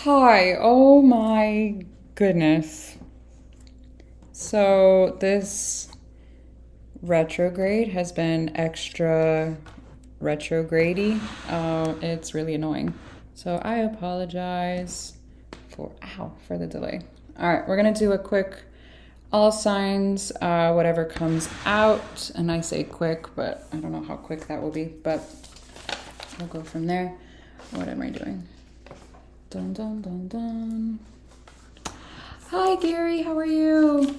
Hi, oh my goodness. So this retrograde has been extra retrogrady. It's really annoying. So I apologize for the delay. All right, we're gonna do a quick all signs, whatever comes out. And I say quick, but I don't know how quick that will be, but we'll go from there. What am I doing? Dun dun dun dun. Hi Gary, how are you?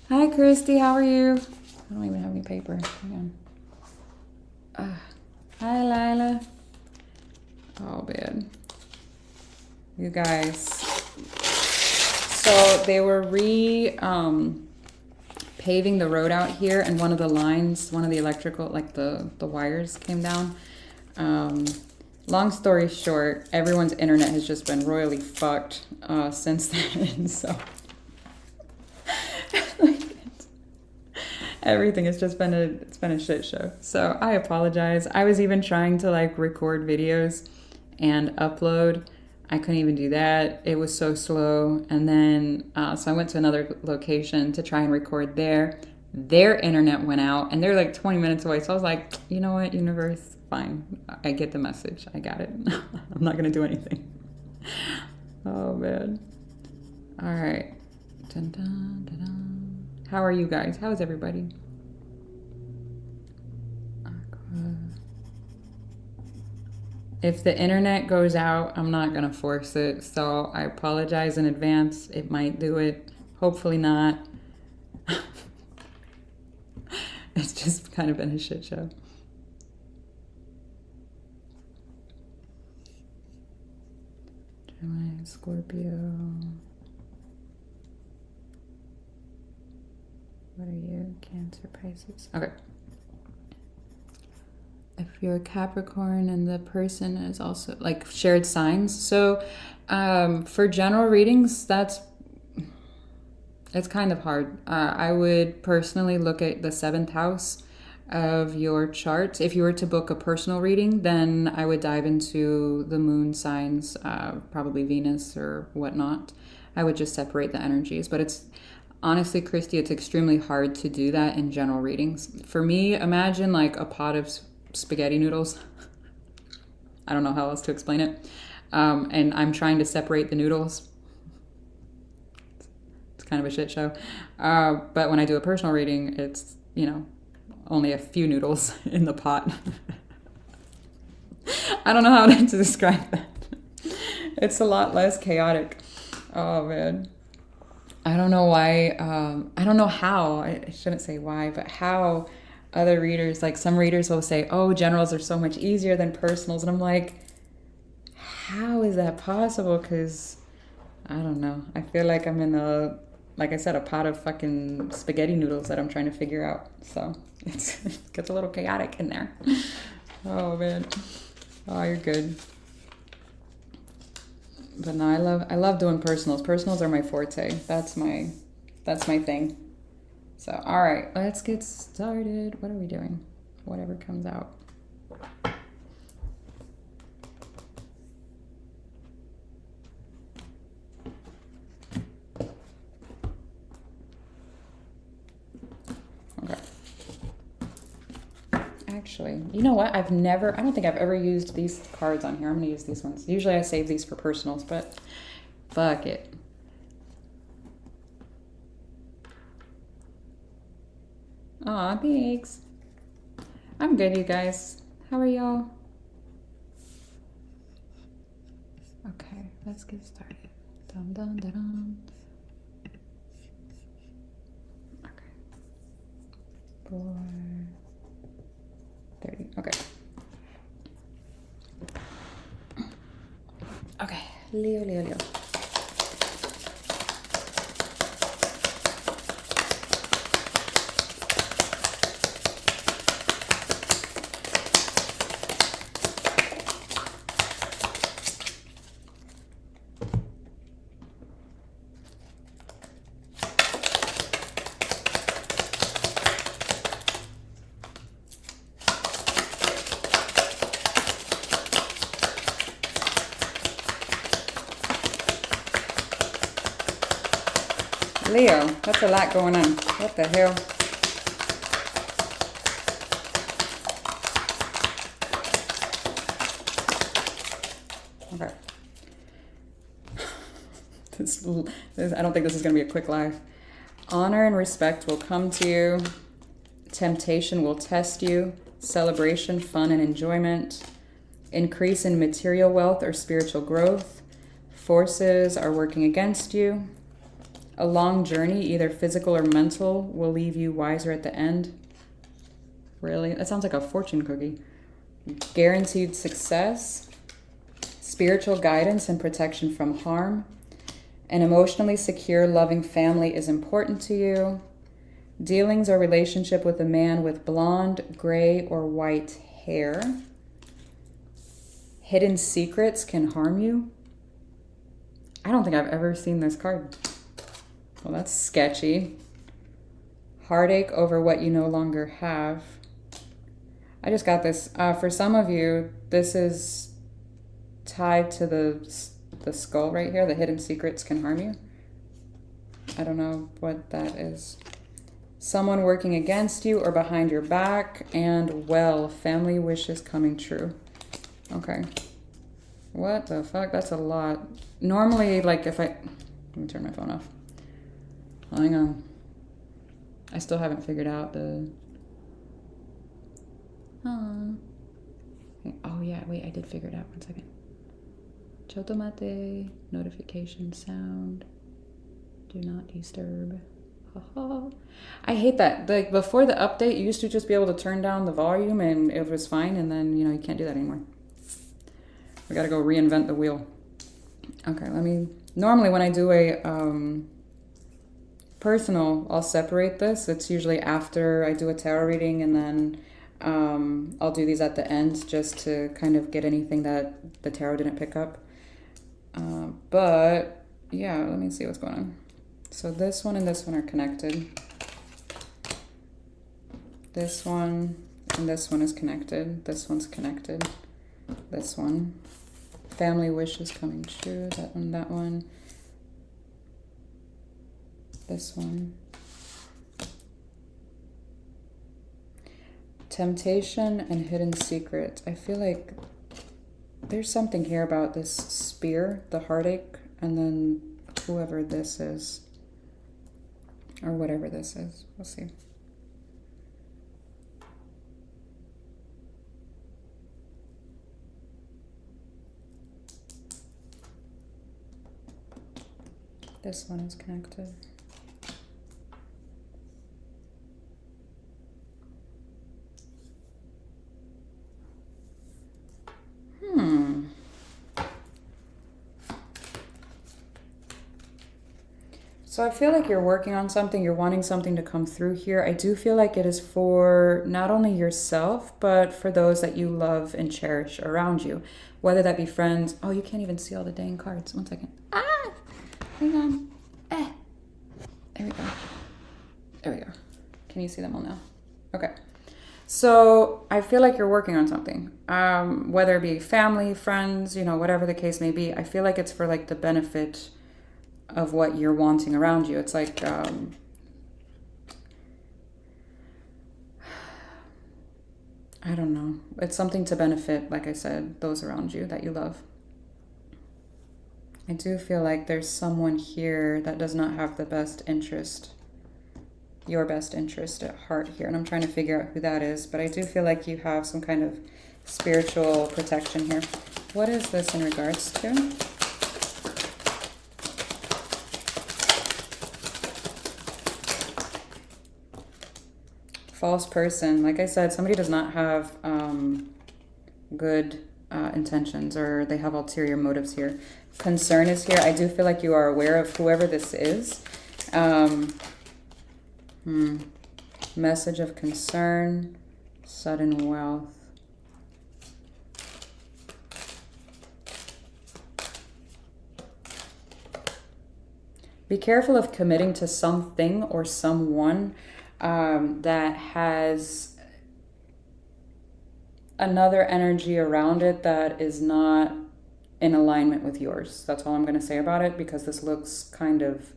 Hi Christy, how are you? I don't even have any paper. Hang on. Hi Lila. Oh man. You guys. So they were paving the road out here, and one of the lines, one of the electrical, like the wires came down. Long story short, everyone's internet has just been royally fucked since then. So everything has just been a shit show. So I apologize. I was even trying to like record videos and upload. I couldn't even do that. It was so slow. And then so I went to another location to try and record there. Their internet went out, and they're like 20 minutes away. So I was like, you know what, universe, fine. I get the message. I got it. I'm not going to do anything. Oh, man. All right. Dun, dun, dun, dun. How are you guys? How is everybody? If the internet goes out, I'm not going to force it. So I apologize in advance. It might do it. Hopefully not. It's just kind of been a shit show. Gemini, Scorpio. What are you? Cancer, Pisces. Okay. If you're a Capricorn and the person is also like shared signs. So for general readings, it's kind of hard. I would personally look at the 7th house of your chart. If you were to book a personal reading, then I would dive into the moon signs, probably Venus or whatnot. I would just separate the energies. But it's honestly, Christy, it's extremely hard to do that in general readings. For me, imagine like a pot of spaghetti noodles. I don't know how else to explain it. And I'm trying to separate the noodles. Kind of a shit show. But when I do a personal reading, it's, only a few noodles in the pot. I don't know how to describe that. It's a lot less chaotic. Oh, man. I don't know why. I don't know how. I shouldn't say why, but how other readers, like some readers will say, oh, generals are so much easier than personals. And I'm like, how is that possible? Because I don't know. I feel like I'm in like I said, a pot of fucking spaghetti noodles that I'm trying to figure out. So it gets a little chaotic in there. Oh, man. Oh, you're good. But no, I love doing personals. Personals are my forte. That's my thing. So, all right, let's get started. What are we doing? Whatever comes out. Actually, you know what? I don't think I've ever used these cards on here. I'm going to use these ones. Usually I save these for personals, but fuck it. Aw, thanks. I'm good, you guys. How are y'all? Okay, let's get started. Dun, dun, dun, dun. Okay. 4:30. Okay. Okay. Leo. Leo, that's a lot going on. What the hell? Okay. I don't think this is going to be a quick live. Honor and respect will come to you. Temptation will test you. Celebration, fun, and enjoyment. Increase in material wealth or spiritual growth. Forces are working against you. A long journey, either physical or mental, will leave you wiser at the end. Really? That sounds like a fortune cookie. Guaranteed success. Spiritual guidance and protection from harm. An emotionally secure, loving family is important to you. Dealings or relationship with a man with blonde, gray, or white hair. Hidden secrets can harm you. I don't think I've ever seen this card. Well, that's sketchy. Heartache over what you no longer have. I just got this. For some of you, this is tied to the skull right here. The hidden secrets can harm you. I don't know what that is. Someone working against you or behind your back. And, well, family wishes coming true. Okay. What the fuck? That's a lot. Normally, like, if I... Let me turn my phone off. Hang on. I still haven't figured out the... Oh, yeah. Wait, I did figure it out. 1 second. Chotomate. Notification sound. Do not disturb. I hate that. Like, before the update, you used to just be able to turn down the volume and it was fine. And then, you know, you can't do that anymore. We got to go reinvent the wheel. Okay, let me... Normally, when I do a... personal, I'll separate this. It's usually after I do a tarot reading, and then I'll do these at the end just to kind of get anything that the tarot didn't pick up. But yeah, let me see what's going on. So this one and this one are connected. This one and this one is connected. This one's connected. This one. Family wishes coming true. That one, that one. This one. Temptation and hidden secret. I feel like there's something here about this spear, the heartache, and then whoever this is. Or whatever this is. We'll see. This one is connected. So I feel like you're working on something, you're wanting something to come through here. I do feel like it is for not only yourself, but for those that you love and cherish around you. Whether that be friends. Oh, you can't even see all the dang cards. 1 second. Ah! Hang on. There we go. There we go. Can you see them all now? Okay. So I feel like you're working on something. Whether it be family, friends, you know, whatever the case may be. I feel like it's for like the benefit of what you're wanting around you. It's like, I don't know. It's something to benefit, like I said, those around you that you love. I do feel like there's someone here that does not have the best interest, your best interest at heart here. And I'm trying to figure out who that is, but I do feel like you have some kind of spiritual protection here. What is this in regards to? False person. Like I said, somebody does not have good intentions, or they have ulterior motives here. Concern is here. I do feel like you are aware of whoever this is. Message of concern. Sudden wealth. Be careful of committing to something or someone that has another energy around it that is not in alignment with yours. That's all I'm going to say about it, because this looks kind of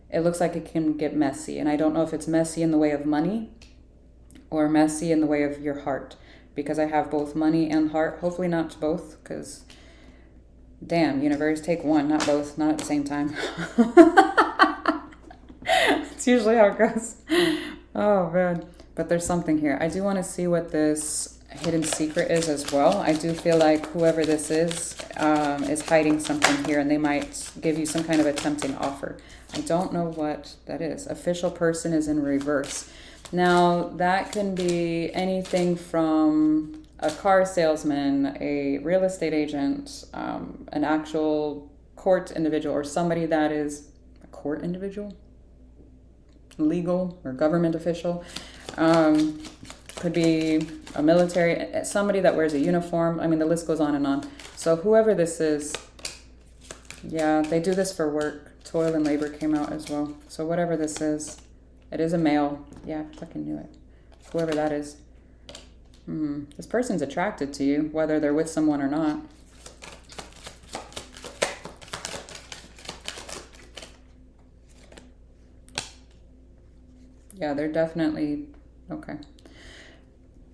it looks like it can get messy. And I don't know if it's messy in the way of money or messy in the way of your heart, because I have both money and heart. Hopefully not both, because damn, universe, take one, not both, not at the same time. It's usually how it goes. Oh man, but there's something here. I do want to see what this hidden secret is as well. I do feel like whoever this is hiding something here, and they might give you some kind of a tempting offer. I don't know what that is. Official person is in reverse. Now, that can be anything from a car salesman, a real estate agent, an actual court individual, or somebody that is a court individual, legal or government official. Could be a military, somebody that wears a uniform. I mean, the list goes on and on. So whoever this is, yeah, they do this for work. Toil and labor came out as well. So whatever this is, it is a male. Yeah, I fucking knew it. Whoever that is. This person's attracted to you, whether they're with someone or not. Yeah, they're definitely, okay.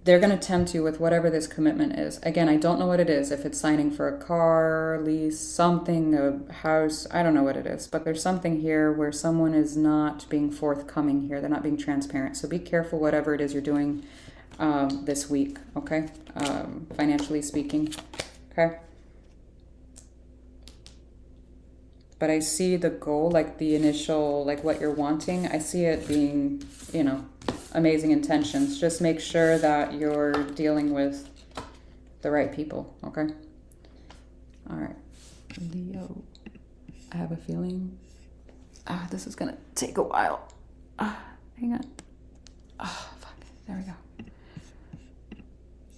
They're going to tempt you with whatever this commitment is. Again, I don't know what it is. If it's signing for a car, lease, something, a house, I don't know what it is. But there's something here where someone is not being forthcoming here. They're not being transparent. So be careful whatever it is you're doing this week, okay? Financially speaking, okay? But I see the goal, like the initial, like what you're wanting. I see it being, you know, amazing intentions. Just make sure that you're dealing with the right people, okay? All right, Leo, I have a feeling this is gonna take a while. Hang on. Fuck, there we go.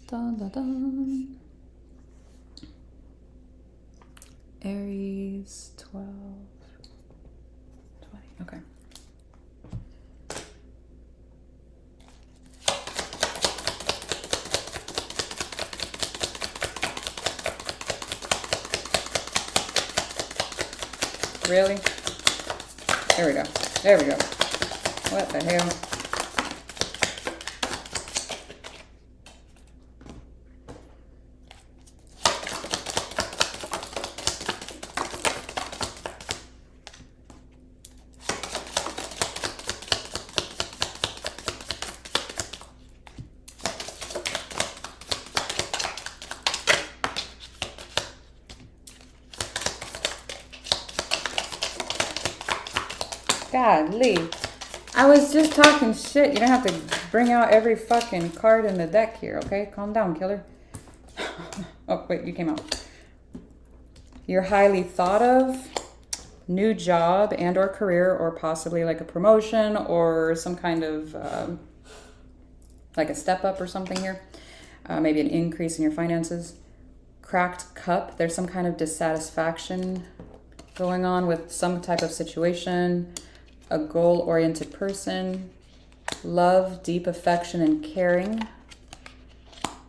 Dun, dun, dun. Aries, 12, 20, okay. Really? There we go. There we go. What the hell? Godly. I was just talking shit. You don't have to bring out every fucking card in the deck here, okay? Calm down, killer. Oh, wait, you came out. You're highly thought of. New job and or career, or possibly like a promotion or some kind of like a step up or something here. Maybe an increase in your finances. Cracked cup. There's some kind of dissatisfaction going on with some type of situation. A goal-oriented person, love, deep affection and caring,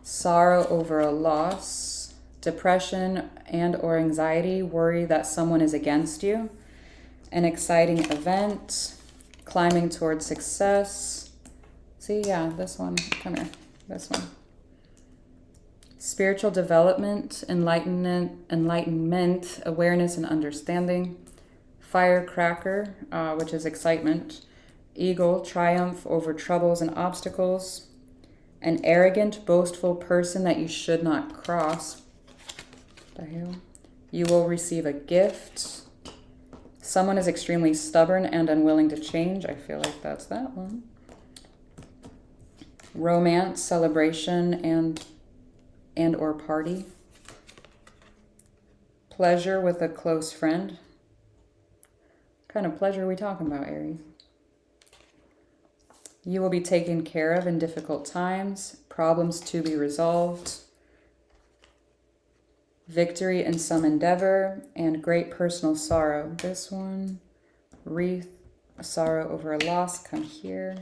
sorrow over a loss, depression and or anxiety, worry that someone is against you, an exciting event, climbing towards success. See, yeah, this one, come here, this one. Spiritual development, enlightenment, awareness and understanding. Firecracker, which is excitement. Eagle, triumph over troubles and obstacles. An arrogant, boastful person that you should not cross. What the hell? You will receive a gift. Someone is extremely stubborn and unwilling to change. I feel like that's that one. Romance, celebration, and or party. Pleasure with a close friend. What kind of pleasure are we talking about, Aries? You will be taken care of in difficult times, problems to be resolved, victory in some endeavor, and great personal sorrow. This one, wreath, sorrow over a loss, come here.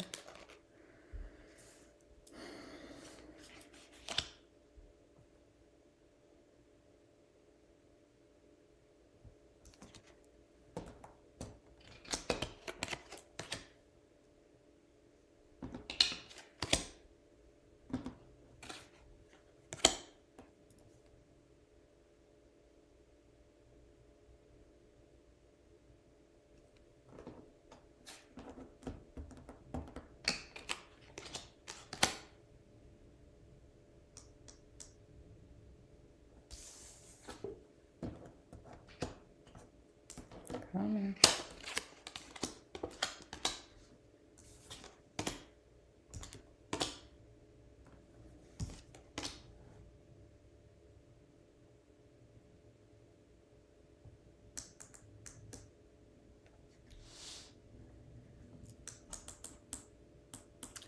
Come here.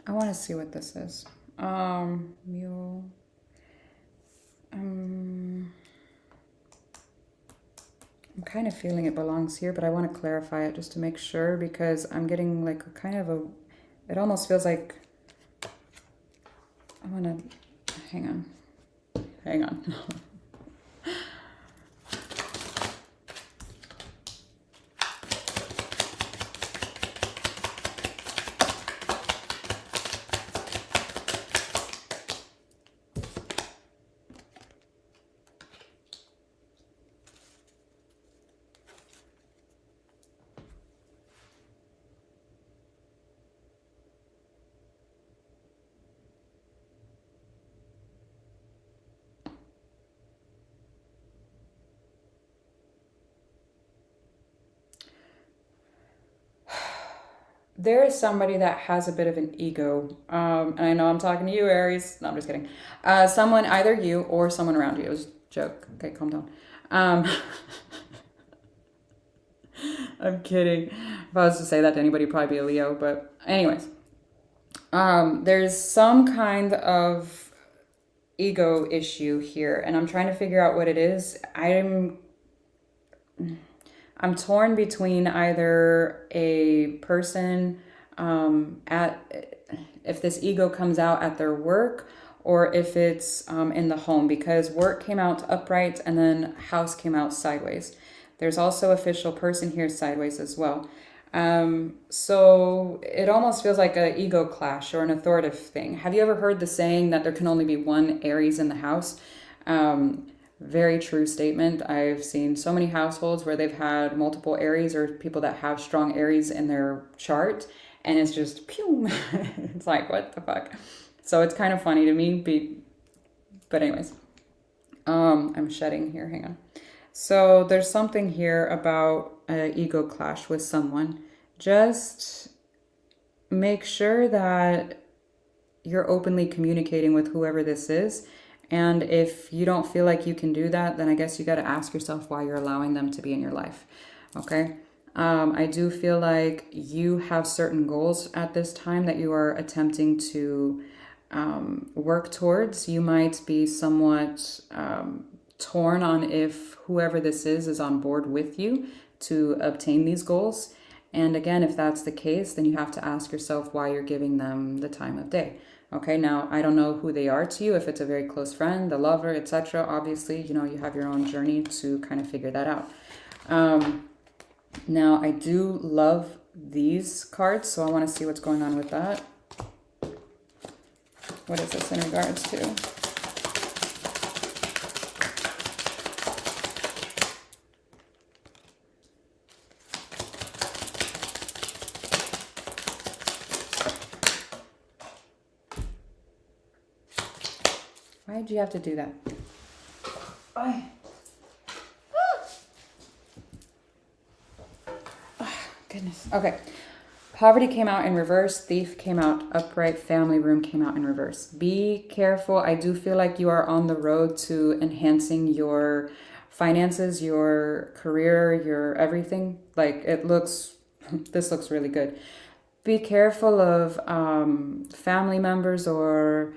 I want to see what this is. Mule. I'm kind of feeling it belongs here, but I want to clarify it just to make sure, because I'm getting like a kind of a, it almost feels like, I want to, hang on. There is somebody that has a bit of an ego. And I know I'm talking to you, Aries. No, I'm just kidding. Someone, either you or someone around you. It was a joke. Okay, calm down. I'm kidding. If I was to say that to anybody, it'd probably be a Leo. But anyways, there's some kind of ego issue here. And I'm trying to figure out what it is. I'm torn between either a person if this ego comes out at their work, or if it's in the home, because work came out upright and then house came out sideways. There's also official person here sideways as well. So it almost feels like an ego clash or an authoritative thing. Have you ever heard the saying that there can only be one Aries in the house? Very true statement. I've seen so many households where they've had multiple Aries, or people that have strong Aries in their chart, and it's just pew. It's like, what the fuck? So it's kind of funny to me. But anyways, I'm shedding here. Hang on. So there's something here about an ego clash with someone. Just make sure that you're openly communicating with whoever this is. And if you don't feel like you can do that, then I guess you got to ask yourself why you're allowing them to be in your life. Okay. I do feel like you have certain goals at this time that you are attempting to work towards. You might be somewhat torn on if whoever this is on board with you to obtain these goals. And again, if that's the case, then you have to ask yourself why you're giving them the time of day. Okay, now I don't know who they are to you, if it's a very close friend, the lover, etc. Obviously, you know, you have your own journey to kind of figure that out. Now, I do love these cards, so I want to see what's going on with that. What is this in regards to? Why did you have to do that? Bye. Oh, goodness. Okay. Poverty came out in reverse. Thief came out upright. Family room came out in reverse. Be careful. I do feel like you are on the road to enhancing your finances, your career, your everything. Like it looks, this looks really good. Be careful of family members or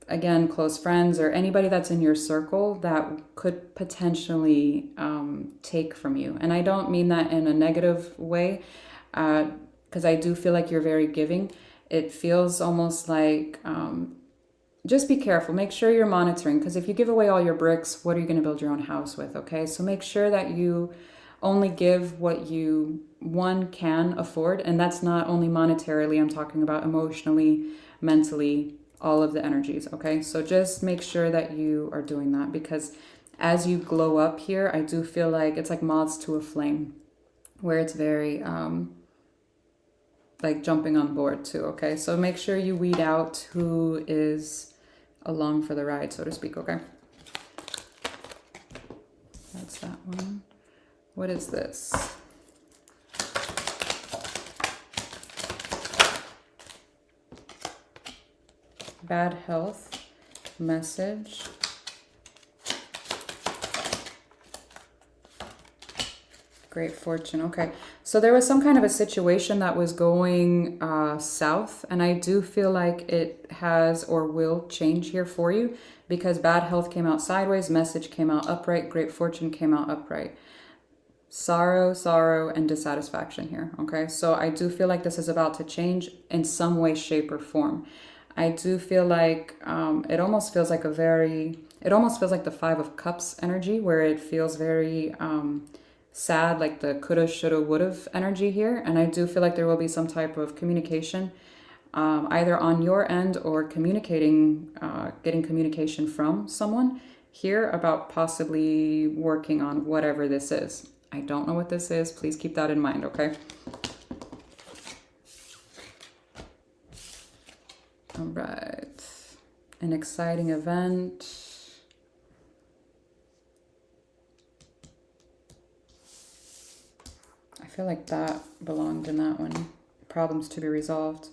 again, close friends or anybody that's in your circle that could potentially take from you. And I don't mean that in a negative way, because I do feel like you're very giving. It feels almost like, just be careful. Make sure you're monitoring, because if you give away all your bricks, what are you going to build your own house with? Okay, so make sure that you only give what you, one, can afford. And that's not only monetarily, I'm talking about emotionally, mentally, all of the energies. Okay, so just make sure that you are doing that, because as you glow up here, I do feel like it's like moths to a flame, where it's very like jumping on board too. Okay, so make sure you weed out who is along for the ride, so to speak. Okay, that's that one. What is this? Bad health message. Great fortune. Okay. So there was some kind of a situation that was going south, and I do feel like it has or will change here for you, because bad health came out sideways, message came out upright, great fortune came out upright. Sorrow, and dissatisfaction here. Okay. So I do feel like this is about to change in some way, shape, or form. I do feel like it almost feels like the Five of Cups energy, where it feels very sad, like the coulda, shoulda, would've energy here. And I do feel like there will be some type of communication, either on your end or getting communication from someone here about possibly working on whatever this is. I don't know what this is. Please keep that in mind, okay? All right. An exciting event. I feel like that belonged in that one. Problems to be resolved.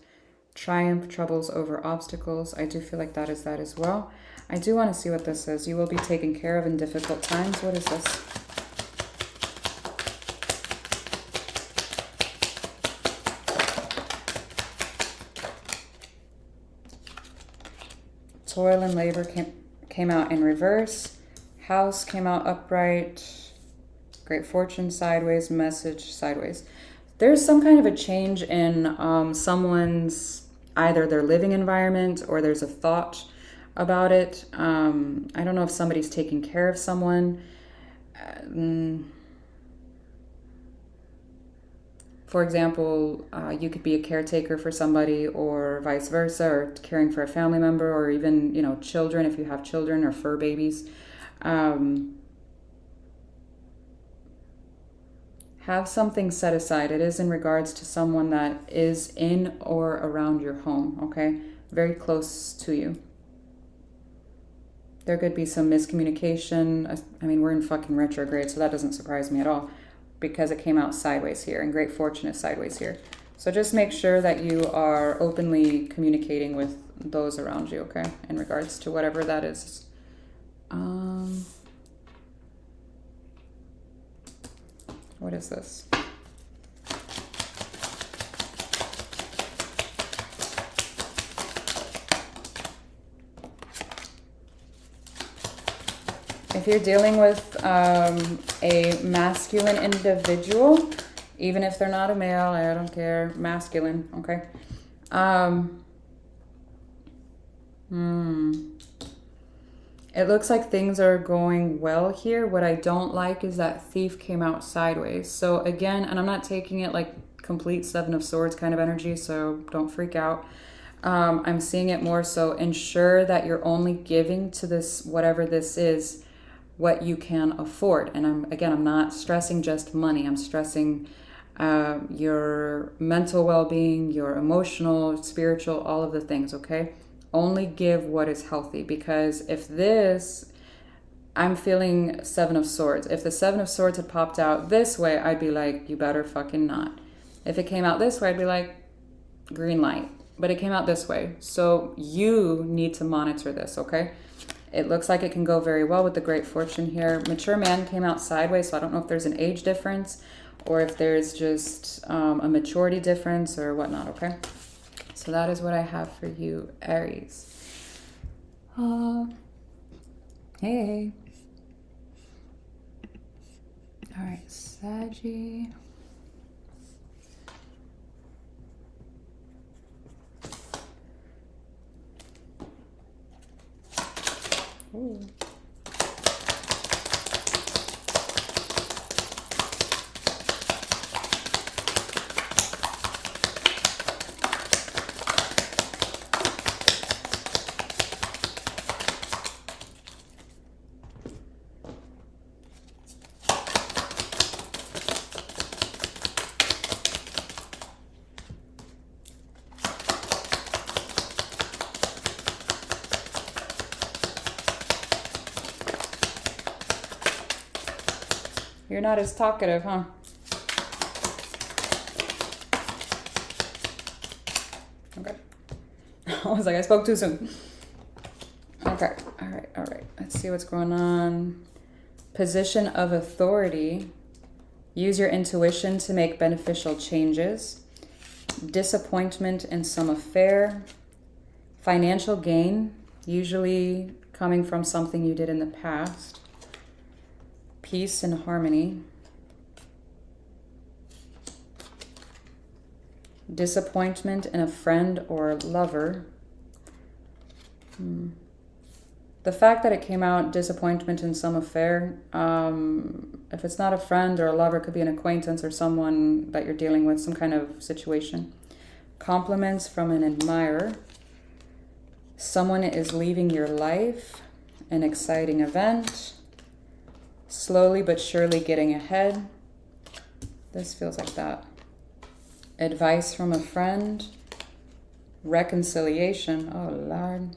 Triumph, troubles over obstacles. I do feel like that is that as well. I do want to see what this is. You will be taken care of in difficult times. What is this? Toil and labor came out in reverse. House came out upright. Great fortune sideways. Message sideways. There's some kind of a change in someone's, either their living environment, or there's a thought about it. I don't know if somebody's taking care of someone. For example, you could be a caretaker for somebody, or vice versa, or caring for a family member, or even, you know, children, if you have children, or fur babies. Have something set aside. It is in regards to someone that is in or around your home, okay? Very close to you. There could be some miscommunication. I mean, we're in fucking retrograde, so that doesn't surprise me at all, because it came out sideways here, and great fortune is sideways here. So just make sure that you are openly communicating with those around you, okay? In regards to whatever that is. What is this? If you're dealing with a masculine individual, even if they're not a male, I don't care, masculine, okay? It looks like things are going well here. What I don't like is that Thief came out sideways. So again, and I'm not taking it like complete Seven of Swords kind of energy, so don't freak out. I'm seeing it more so ensure that you're only giving to this, whatever this is, what you can afford. And I'm not stressing just money. I'm stressing your mental well-being, your emotional, spiritual, all of the things, okay? Only give what is healthy, because if this, I'm feeling Seven of Swords. If the Seven of Swords had popped out this way, I'd be like, you better fucking not. If it came out this way, I'd be like, green light. But it came out this way. So you need to monitor this, okay? It looks like it can go very well with the great fortune here. Mature man came out sideways, so I don't know if there's an age difference or if there's just a maturity difference or whatnot, okay? So that is what I have for you, Aries. Hey. All right, Saggy. Ooh. You're not as talkative, huh? Okay. I was like, I spoke too soon. Okay. All right. All right. Let's see what's going on. Position of authority. Use your intuition to make beneficial changes. Disappointment in some affair. Financial gain, usually coming from something you did in the past. Peace and harmony. Disappointment in a friend or lover. The fact that it came out disappointment in some affair, if it's not a friend or a lover, it could be an acquaintance or someone that you're dealing with, some kind of situation. Compliments from an admirer. Someone is leaving your life. An exciting event. Slowly but surely getting ahead. This feels like that. Advice from a friend. Reconciliation. Oh, Lord.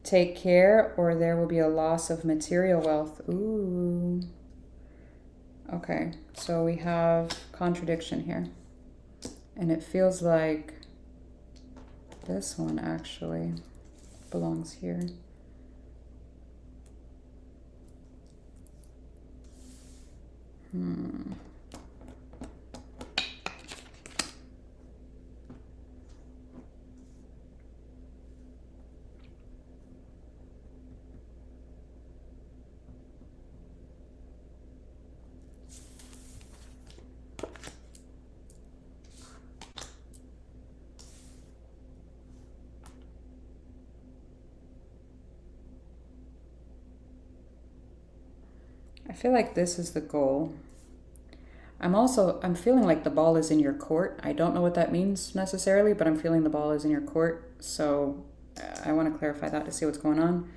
Take care or there will be a loss of material wealth. Ooh. Okay, so we have contradiction here. And it feels like this one actually belongs here. I feel like this is the goal. I'm feeling like the ball is in your court. I don't know what that means necessarily, but I'm feeling the ball is in your court. So I want to clarify that to see what's going on.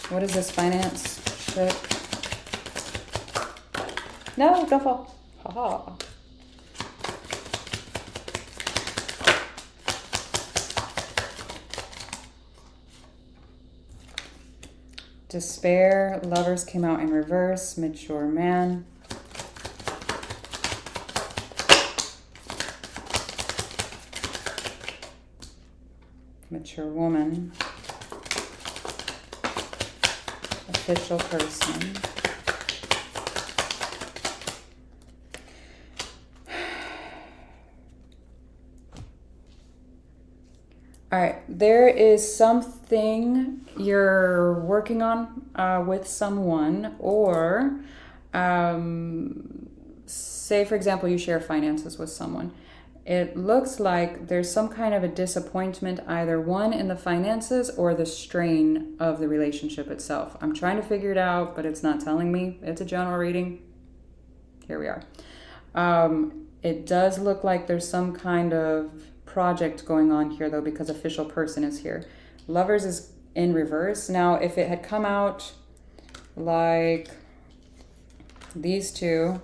What is this finance shit? No, don't fall. Haha. Despair, lovers came out in reverse, mature man. Mature woman. Official person. All right, there is something you're working on with someone, or say, for example, you share finances with someone. It looks like there's some kind of a disappointment, either one in the finances or the strain of the relationship itself. I'm trying to figure it out, but it's not telling me. It's a general reading. Here we are. It does look like there's some kind of project going on here, though, because official person is here. Lovers is in reverse. Now, if it had come out like these two,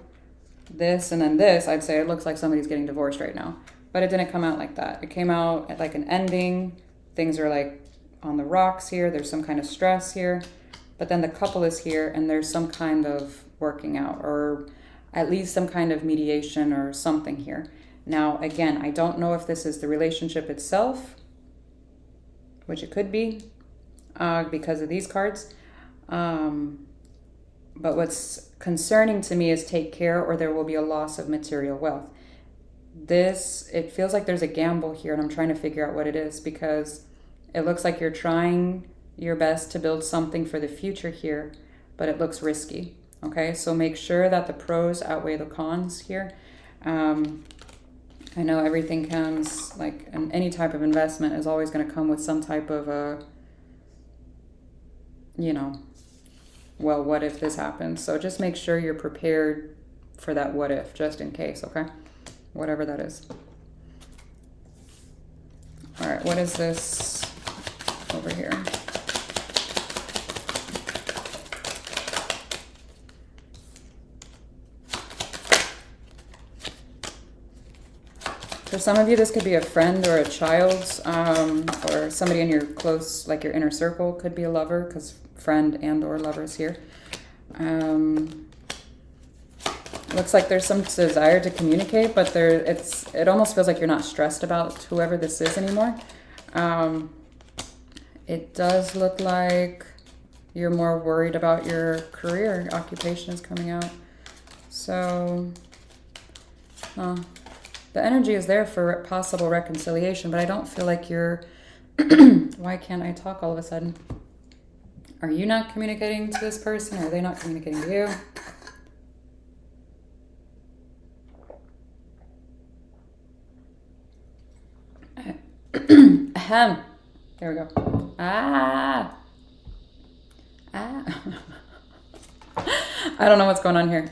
this and then this, I'd say it looks like somebody's getting divorced right now. But it didn't come out like that. It came out at like an ending. Things are like on the rocks here. There's some kind of stress here. But then the couple is here and there's some kind of working out, or at least some kind of mediation or something here. Now, again, I don't know if this is the relationship itself, which it could be because of these cards. But what's concerning to me is take care or there will be a loss of material wealth. It feels like there's a gamble here, and I'm trying to figure out what it is, because it looks like you're trying your best to build something for the future here, but it looks risky. Okay, so make sure that the pros outweigh the cons here. I know everything comes, like any type of investment is always going to come with some type of well, what if this happens? So just make sure you're prepared for that what if, just in case, okay? Whatever that is. All right, what is this over here? For some of you, this could be a friend or a child, or somebody in your close, like your inner circle, could be a lover, because friend and or lovers here. Looks like there's some desire to communicate, but it almost feels like you're not stressed about whoever this is anymore. It does look like you're more worried about your career. Occupation is coming out. So, the energy is there for possible reconciliation, but I don't feel like you're... Why can't I talk all of a sudden? Are you not communicating to this person? Or are they not communicating to you? Ahem. There we go. I don't know what's going on here.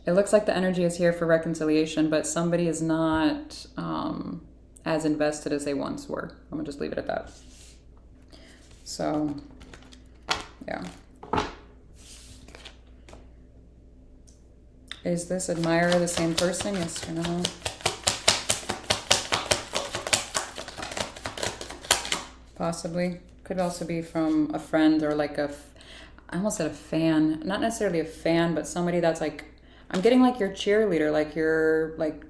It looks like the energy is here for reconciliation, but somebody is not as invested as they once were. I'm gonna just leave it at that. So, yeah. Is this admirer the same person? Yes or no? Possibly. Could also be from a friend or like I almost said a fan. Not necessarily a fan, but somebody that's like, I'm getting like your cheerleader, like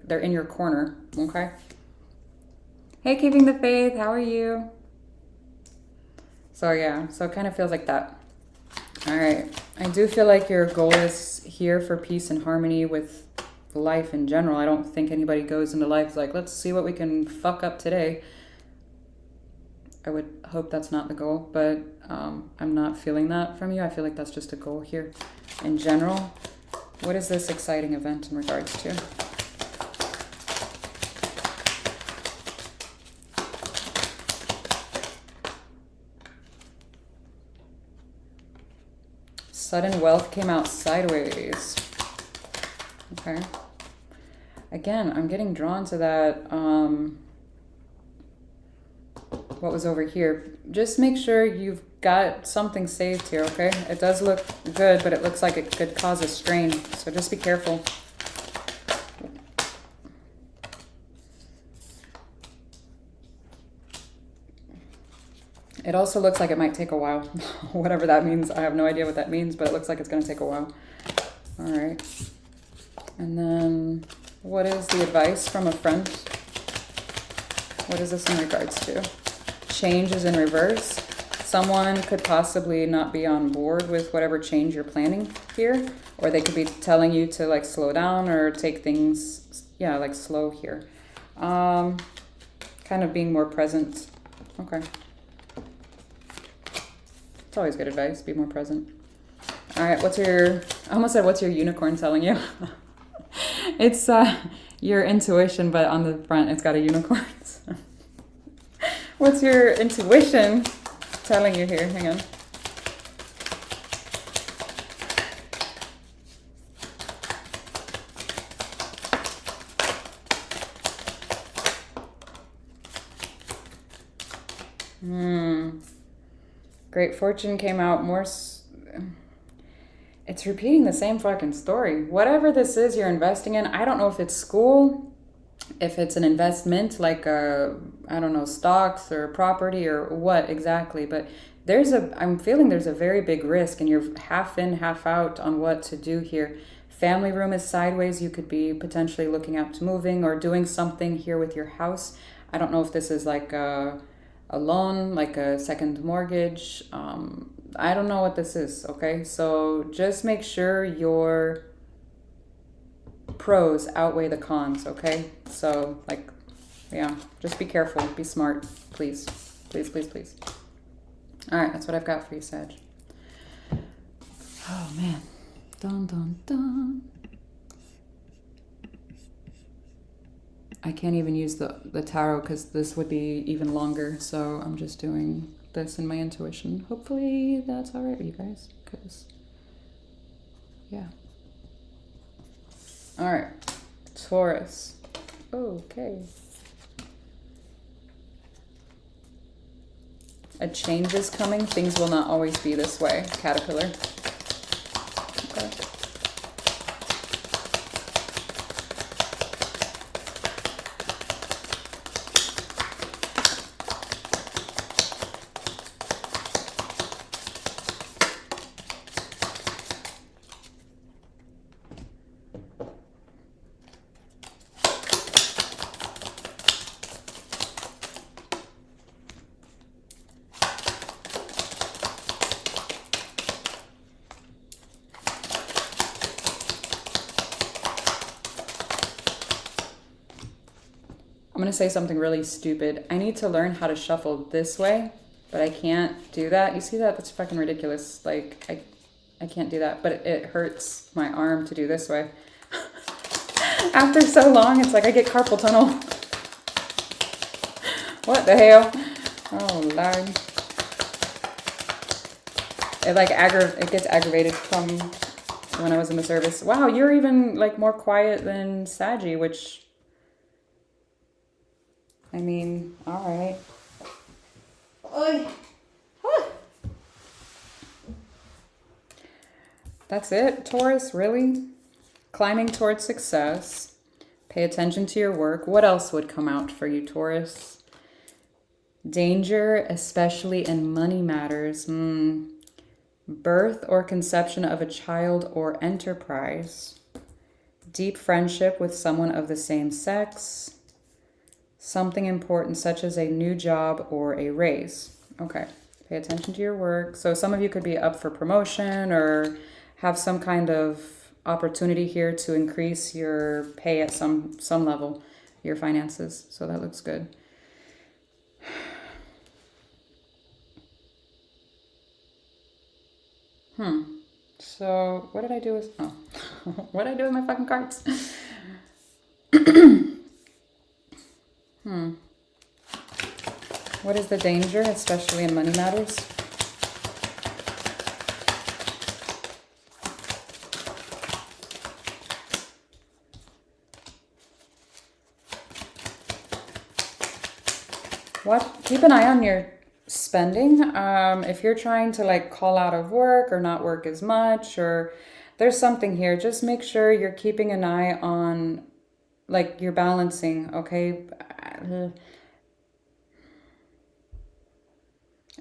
they're in your corner, okay? Hey, Keeping the Faith, how are you? So yeah, so it kind of feels like that. All right, I do feel like your goal is here for peace and harmony with life in general. I don't think anybody goes into life like, let's see what we can fuck up today. I would hope that's not the goal, but I'm not feeling that from you. I feel like that's just a goal here in general. What is this exciting event in regards to? Sudden wealth came out sideways. Okay. Again, I'm getting drawn to that. What was over here? Just make sure you've got something saved here, okay? It does look good, but it looks like it could cause a strain. So just be careful. It also looks like it might take a while. Whatever that means. I have no idea what that means, but it looks like it's going to take a while. All right. And then what is the advice from a friend? What is this in regards to? Change is in reverse. Someone could possibly not be on board with whatever change you're planning here, or they could be telling you to like slow down or take things, yeah, like slow here. Kind of being more present. Okay. It's always good advice, be more present. All right, I almost said, what's your unicorn telling you? It's your intuition, but on the front, it's got a unicorn. What's your intuition telling you here? Hang on. Great fortune came out more. It's repeating the same fucking story. Whatever this is you're investing in, I don't know if it's school, if it's an investment like I don't know, stocks or property or what exactly, but I'm feeling there's a very big risk and you're half in, half out on what to do here. Family room is sideways. You could be potentially looking at moving or doing something here with your house. I don't know if this is like a loan, like a second mortgage. I don't know what this is, okay? So just make sure your pros outweigh the cons, okay? So like, yeah, just be careful, be smart, please. Please, please, please. All right, that's what I've got for you, Sag. Oh man, dun dun dun. I can't even use the tarot because this would be even longer, so I'm just doing this in my intuition. Hopefully that's all right with you guys, because, yeah. All right, Taurus. Okay. A change is coming. Things will not always be this way, Caterpillar. Okay. I'm going to say something really stupid. I need to learn how to shuffle this way, but I can't do that. You see that? That's fucking ridiculous. Like, I can't do that, but it hurts my arm to do this way. After so long, it's like I get carpal tunnel. What the hell? Oh, Lord. It gets aggravated from when I was in the service. Wow, you're even like more quiet than Saggy, which, I mean, all right. Oy. That's it, Taurus, really? Climbing towards success. Pay attention to your work. What else would come out for you, Taurus? Danger, especially in money matters. Birth or conception of a child or enterprise. Deep friendship with someone of the same sex. Something important such as a new job or a raise. Okay, pay attention to your work. So some of you could be up for promotion or have some kind of opportunity here to increase your pay at some level, your finances. So that looks good. So what did I do with, what did I do with my fucking cards? What is the danger, especially in money matters? What? Keep an eye on your spending. If you're trying to like call out of work or not work as much, or there's something here, just make sure you're keeping an eye on like you're balancing, okay?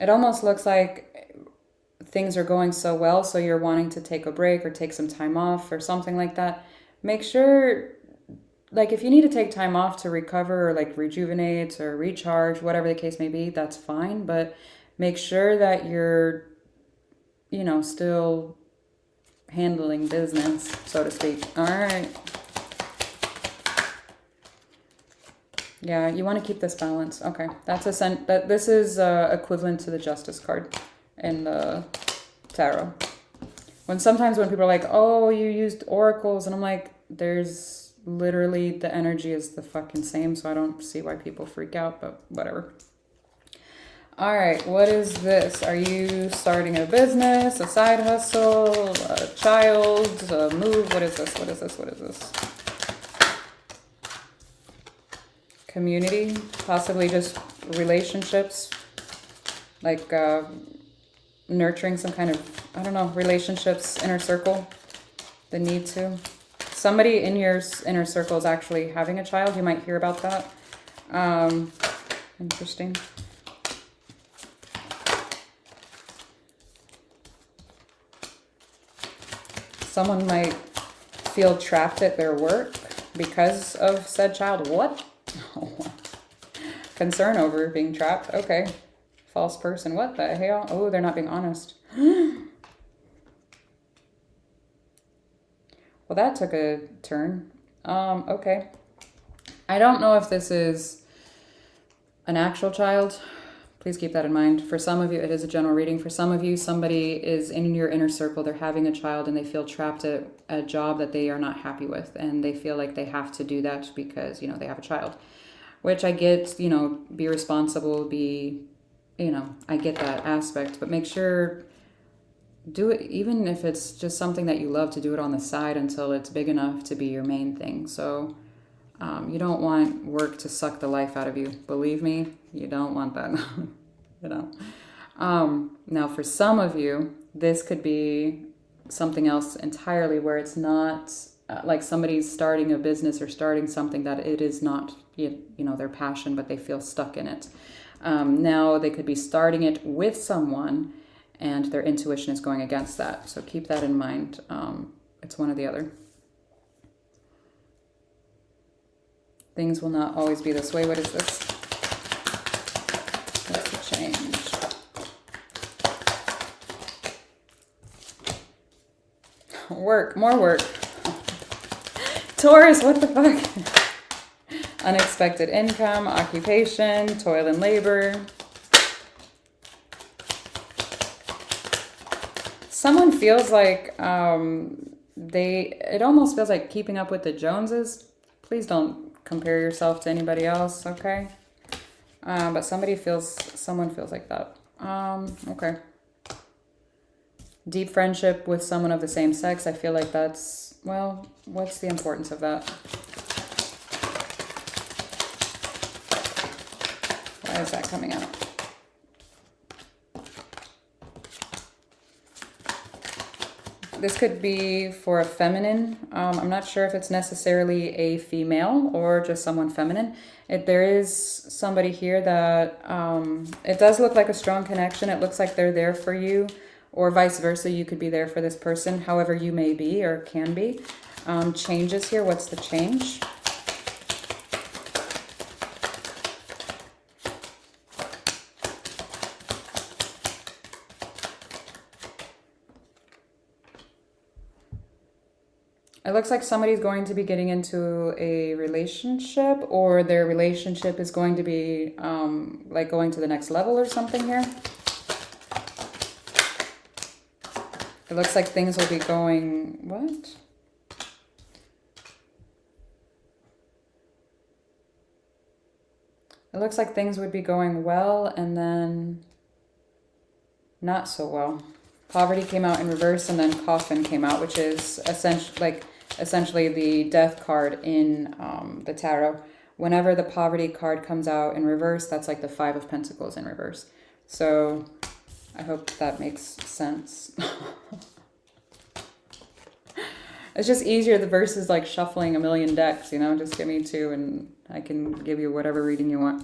It almost looks like things are going so well, so you're wanting to take a break or take some time off or something like that. Make sure, like if you need to take time off to recover or like rejuvenate or recharge, whatever the case may be, that's fine. But make sure that you're, you know, still handling business, so to speak. All right. Yeah, you want to keep this balance. Okay, that's this is equivalent to the Justice card in the tarot. Sometimes when people are like, "Oh, you used oracles," and I'm like, "There's literally the energy is the fucking same," so I don't see why people freak out. But whatever. All right, what is this? Are you starting a business, a side hustle, a child, a move? What is this? What is this? What is this? Community, possibly just relationships, like nurturing some kind of, I don't know, relationships, inner circle, the need to. Somebody in your inner circle is actually having a child. You might hear about that. Interesting. Someone might feel trapped at their work because of said child. What? Concern over being trapped. Okay. False person. What the hell? Oh, they're not being honest. Well, that took a turn. Okay. I don't know if this is an actual child. Please keep that in mind. For some of you, it is a general reading. For some of you, somebody is in your inner circle. They're having a child and they feel trapped at a job that they are not happy with. And they feel like they have to do that because, you know, they have a child. Which I get, you know, be responsible, be, you know, I get that aspect. But make sure, do it, even if it's just something that you love, to do it on the side until it's big enough to be your main thing. So you don't want work to suck the life out of you. Believe me, you don't want that. You know. Now, for some of you, this could be something else entirely, where it's not like somebody's starting a business or starting something that it is not, you know, their passion, but they feel stuck in it. Now, they could be starting it with someone and their intuition is going against that. So keep that in mind. It's one or the other. Things will not always be this way. What is this? What's the change? Work, more work. Taurus, what the fuck? Unexpected income, occupation, toil and labor. Someone feels like it almost feels like keeping up with the Joneses. Please don't compare yourself to anybody else, okay? But someone feels like that. Okay. Deep friendship with someone of the same sex. I feel like that's, well, what's the importance of that? Why is that coming out? This could be for a feminine. I'm not sure if it's necessarily a female or just someone feminine. There is somebody here that it does look like a strong connection. It looks like they're there for you, or vice versa. You could be there for this person, however you may be or can be. Changes here. What's the change? It looks like somebody's going to be getting into a relationship, or their relationship is going to be like going to the next level or something here. It looks like things will be going, what? It looks like things would be going well and then not so well. Poverty came out in reverse and then Coffin came out, which is essentially the death card in the tarot. Whenever the poverty card comes out in reverse, that's like the 5 of Pentacles in reverse. So I hope that makes sense. It's just easier. The verse is like shuffling a million decks, you know, just give me 2 and I can give you whatever reading you want.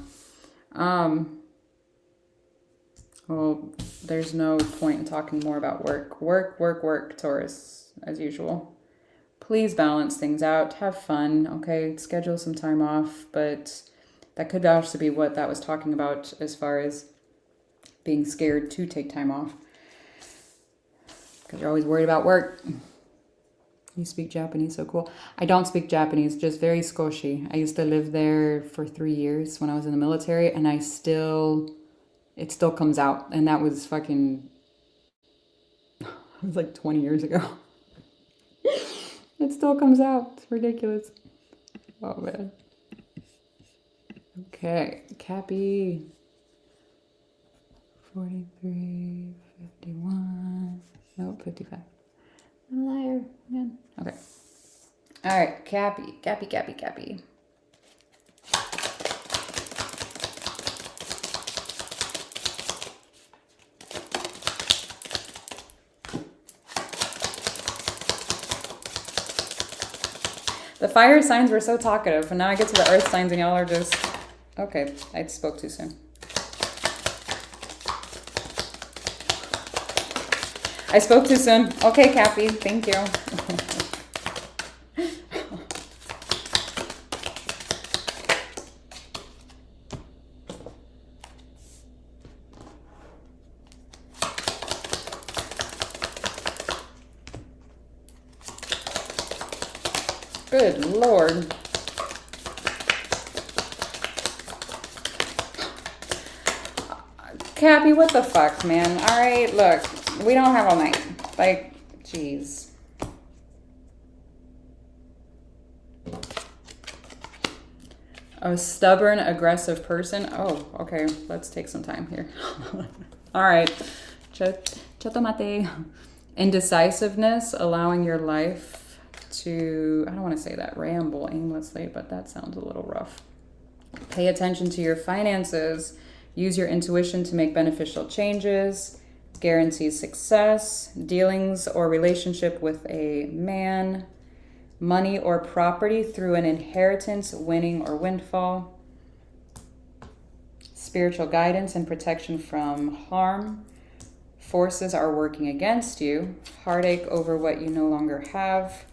Well, there's no point in talking more about work. Work, Taurus, as usual. Please balance things out. Have fun, okay? Schedule some time off, but that could also be what that was talking about as far as being scared to take time off. Because you're always worried about work. You speak Japanese, so cool. I don't speak Japanese, just very skoshi. I used to live there for 3 years when I was in the military, and it still comes out. And that was fucking, it was like 20 years ago. It still comes out. It's ridiculous. Oh, man. Okay, Cappy. 43, 51, nope, 55. I'm a liar, man. Okay. All right, Cappy. The fire signs were so talkative, and now I get to the earth signs and y'all are just... Okay, I spoke too soon. I spoke too soon. Okay, Cappy, thank you. Good Lord. Cappy, what the fuck, man? All right, look, we don't have all night. Like, jeez. A stubborn, aggressive person. Oh, okay. Let's take some time here. All right. Chotomate. Indecisiveness, allowing your life to, I don't want to say that, ramble aimlessly, but that sounds a little rough. Pay attention to your finances. Use your intuition to make beneficial changes. Guarantees success. Dealings or relationship with a man. Money or property through an inheritance, winning or windfall. Spiritual guidance and protection from harm. Forces are working against you. Heartache over what you no longer have.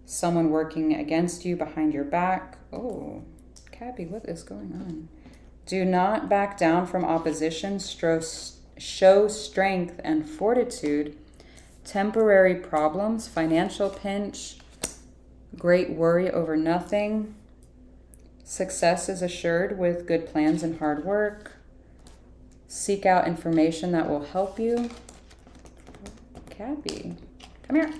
Someone working against you behind your back. Oh, Cappy, what is going on? Do not back down from opposition. Show strength and fortitude. Temporary problems, financial pinch, great worry over nothing. Success is assured with good plans and hard work. Seek out information that will help you. Cappy, come here.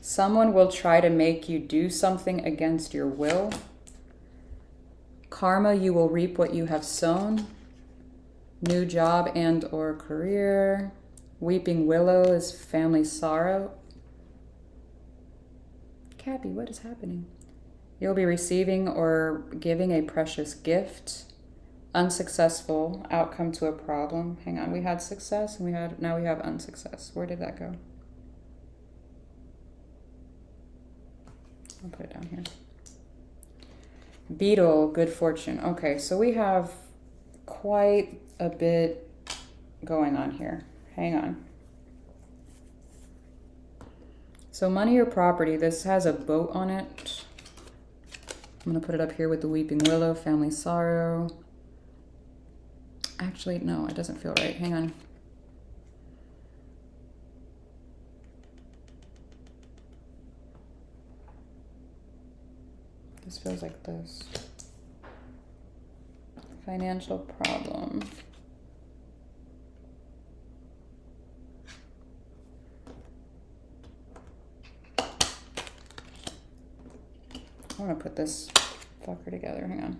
Someone will try to make you do something against your will. Karma, you will reap what you have sown. New job and or career. Weeping willow is family sorrow. Cappy, what is happening? You'll be receiving or giving a precious gift. Unsuccessful outcome to a problem. Hang on, we had success and now we have unsuccess. Where did that go? I'll put it down here. Beetle, good fortune. Okay, so we have quite a bit going on here. Hang on. So money or property, this has a boat on it. I'm going to put it up here with the weeping willow, family sorrow. Actually, no, it doesn't feel right. Hang on. This feels like this. Financial problem. I want to put this fucker together. Hang on.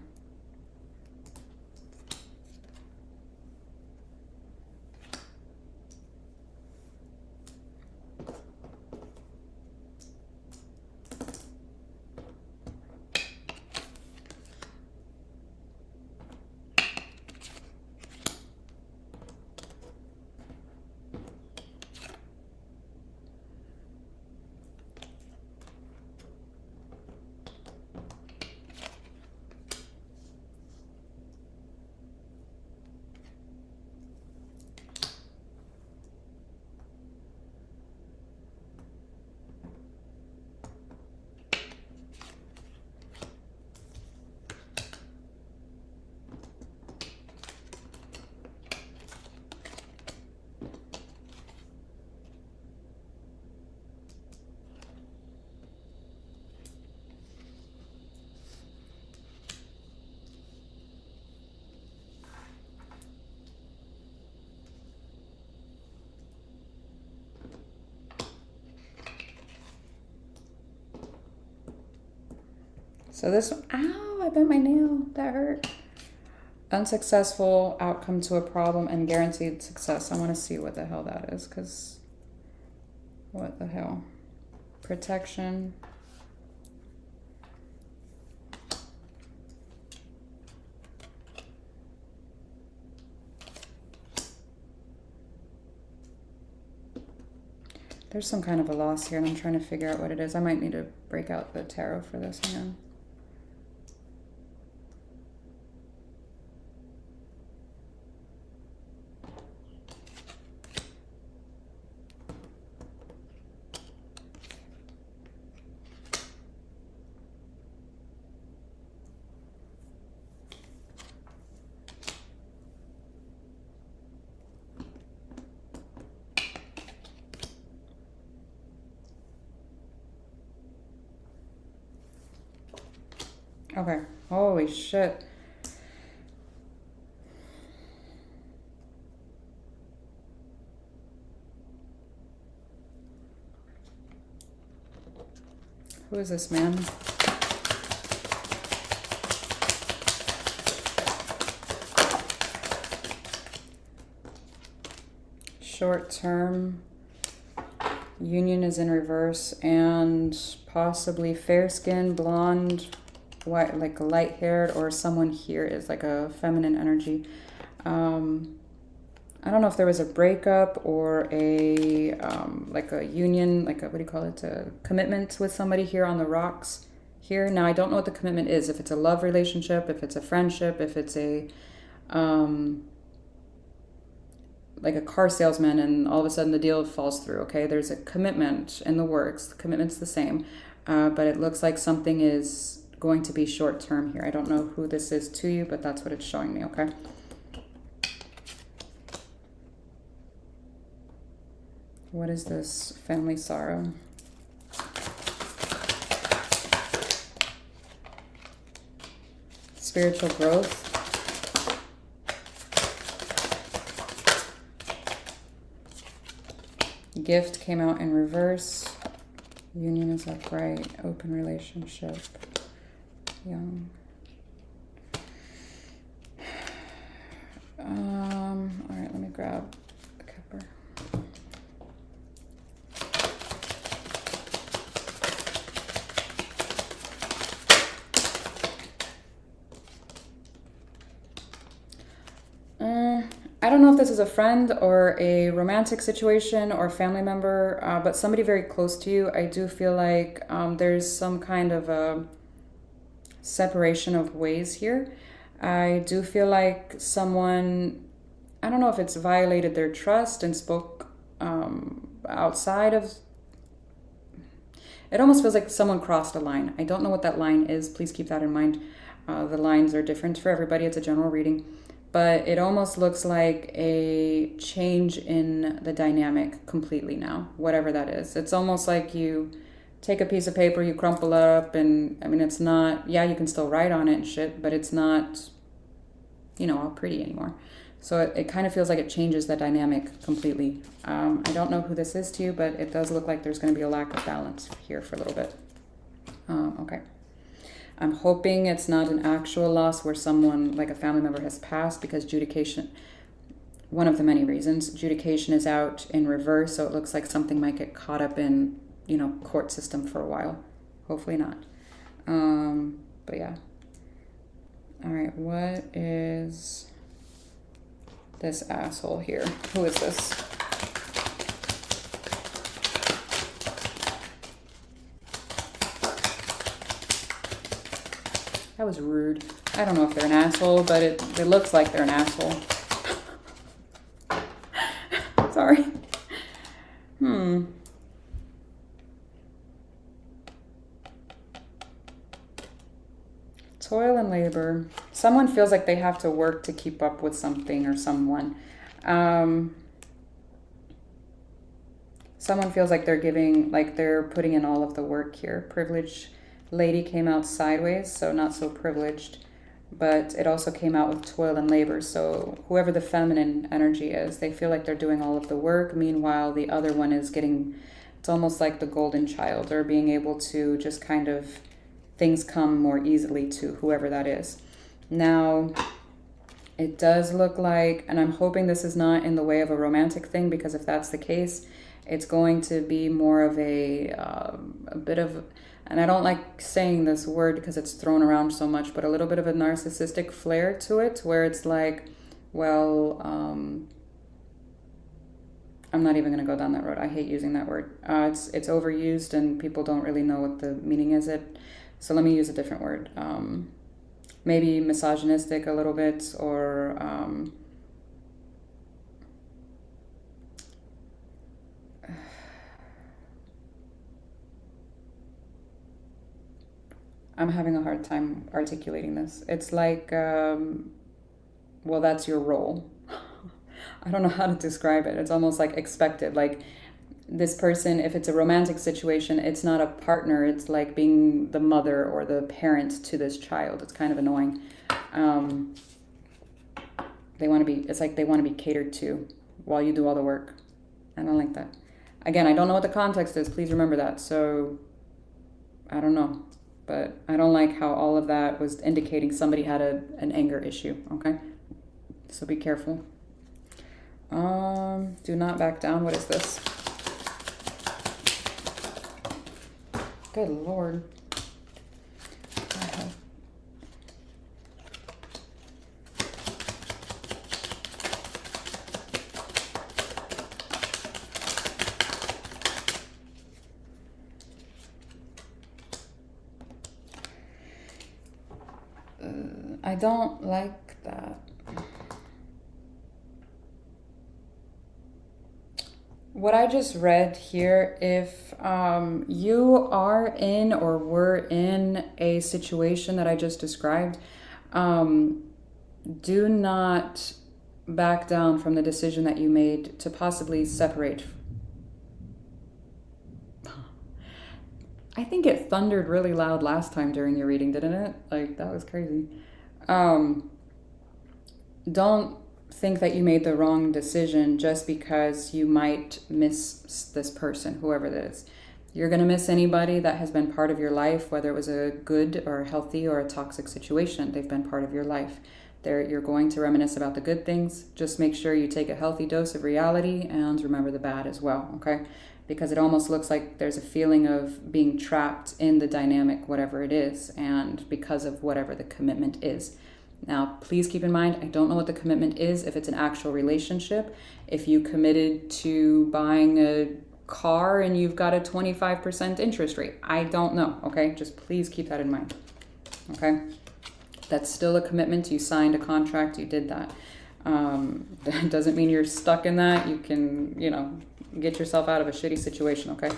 So this one, ow, I bent my nail. That hurt. Unsuccessful outcome to a problem and guaranteed success. I want to see what the hell that is, because what the hell? Protection. There's some kind of a loss here, and I'm trying to figure out what it is. I might need to break out the tarot for this. Hang on. Okay, holy shit. Who is this man? Short term. Union is in reverse, and possibly fair skin, blonde, white, like light haired, or someone here is like a feminine energy. I don't know if there was a breakup or a like a union, like a, what do you call it, a commitment with somebody here on the rocks here. Now I don't know what the commitment is, if it's a love relationship, if it's a friendship, if it's a like a car salesman and all of a sudden the deal falls through. Okay, there's a commitment in the works. The commitment's the same, but it looks like something is going to be short term here. I don't know who this is to you, but that's what it's showing me. Okay. What is this? Family sorrow. spiritual growth. Gift came out in reverse. Union is upright. Open relationship. Young. All right, let me grab the Kepler. I don't know if this is a friend or a romantic situation or a family member, but somebody very close to you. I do feel like there's some kind of a separation of ways here. I do feel like someone, I don't know if it's violated their trust and spoke outside of, it almost feels like someone crossed a line. I don't know what that line is. Please keep that in mind. The lines are different for everybody. It's a general reading. But it almost looks like a change in the dynamic completely now, whatever that is. It's almost like you take a piece of paper, you crumple it up, and I mean, it's not, yeah, you can still write on it and shit, but it's not, you know, all pretty anymore. So it kind of feels like it changes the dynamic completely. I don't know who this is to you, but it does look like there's going to be a lack of balance here for a little bit. Okay. I'm hoping it's not an actual loss where someone, like a family member, has passed, because judication, one of the many reasons, judication is out in reverse, so it looks like something might get caught up in, you know, court system for a while. Hopefully not. But yeah. All right, what is this asshole here? Who is this? That was rude. I don't know if they're an asshole, but it looks like they're an asshole. Sorry. Toil and labor. Someone feels like they have to work to keep up with something or someone. Someone feels like they're giving, like they're putting in all of the work here. Privilege. Lady came out sideways, so not so privileged, but it also came out with toil and labor. So whoever the feminine energy is, they feel like they're doing all of the work. Meanwhile, the other one is getting, it's almost like the golden child, or being able to just kind of, things come more easily to whoever that is. Now, it does look like, and I'm hoping this is not in the way of a romantic thing, because if that's the case, it's going to be more of a bit of, and I don't like saying this word because it's thrown around so much, but a little bit of a narcissistic flair to it, where it's like, well, I'm not even going to go down that road. I hate using that word. It's overused and people don't really know what the meaning is. So let me use a different word. Maybe misogynistic a little bit, or I'm having a hard time articulating this. It's like, well, that's your role. I don't know how to describe it. It's almost like expected. Like this person, if it's a romantic situation, it's not a partner. It's like being the mother or the parent to this child. It's kind of annoying. They want to be, it's like they want to be catered to while you do all the work. I don't like that. Again, I don't know what the context is. Please remember that. So I don't know. But I don't like how all of that was indicating somebody had an anger issue, okay? So be careful. Do not back down. What is this? Good Lord. I don't like that. What I just read here, if you are in or were in a situation that I just described, do not back down from the decision that you made to possibly separate. I think it thundered really loud last time during your reading, didn't it? Like, that was crazy. Don't think that you made the wrong decision just because you might miss this person, whoever that is. You're going to miss anybody that has been part of your life, whether it was a good or healthy or a toxic situation. They've been part of your life. You're going to reminisce about the good things. Just make sure you take a healthy dose of reality and remember the bad as well, okay? Because it almost looks like there's a feeling of being trapped in the dynamic, whatever it is, and because of whatever the commitment is. Now, please keep in mind, I don't know what the commitment is, if it's an actual relationship. If you committed to buying a car and you've got a 25% interest rate, I don't know, okay? Just please keep that in mind, okay? That's still a commitment. You signed a contract, you did that. That doesn't mean you're stuck in that. You can, get yourself out of a shitty situation, okay?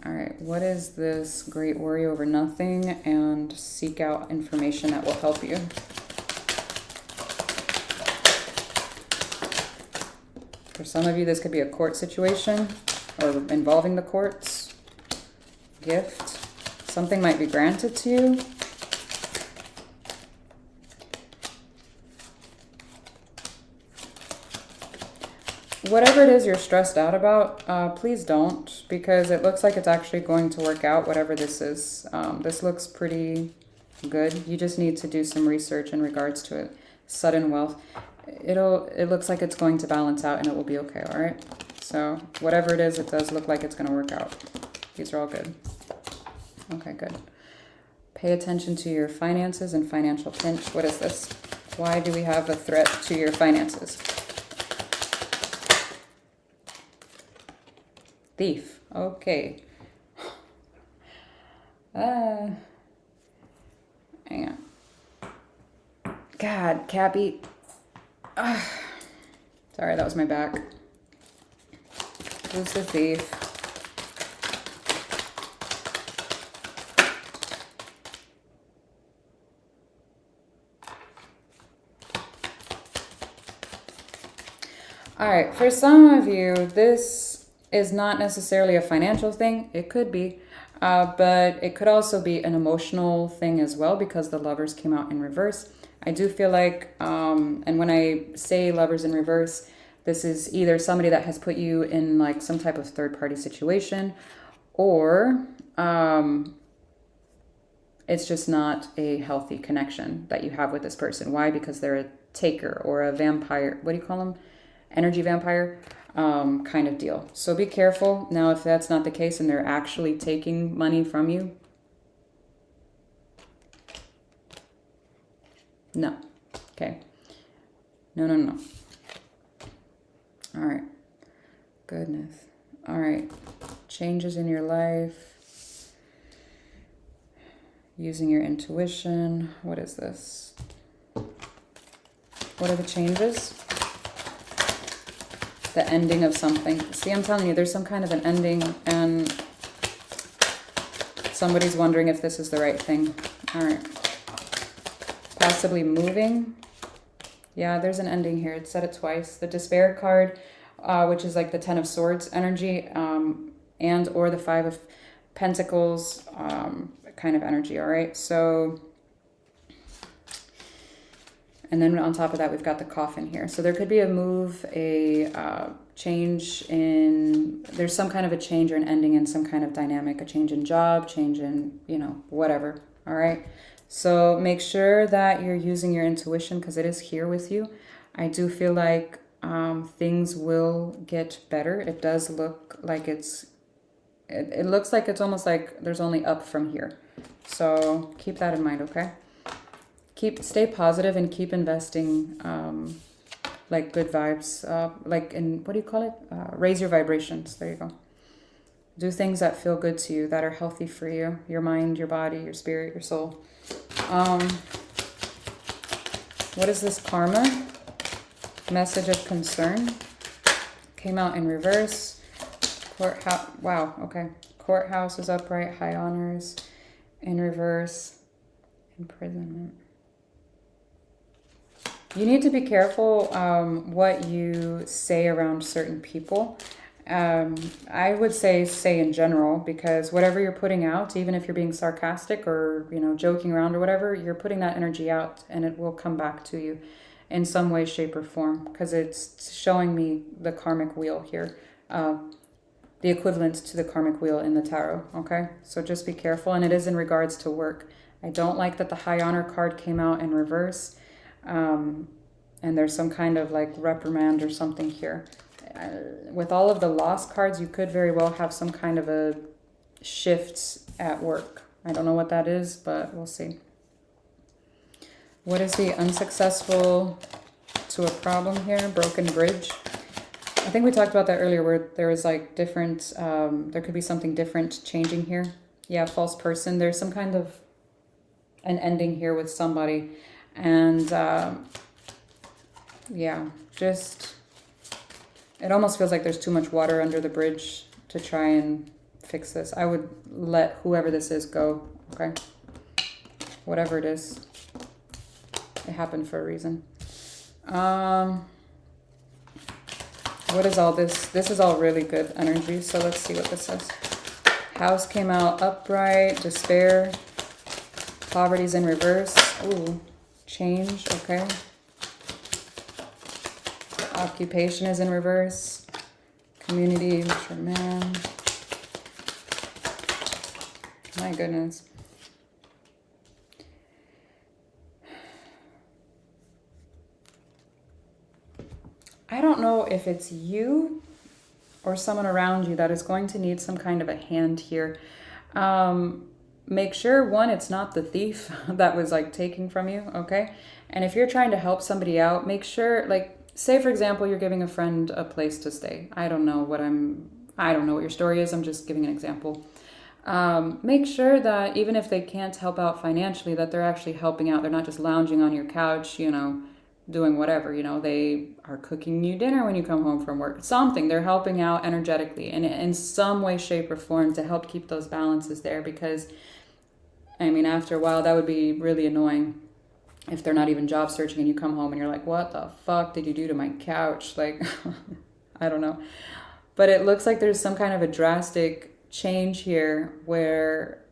All right, what is this? Great worry over nothing and seek out information that will help you. For some of you, this could be a court situation or involving the courts. Gift. Something might be granted to you. Whatever it is you're stressed out about, please don't, because it looks like it's actually going to work out, whatever this is. This looks pretty good. You just need to do some research in regards to it. Sudden wealth. It looks like it's going to balance out and it will be okay, all right? So whatever it is, it does look like it's going to work out. These are all good. Okay, good. Pay attention to your finances and financial pinch. What is this? Why do we have a threat to your finances? Thief. Okay. Hang on. God, Cappy. Sorry, that was my back. Who's the thief? All right, for some of you, this is not necessarily a financial thing. It could be, but it could also be an emotional thing as well, because the Lovers came out in reverse. I do feel like, and when I say Lovers in reverse, this is either somebody that has put you in like some type of third-party situation, or it's just not a healthy connection that you have with this person. Why? Because they're a taker or a vampire. What do you call them? Energy vampire kind of deal. So be careful. Now, if that's not the case and they're actually taking money from you, no. Okay. No. All right. Goodness. All right. Changes in your life. Using your intuition. What is this? What are the changes? The ending of something. See, I'm telling you, there's some kind of an ending, and somebody's wondering if this is the right thing. All right. Possibly moving. Yeah, there's an ending here. It said it twice. The Despair card, which is like the Ten of Swords energy, and or the Five of Pentacles kind of energy, all right? So, and then on top of that, we've got the Coffin here. So there could be a move, a change in, there's some kind of a change or an ending in some kind of dynamic, a change in job, change in, whatever, all right? So make sure that you're using your intuition, because it is here with you. I do feel like things will get better. It does look like it looks like it's almost like there's only up from here. So keep that in mind, okay? Stay positive and keep investing like good vibes, like in, what do you call it? Raise your vibrations. There you go. Do things that feel good to you, that are healthy for you, your mind, your body, your spirit, your soul. What is this? Karma. Message of concern. Came out in reverse. Courthouse. Wow, okay. Courthouse is upright. High honors. In reverse. Imprisonment. You need to be careful what you say around certain people. I would say in general, because whatever you're putting out, even if you're being sarcastic or, you know, joking around or whatever, you're putting that energy out and it will come back to you in some way, shape, or form, because it's showing me the karmic wheel here, the equivalent to the karmic wheel in the tarot, okay? So just be careful, and it is in regards to work. I don't like that the High Honor card came out in reverse, and there's some kind of like reprimand or something here. With all of the lost cards, you could very well have some kind of a shift at work. I don't know what that is, but we'll see. What is the unsuccessful to a problem here? Broken bridge. I think we talked about that earlier, where there was like different, there could be something different changing here. Yeah, false person. There's some kind of an ending here with somebody. And yeah, just... it almost feels like there's too much water under the bridge to try and fix this. I would let whoever this is go, okay? Whatever it is. It happened for a reason. What is all this? This is all really good energy, so let's see what this says. House came out upright, despair, poverty's in reverse. Ooh, change, okay. Occupation is in reverse. Community, mature man. My goodness. I don't know if it's you or someone around you that is going to need some kind of a hand here. Make sure, one, it's not the thief that was like taking from you, okay? And if you're trying to help somebody out, make sure, like, say for example, you're giving a friend a place to stay. I don't know what your story is. I'm just giving an example. Make sure that even if they can't help out financially, that they're actually helping out. They're not just lounging on your couch, you know, doing whatever, you know, they are cooking you dinner when you come home from work. Something, they're helping out energetically and in some way, shape, or form to help keep those balances there, because, I mean, after a while, that would be really annoying if they're not even job searching and you come home and you're like, what the fuck did you do to my couch? Like, I don't know. But it looks like there's some kind of a drastic change here where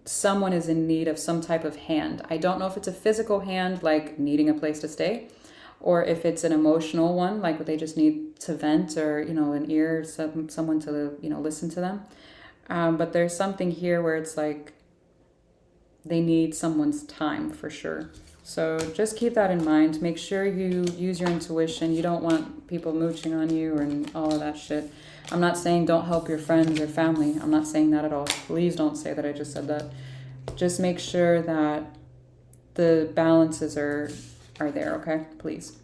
someone is in need of some type of hand. I don't know if it's a physical hand, like needing a place to stay, or if it's an emotional one, like they just need to vent, or, you know, an ear, someone to, you know, listen to them. But there's something here where it's like they need someone's time for sure. So just keep that in mind. Make sure you use your intuition. You don't want people mooching on you and all of that shit. I'm not saying don't help your friends or family. I'm not saying that at all. Please don't say that I just said that. Just make sure that the balances are there, okay? Please.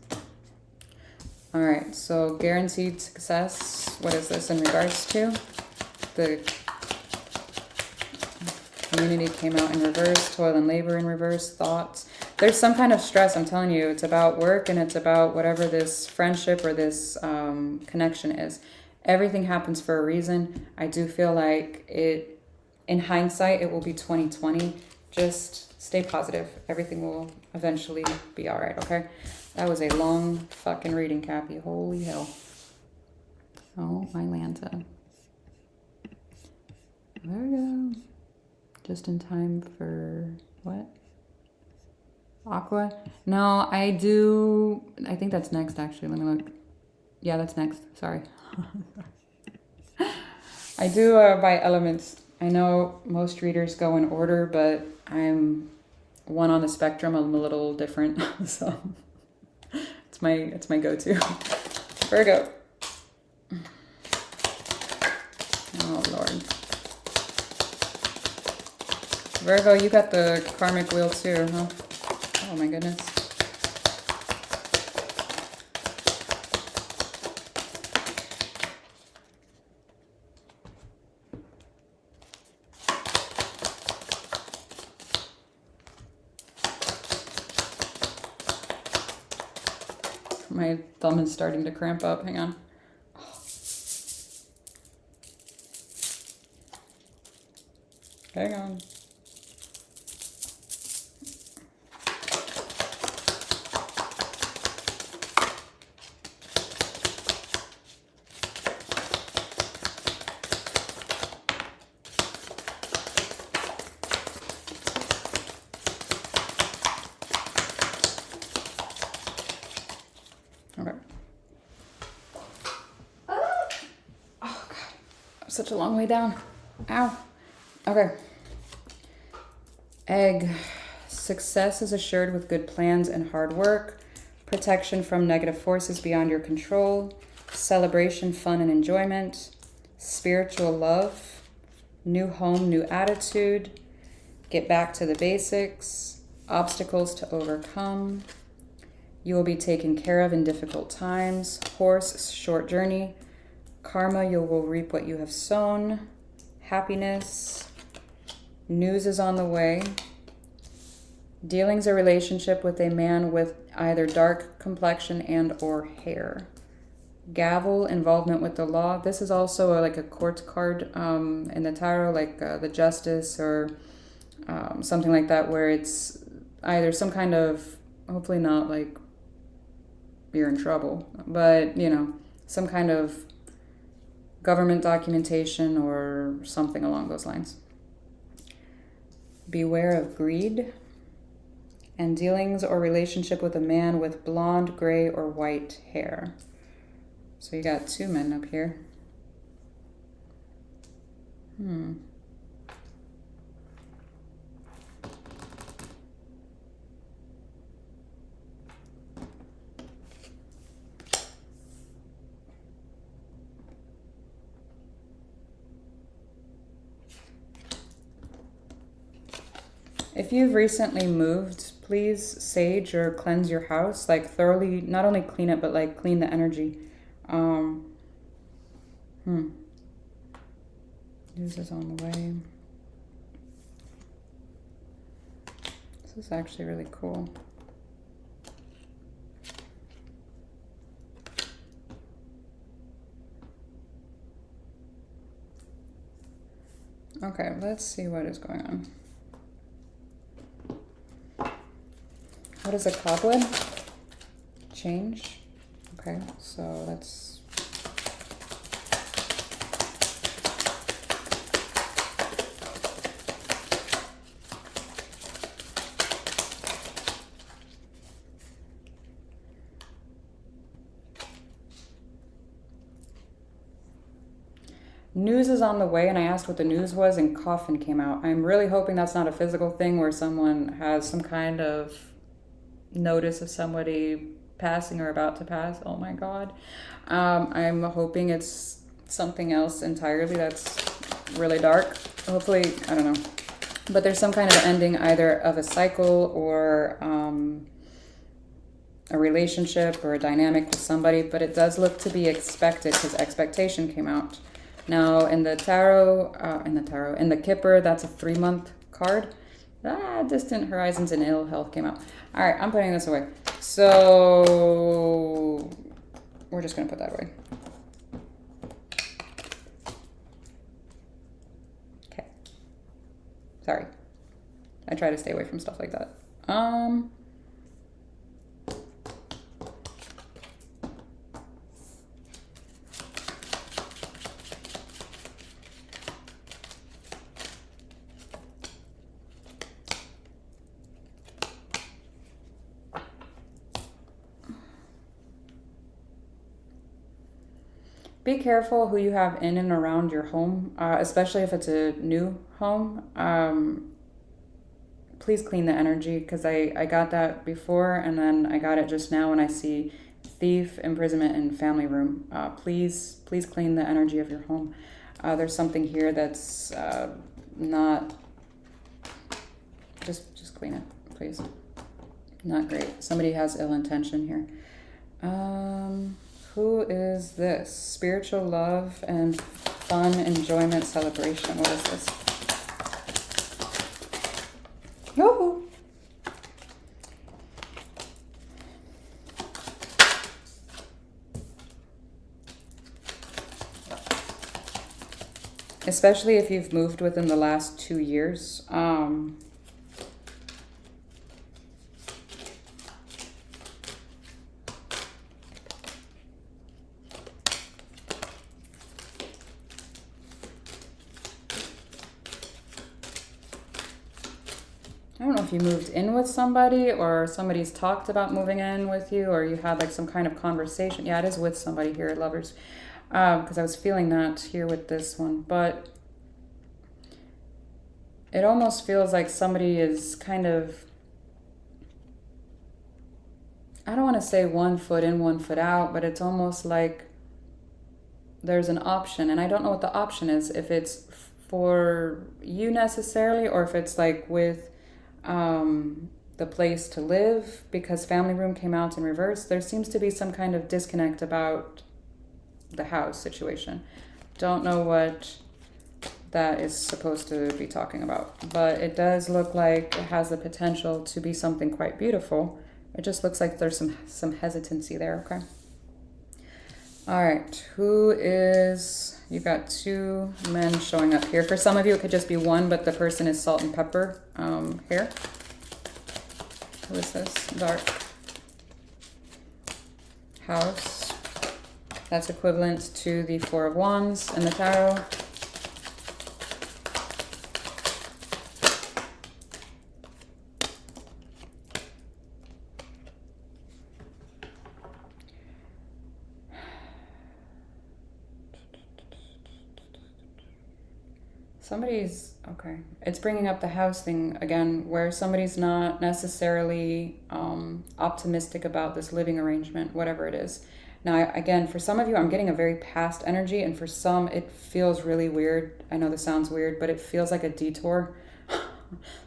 All right, so guaranteed success. What is this in regards to? The community came out in reverse, toil and labor in reverse, thoughts. There's some kind of stress, I'm telling you. It's about work and it's about whatever this friendship or this connection is. Everything happens for a reason. I do feel like it, in hindsight, it will be 2020. Just stay positive. Everything will eventually be all right, okay? That was a long fucking reading, Cappy. Holy hell. Oh, my Lanta. Virgo. Just in time for what? Aqua? No, I think that's next, actually. Let me look. Yeah, that's next. Sorry. I do by elements. I know most readers go in order, but I'm one on the spectrum. I'm a little different, so it's my go-to. Virgo. Oh Lord. Virgo, you got the karmic wheel too, huh? Oh my goodness. My thumb is starting to cramp up. Hang on. Hang on. such a long way down. Ow. Okay. Egg. Success is assured with good plans and hard work. Protection from negative forces beyond your control. Celebration, fun, and enjoyment. Spiritual love. New home, new attitude. Get back to the basics. Obstacles to overcome. You will be taken care of in difficult times. Horse, short journey. Karma, you will reap what you have sown. Happiness. News is on the way. Dealings or relationship with a man with either dark complexion and or hair. Gavel, involvement with the law. This is also like a court card in the tarot, like the justice or something like that, where it's either some kind of, hopefully not like you're in trouble, but you know, some kind of government documentation or something along those lines. Beware of greed. And dealings or relationship with a man with blonde, gray, or white hair. So you got two men up here. If you've recently moved, please sage or cleanse your house, like thoroughly, not only clean it, but like clean the energy. News is on the way. This is actually really cool. Okay, let's see what is going on. What is a cobweb? Change. Okay, so let's... News is on the way, and I asked what the news was, and coffin came out. I'm really hoping that's not a physical thing where someone has some kind of notice of somebody passing or about to pass. Oh my God. I'm hoping it's something else entirely that's really dark. Hopefully, I don't know. But there's some kind of ending either of a cycle or a relationship or a dynamic with somebody, but it does look to be expected because expectation came out. Now in the tarot, in the Kipper, that's a 3-month card. Distant horizons and ill health came out. All right, I'm putting this away. So we're just gonna put that away. Okay. Sorry. I try to stay away from stuff like that. Be careful who you have in and around your home, especially if it's a new home. Please clean the energy, because I got that before and then I got it just now when I see thief, imprisonment, and family room. Please clean the energy of your home. There's something here that's not, just clean it, please. Not great. Somebody has ill intention here. Who is this? Spiritual love and fun, enjoyment, celebration. What is this? Yoo-hoo. Especially if you've moved within the last 2 years. I don't know if you moved in with somebody or somebody's talked about moving in with you or you had like some kind of conversation. Yeah, it is with somebody here, lovers. because I was feeling that here with this one. But it almost feels like somebody is kind of, I don't want to say 1 foot in, 1 foot out, but it's almost like there's an option, and I don't know what the option is, if it's for you necessarily, or if it's like with the place to live, because family room came out in reverse. There seems to be some kind of disconnect about the house situation. Don't know what that is supposed to be talking about, but it does look like it has the potential to be something quite beautiful. It just looks like there's some hesitancy there, okay? All right, who is, you got 2 men showing up here. For some of you, it could just be one, but the person is salt and pepper here. Who is this? Dark house. That's equivalent to the 4 of Wands in the tarot. Somebody's, okay, it's bringing up the house thing again, where somebody's not necessarily optimistic about this living arrangement, whatever it is. Now, again, for some of you, I'm getting a very past energy, and for some, it feels really weird. I know this sounds weird, but it feels like a detour.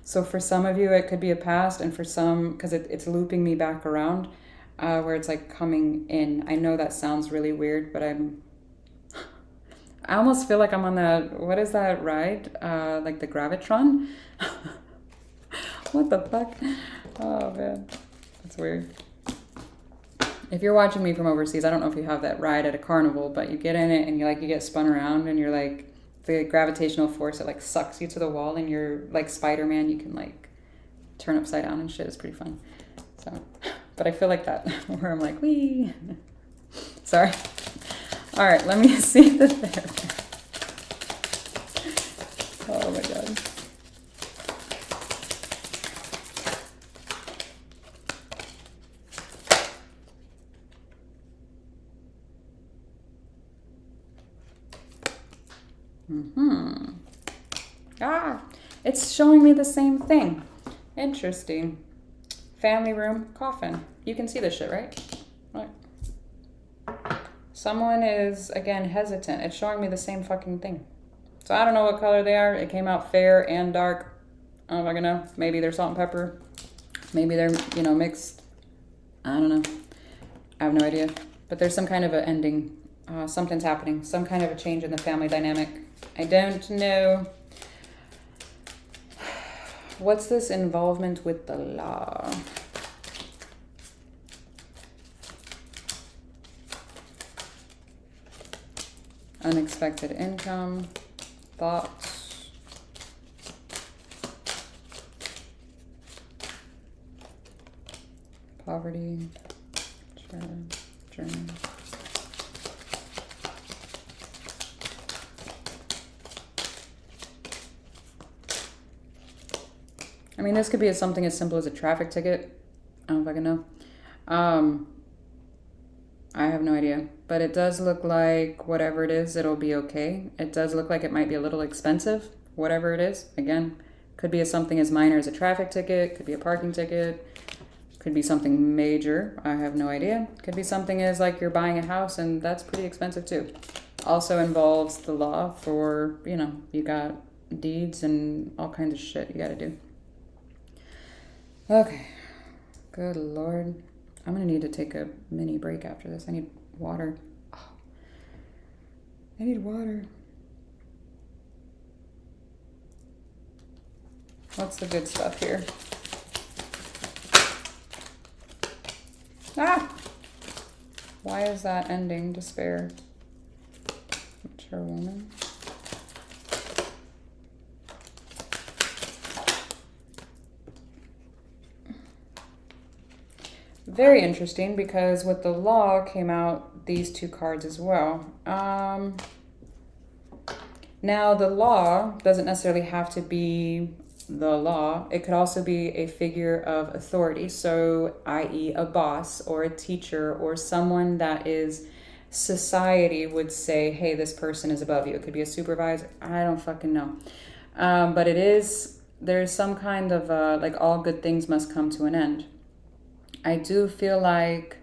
So for some of you, it could be a past, and for some, because it's looping me back around, where it's like coming in. I know that sounds really weird, but I almost feel like I'm on that, what is that ride? Like the Gravitron? What the fuck? Oh man, that's weird. If you're watching me from overseas, I don't know if you have that ride at a carnival, but you get in it and you get spun around, and you're like, the gravitational force, it like sucks you to the wall, and you're like Spider-Man, you can like turn upside down and shit. It's pretty fun. So, but I feel like that, where I'm like, wee. Sorry. All right, let me see the therapist. Oh my God. Ah, it's showing me the same thing. Interesting. Family room, coffin. You can see this shit, right? Right. Someone is, again, hesitant. It's showing me the same fucking thing. So I don't know what color they are. It came out fair and dark. I don't fucking know. Maybe they're salt and pepper. Maybe they're, mixed. I don't know. I have no idea. But there's some kind of an ending. Something's happening. Some kind of a change in the family dynamic. I don't know. What's this involvement with the law? Unexpected income, thoughts. Poverty, journey. I mean, this could be something as simple as a traffic ticket. I don't fucking know. I have no idea. But it does look like whatever it is, it'll be okay. It does look like it might be a little expensive, whatever it is. Again, could be something as minor as a traffic ticket, could be a parking ticket, could be something major. I have no idea. Could be something as like you're buying a house, and that's pretty expensive too. Also involves the law for, you got deeds and all kinds of shit you got to do. Okay. Good Lord. I'm going to need to take a mini break after this. I need water. Oh, I need water. What's the good stuff here? Ah! Why is that ending? Despair. Mature woman. Very interesting, because with the law came out these 2 cards as well. Now, the law doesn't necessarily have to be the law. It could also be a figure of authority. So, i.e. a boss or a teacher or someone that is society would say, hey, this person is above you. It could be a supervisor. I don't fucking know. But there's some kind of, like, all good things must come to an end. I do feel like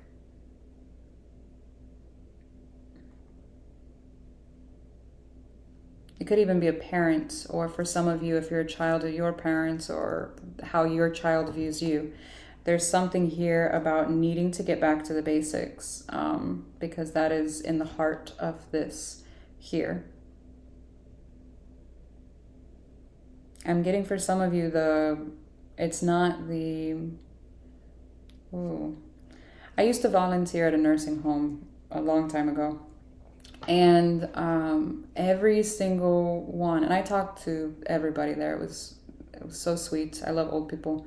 it could even be a parent, or for some of you, if you're a child of your parents, or how your child views you. There's something here about needing to get back to the basics, because that is in the heart of this here. I'm getting for some of you it's not the, ooh. I used to volunteer at a nursing home a long time ago. And every single one, and I talked to everybody there. It was so sweet. I love old people.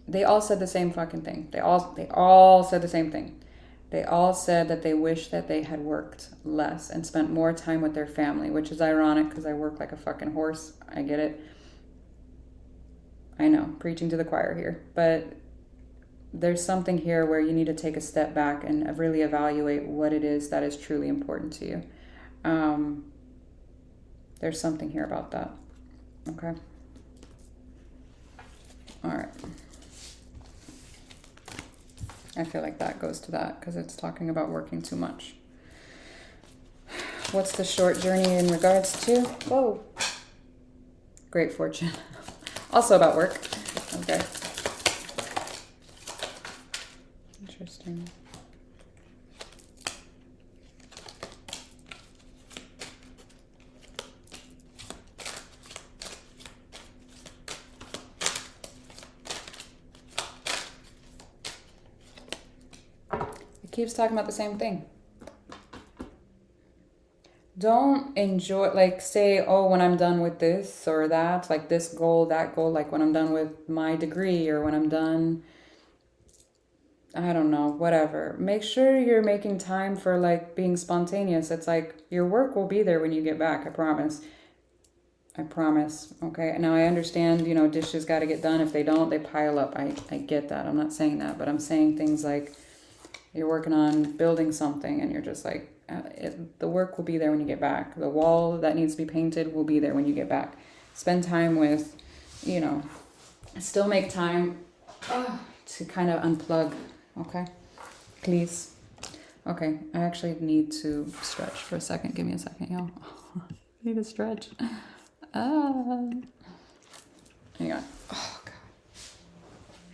They all said the same fucking thing. They all said the same thing. They all said that they wish that they had worked less and spent more time with their family, which is ironic because I work like a fucking horse. I get it. I know, preaching to the choir here, but there's something here where you need to take a step back and really evaluate what it is that is truly important to you. There's something here about that. Okay. All right. I feel like that goes to that because it's talking about working too much. What's the short journey in regards to? Whoa. Great fortune. Also about work. Okay. Interesting. It keeps talking about the same thing. Don't enjoy, like, say, oh, when I'm done with this or that, like this goal, that goal, like when I'm done with my degree or when I'm done, I don't know, whatever. Make sure you're making time for, like, being spontaneous. It's like your work will be there when you get back. I promise. I promise. Okay. Now I understand, you know, dishes got to get done. If they don't, they pile up. I get that. I'm not saying that, but I'm saying things like you're working on building something and you're just like, the work will be there when you get back. The wall that needs to be painted will be there when you get back. Spend time with, you know, still make time to kind of unplug. Okay, please. Okay, I actually need to stretch for a second. Give me a second, y'all. I need to stretch. Hang on. Oh, God.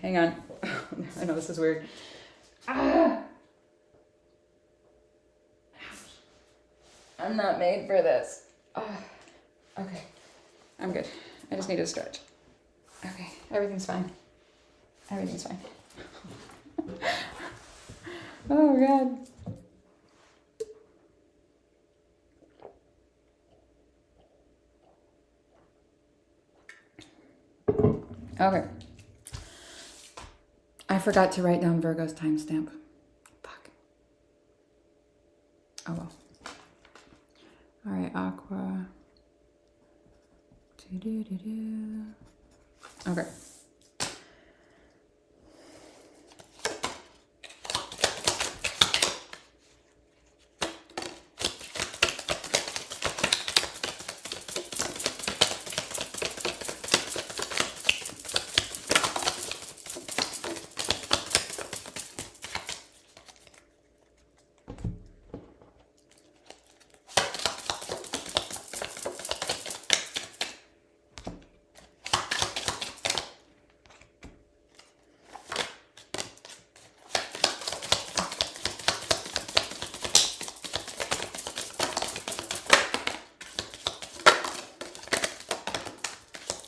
Hang on. I know this is weird. I'm not made for this. Okay, I'm good. I just need to stretch. Okay, everything's fine. Everything's fine. Oh, God. Okay. I forgot to write down Virgo's timestamp. Fuck. Oh, well. All right, Aqua. Okay.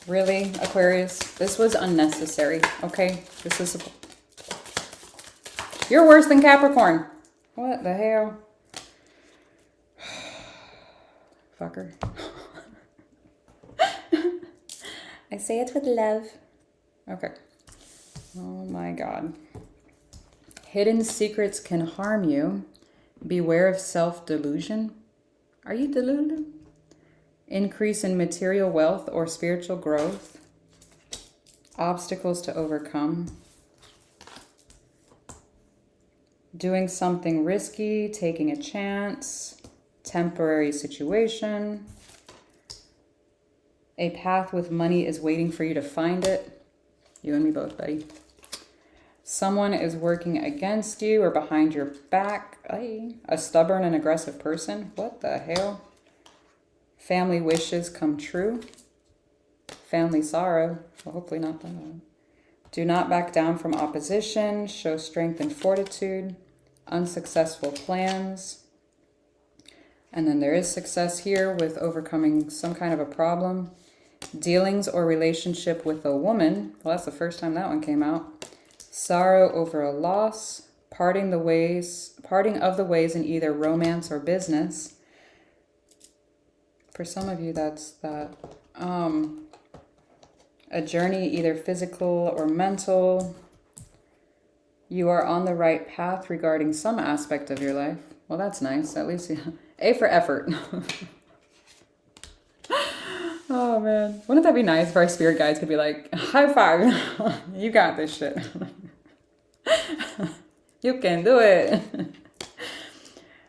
Really, Aquarius? This was unnecessary, okay? This is... You're worse than Capricorn. What the hell? Fucker. I say it with love. Okay. Oh my God. Hidden secrets can harm you. Beware of self-delusion. Are you deluded? Increase in material wealth or spiritual growth. Obstacles to overcome. Doing something risky, taking a chance, temporary situation. A path with money is waiting for you to find it. You and me both, buddy. Someone is working against you or behind your back. Ay. A stubborn and aggressive person. What the hell? Family wishes come true. Family sorrow. Well, hopefully not that. Do not back down from opposition. Show strength and fortitude. Unsuccessful plans. And then there is success here with overcoming some kind of a problem. Dealings or relationship with a woman. Well, that's the first time that one came out. Sorrow over a loss. Parting of the ways in either romance or business. For some of you, that's that. A journey, either physical or mental. You are on the right path regarding some aspect of your life. Well, that's nice. At least, A for effort. Oh, man. Wouldn't that be nice if our spirit guides could be like, high five. You got this shit. You can do it.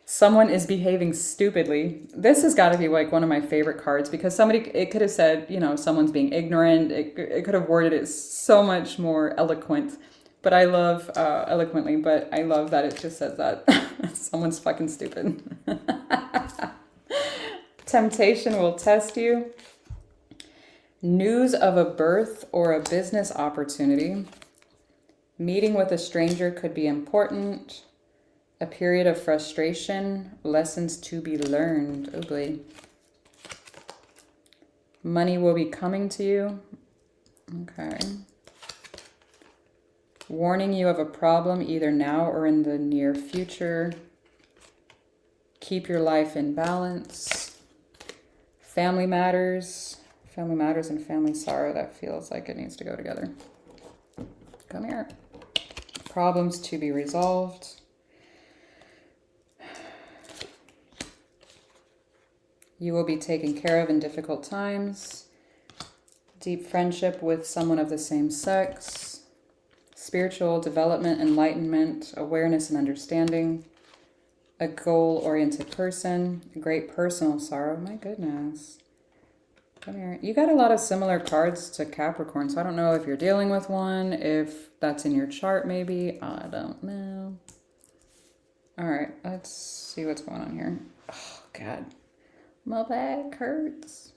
Someone is behaving stupidly. This has got to be like one of my favorite cards because it could have said, someone's being ignorant. It could have worded it so much more eloquent. But I love, eloquently, but I love that it just says that. Someone's fucking stupid. Temptation will test you. News of a birth or a business opportunity. Meeting with a stranger could be important. A period of frustration. Lessons to be learned. Oh boy. Money will be coming to you. Okay. Warning you of a problem either now or in the near future. Keep your life in balance. Family matters. Family matters and family sorrow. That feels like it needs to go together. Come here. Problems to be resolved. You will be taken care of in difficult times. Deep friendship with someone of the same sex. Spiritual development, enlightenment, awareness and understanding. A goal-oriented person. Great personal sorrow. My goodness. Come here. You got a lot of similar cards to Capricorn, so I don't know if you're dealing with one, if that's in your chart maybe. I don't know. All right, let's see what's going on here. Oh, God. My back hurts.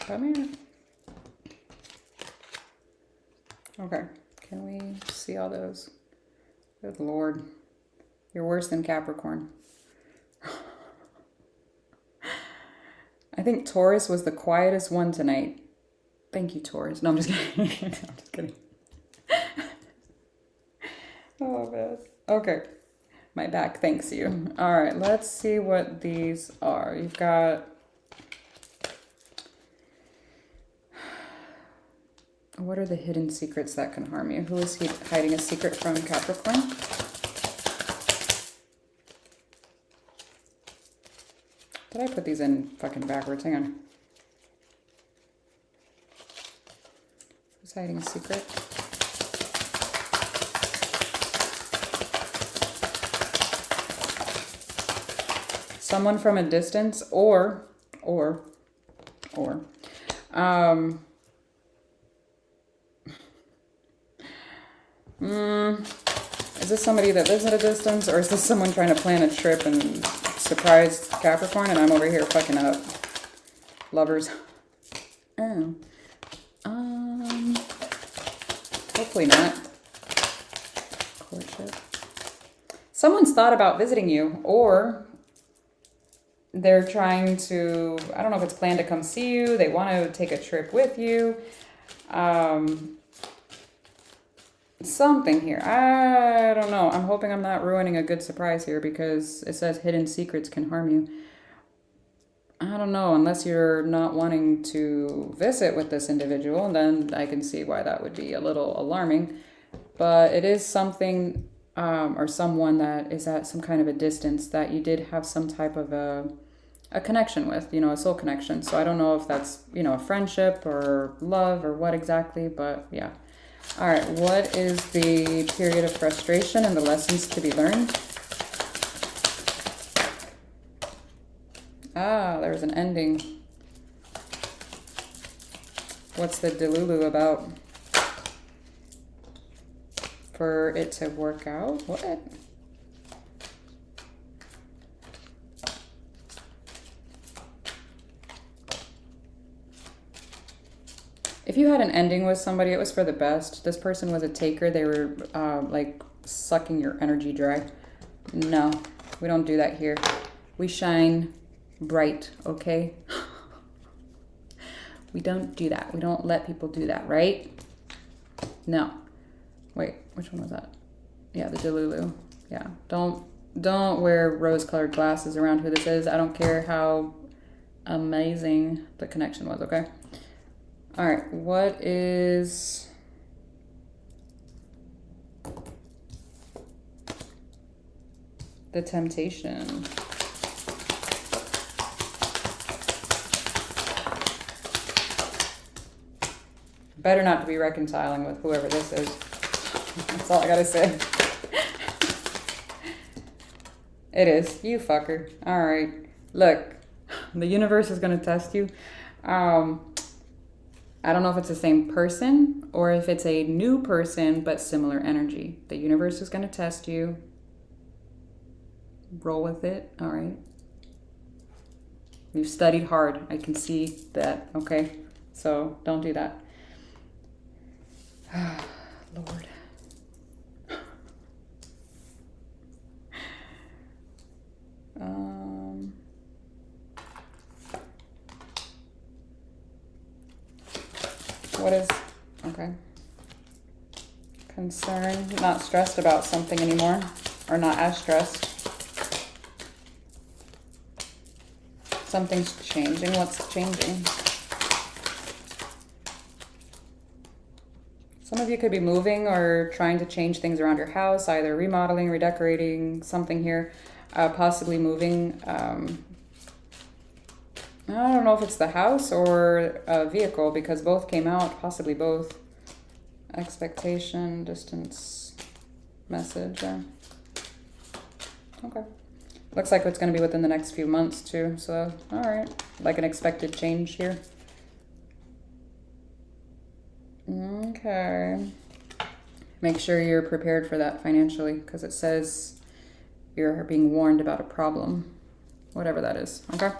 Come here. Okay, can we see all those Good Lord. You're worse than Capricorn. I think Taurus was the quietest one tonight. Thank you, Taurus. No, I'm just kidding. I'm just kidding. Oh, man. Okay. My back thanks you. All right, let's see what these are. You've got... What are the hidden secrets that can harm you? Who is he hiding a secret from Capricorn? Did I put these in fucking backwards? Hang on. Who's hiding a secret? Someone from a distance or is this somebody that lives at a distance, or is this someone trying to plan a trip and surprise Capricorn, and I'm over here fucking up? Lovers. Oh. Hopefully not. Courtship. Someone's thought about visiting you, or they're trying to, I don't know if it's planned to come see you. They want to take a trip with you. Something here. I don't know. I'm hoping I'm not ruining a good surprise here because it says hidden secrets can harm you. I don't know. Unless you're not wanting to visit with this individual, then I can see why that would be a little alarming. But it is something or someone that is at some kind of a distance that you did have some type of a connection with, you know, a soul connection. So I don't know if that's, you know, a friendship or love or what exactly, but yeah. All right, what is the period of frustration and the lessons to be learned? Ah, there's an ending. What's the delulu about? For it to work out? What? If you had an ending with somebody, it was for the best. This person was a taker. They were like sucking your energy dry. No, we don't do that here. We shine bright, okay? We don't do that. We don't let people do that, right? No. Wait, which one was that? Yeah, the Delulu. Yeah, don't wear rose-colored glasses around who this is. I don't care how amazing the connection was, okay? All right, what is... the temptation? Better not to be reconciling with whoever this is. That's all I gotta say. It is. You fucker. All right. Look, the universe is gonna test you. I don't know if it's the same person or if it's a new person, but similar energy. The universe is going to test you. Roll with it. All right. You've studied hard. I can see that. Okay. So don't do that. Lord. What is, okay. Concerned, not stressed about something anymore, or not as stressed. Something's changing. What's changing? Some of you could be moving or trying to change things around your house, either remodeling, redecorating, something here, possibly moving. I don't know if it's the house or a vehicle because both came out, possibly both. Expectation, distance, message. Yeah. Okay. Looks like it's going to be within the next few months too. So, all right. Like an expected change here. Okay. Make sure you're prepared for that financially because it says you're being warned about a problem. Whatever that is. Okay.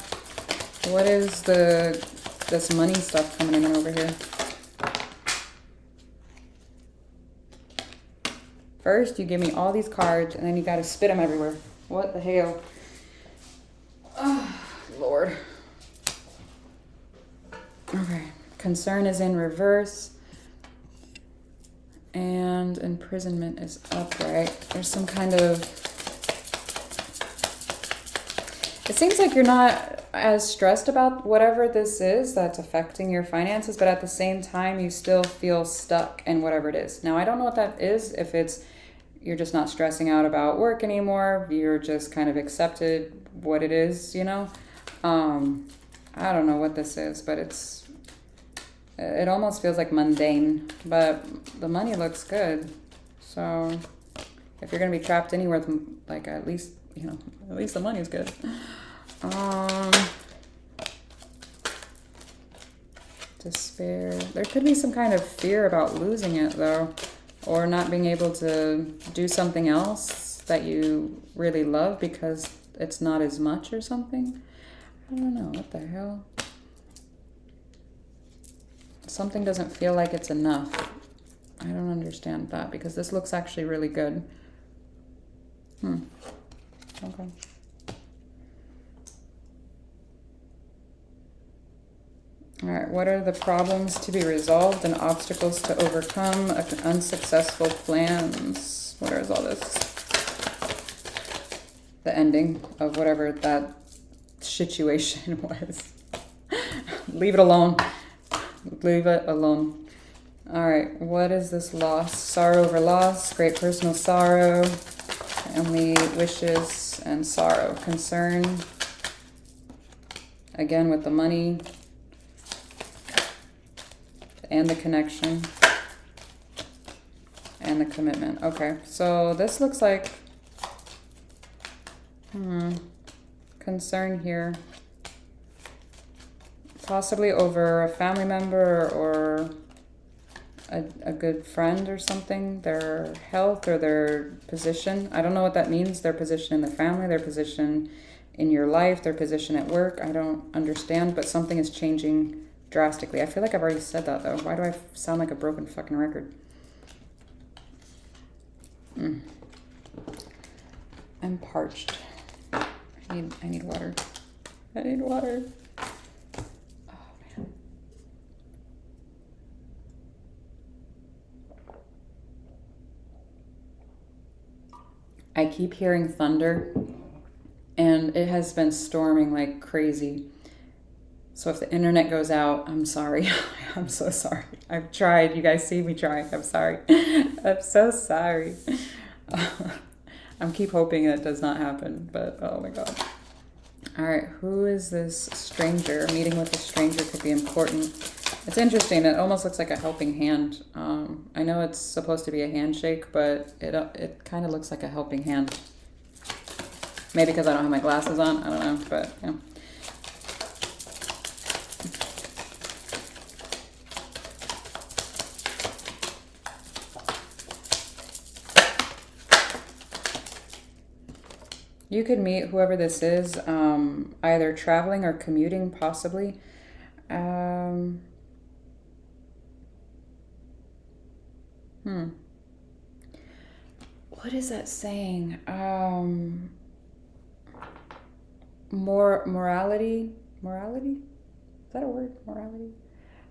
What is this money stuff coming in over here? First, you give me all these cards, and then you got to spit them everywhere. What the hell? Oh, Lord. Okay. Concern is in reverse. And imprisonment is upright. There's some kind of... It seems like you're not as stressed about whatever this is that's affecting your finances, but at the same time, you still feel stuck in whatever it is. Now, I don't know what that is. If it's you're just not stressing out about work anymore, you're just kind of accepted what it is, you know? I don't know what this is, but it almost feels like mundane, but the money looks good. So if you're going to be trapped anywhere, like at least, you know, at least the money is good. Despair. There could be some kind of fear about losing it though, or not being able to do something else that you really love because it's not as much or something. I don't know, what the hell? Something doesn't feel like it's enough. I don't understand that because this looks actually really good. Okay. All right, what are the problems to be resolved and obstacles to overcome? Unsuccessful plans. What is all this? The ending of whatever that situation was. Leave it alone. Leave it alone. All right, what is this loss? Sorrow over loss, great personal sorrow, family wishes, and sorrow. Concern, again with the money and the connection and the commitment. Okay, so this looks like concern here. Possibly over a family member or a good friend or something, their health or their position. I don't know what that means, their position in the family, their position in your life, their position at work. I don't understand, but something is changing drastically. I feel like I've already said that though. Why do I sound like a broken fucking record? I'm parched. I need water. I need water. I keep hearing thunder, and it has been storming like crazy. So if the internet goes out, I'm sorry. I'm so sorry. I've tried. You guys see me trying. I'm sorry. I'm so sorry. I'm keep hoping it does not happen, but oh my God. All right, who is this stranger? Meeting with a stranger could be important. It's interesting. It almost looks like a helping hand. I know it's supposed to be a handshake, but it kind of looks like a helping hand. Maybe because I don't have my glasses on. I don't know, but yeah. You could meet whoever this is, either traveling or commuting, possibly. What is that saying? Morality? Morality? Is that a word? Morality?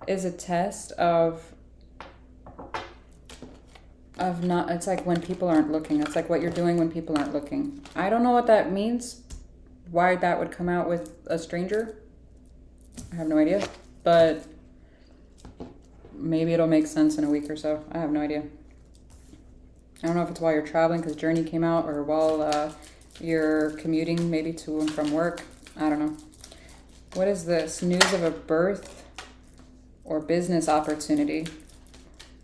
Is a test of not, it's like when people aren't looking. It's like what you're doing when people aren't looking. I don't know what that means. Why that would come out with a stranger. I have no idea. But maybe it'll make sense in a week or so. I have no idea. I don't know if it's while you're traveling because Journey came out, or while you're commuting maybe to and from work. I don't know. What is this? News of a birth or business opportunity.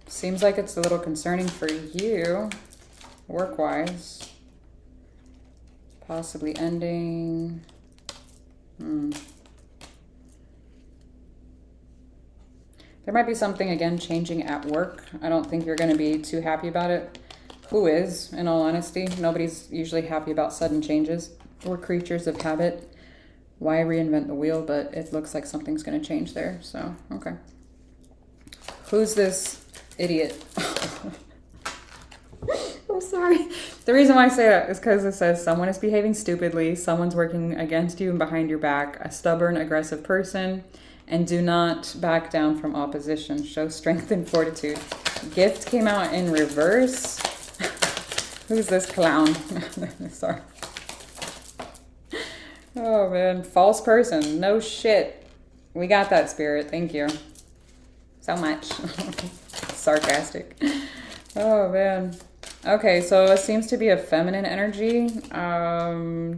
Seems like it's a little concerning for you, work-wise. Possibly ending. There might be something, again, changing at work. I don't think you're going to be too happy about it. Who is, in all honesty? Nobody's usually happy about sudden changes. We're creatures of habit. Why reinvent the wheel? But it looks like something's going to change there. So, okay. Who's this idiot? I'm Sorry. The reason why I say that is because it says someone is behaving stupidly, someone's working against you and behind your back, a stubborn, aggressive person, and do not back down from opposition. Show strength and fortitude. Gift came out in reverse. Who's this clown? Sorry. Oh, man. False person. No shit. We got that, Spirit. Thank you so much. Sarcastic. Oh, man. Okay, so it seems to be a feminine energy.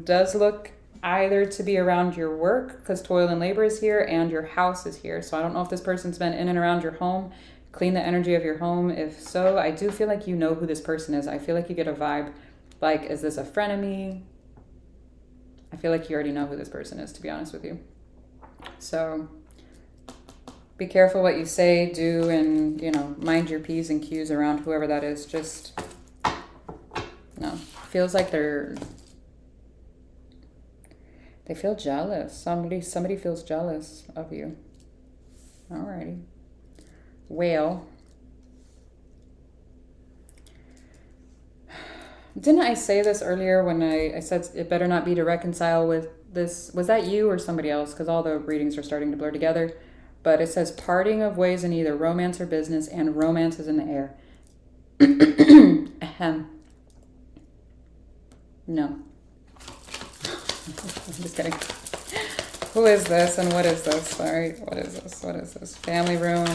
Does look either to be around your work, because toil and labor is here, and your house is here. So I don't know if this person's been in and around your home. Clean the energy of your home. If so, I do feel like you know who this person is. I feel like you get a vibe. Like, is this a frenemy? I feel like you already know who this person is, to be honest with you. So be careful what you say, do, and, you know, mind your P's and Q's around whoever that is. Just, no. Feels like they feel jealous. Somebody feels jealous of you. Alrighty. Whale. Didn't I say this earlier when I said it better not be to reconcile with this? Was that you or somebody else? Because all the readings are starting to blur together. But it says parting of ways in either romance or business, and romance is in the air. Ahem. No. I'm just kidding. Who is this and what is this? Sorry, what is this? What is this? Family room.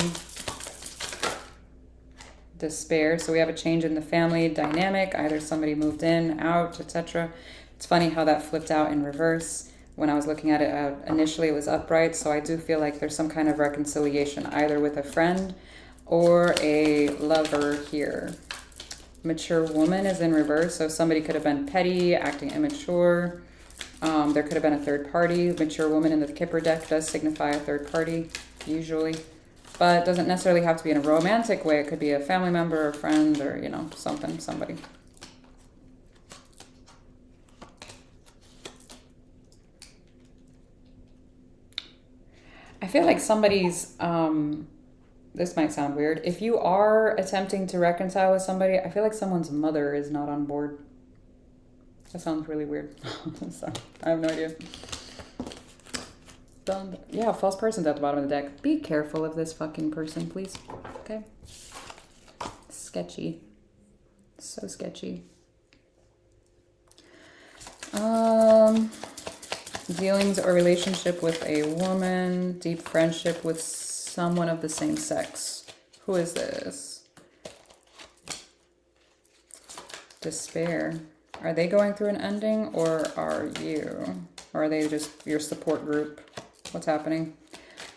Despair. So we have a change in the family dynamic. Either somebody moved in, out, etc. It's funny how that flipped out in reverse. When I was looking at it, initially it was upright. So I do feel like there's some kind of reconciliation, either with a friend or a lover here. Mature woman is in reverse. So somebody could have been petty, acting immature. There could have been a third party. Mature woman in the Kipper deck does signify a third party, usually. But it doesn't necessarily have to be in a romantic way. It could be a family member, a friend, or, you know, somebody. I feel like somebody's, this might sound weird. If you are attempting to reconcile with somebody, I feel like someone's mother is not on board. That sounds really weird. So, I have no idea. Yeah, false person's at the bottom of the deck. Be careful of this fucking person, please. Okay? Sketchy. So sketchy. Dealings or relationship with a woman. Deep friendship with someone of the same sex. Who is this? Despair. Are they going through an ending, or are you? Or are they just your support group? What's happening?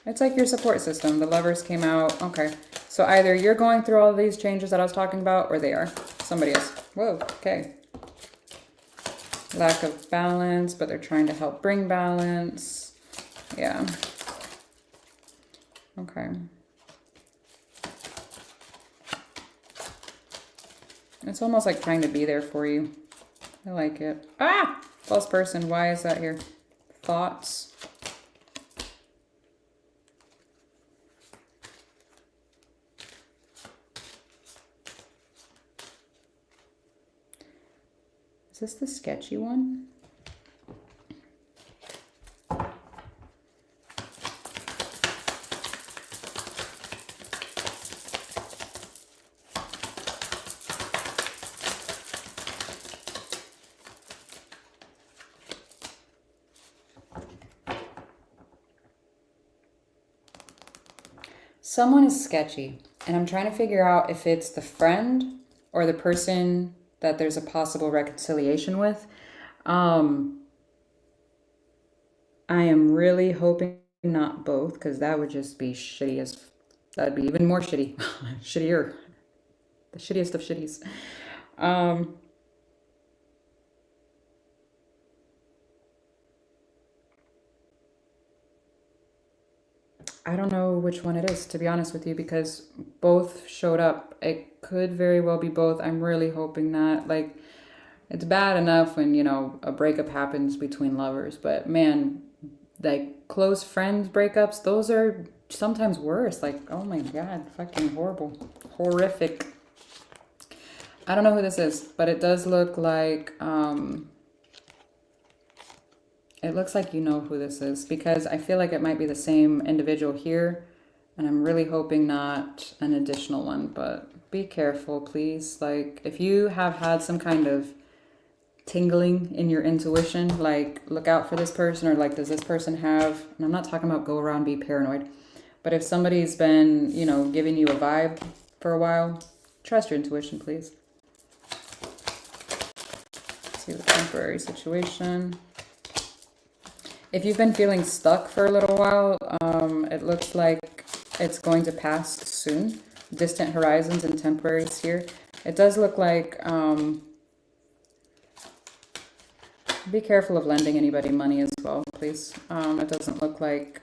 It's like your support system. The Lovers came out. Okay. So either you're going through all of these changes that I was talking about, or they are. Somebody is. Whoa. Okay. Lack of balance, but they're trying to help bring balance. Yeah. Okay. It's almost like trying to be there for you. I like it. Ah! False person. Why is that here? Thoughts. Is this the sketchy one? Someone is sketchy, and I'm trying to figure out if it's the friend or the person that there's a possible reconciliation with. I am really hoping not both, because that would just be shitty as, that'd be even more shitty. Shittier. The shittiest of shitties. I don't know which one it is, to be honest with you, because both showed up. It could very well be both. I'm really hoping not. Like, it's bad enough when, you know, a breakup happens between lovers, but man, like close friends breakups, those are sometimes worse. Like, oh my God, fucking horrible. Horrific. I don't know who this is, but it does look like, it looks like you know who this is, because I feel like it might be the same individual here, and I'm really hoping not an additional one, but be careful, please. Like, if you have had some kind of tingling in your intuition, like, look out for this person, or like, does this person have, and I'm not talking about go around be paranoid, but if somebody's been, you know, giving you a vibe for a while, trust your intuition, please. Let's see the temporary situation. If you've been feeling stuck for a little while, it looks like it's going to pass soon. Distant horizons and temporaries here. It does look like, be careful of lending anybody money as well, please. It doesn't look like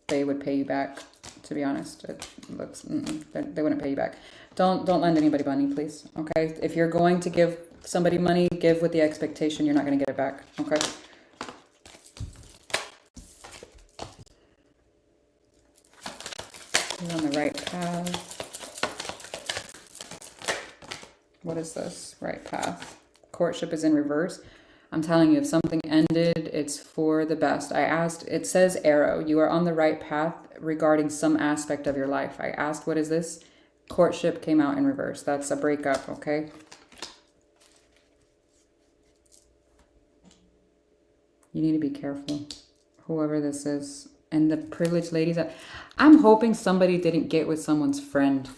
they would pay you back, to be honest. It looks, they wouldn't pay you back. Don't lend anybody money, please, okay? If you're going to give somebody money, give with the expectation you're not going to get it back, okay? You're on the right path. What is this? Right path. Courtship is in reverse. I'm telling you, if something ended, it's for the best. I asked, it says arrow. You are on the right path regarding some aspect of your life. I asked, what is this? Courtship came out in reverse. That's a breakup, okay? You need to be careful, whoever this is. And the privileged ladies, I'm hoping somebody didn't get with someone's friend.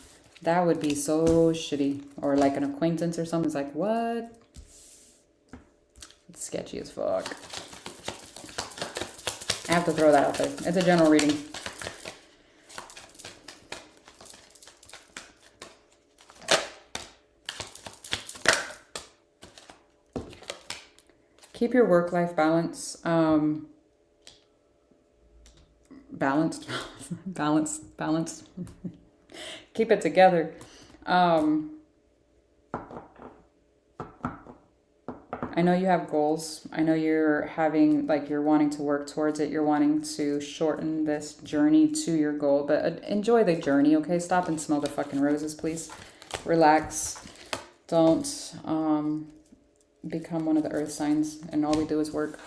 That would be so shitty. Or like an acquaintance or something. It's like, what? It's sketchy as fuck. I have to throw that out there. It's a general reading. Keep your work-life balance. Balanced. Balanced. Keep it together. I know you have goals. I know you're having, like, you're wanting to work towards it. You're wanting to shorten this journey to your goal, but enjoy the journey, okay? Stop and smell the fucking roses, please. Relax. Don't become one of the earth signs and all we do is work.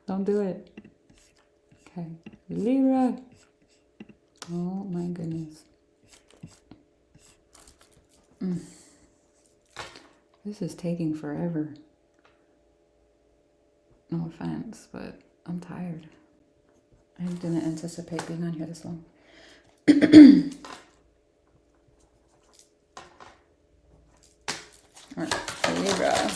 Don't do it. Okay. Libra. Oh my goodness. This is taking forever. No offense, but I'm tired. I didn't anticipate being on here this long. All right, Libra.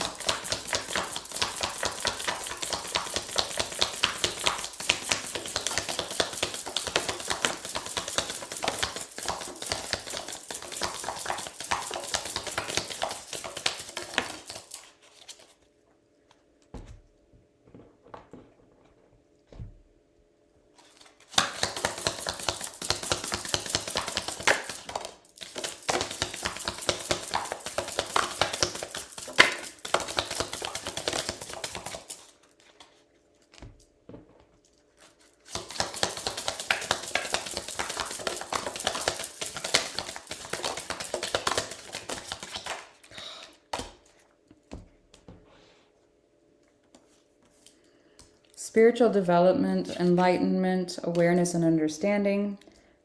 Spiritual development, enlightenment, awareness and understanding.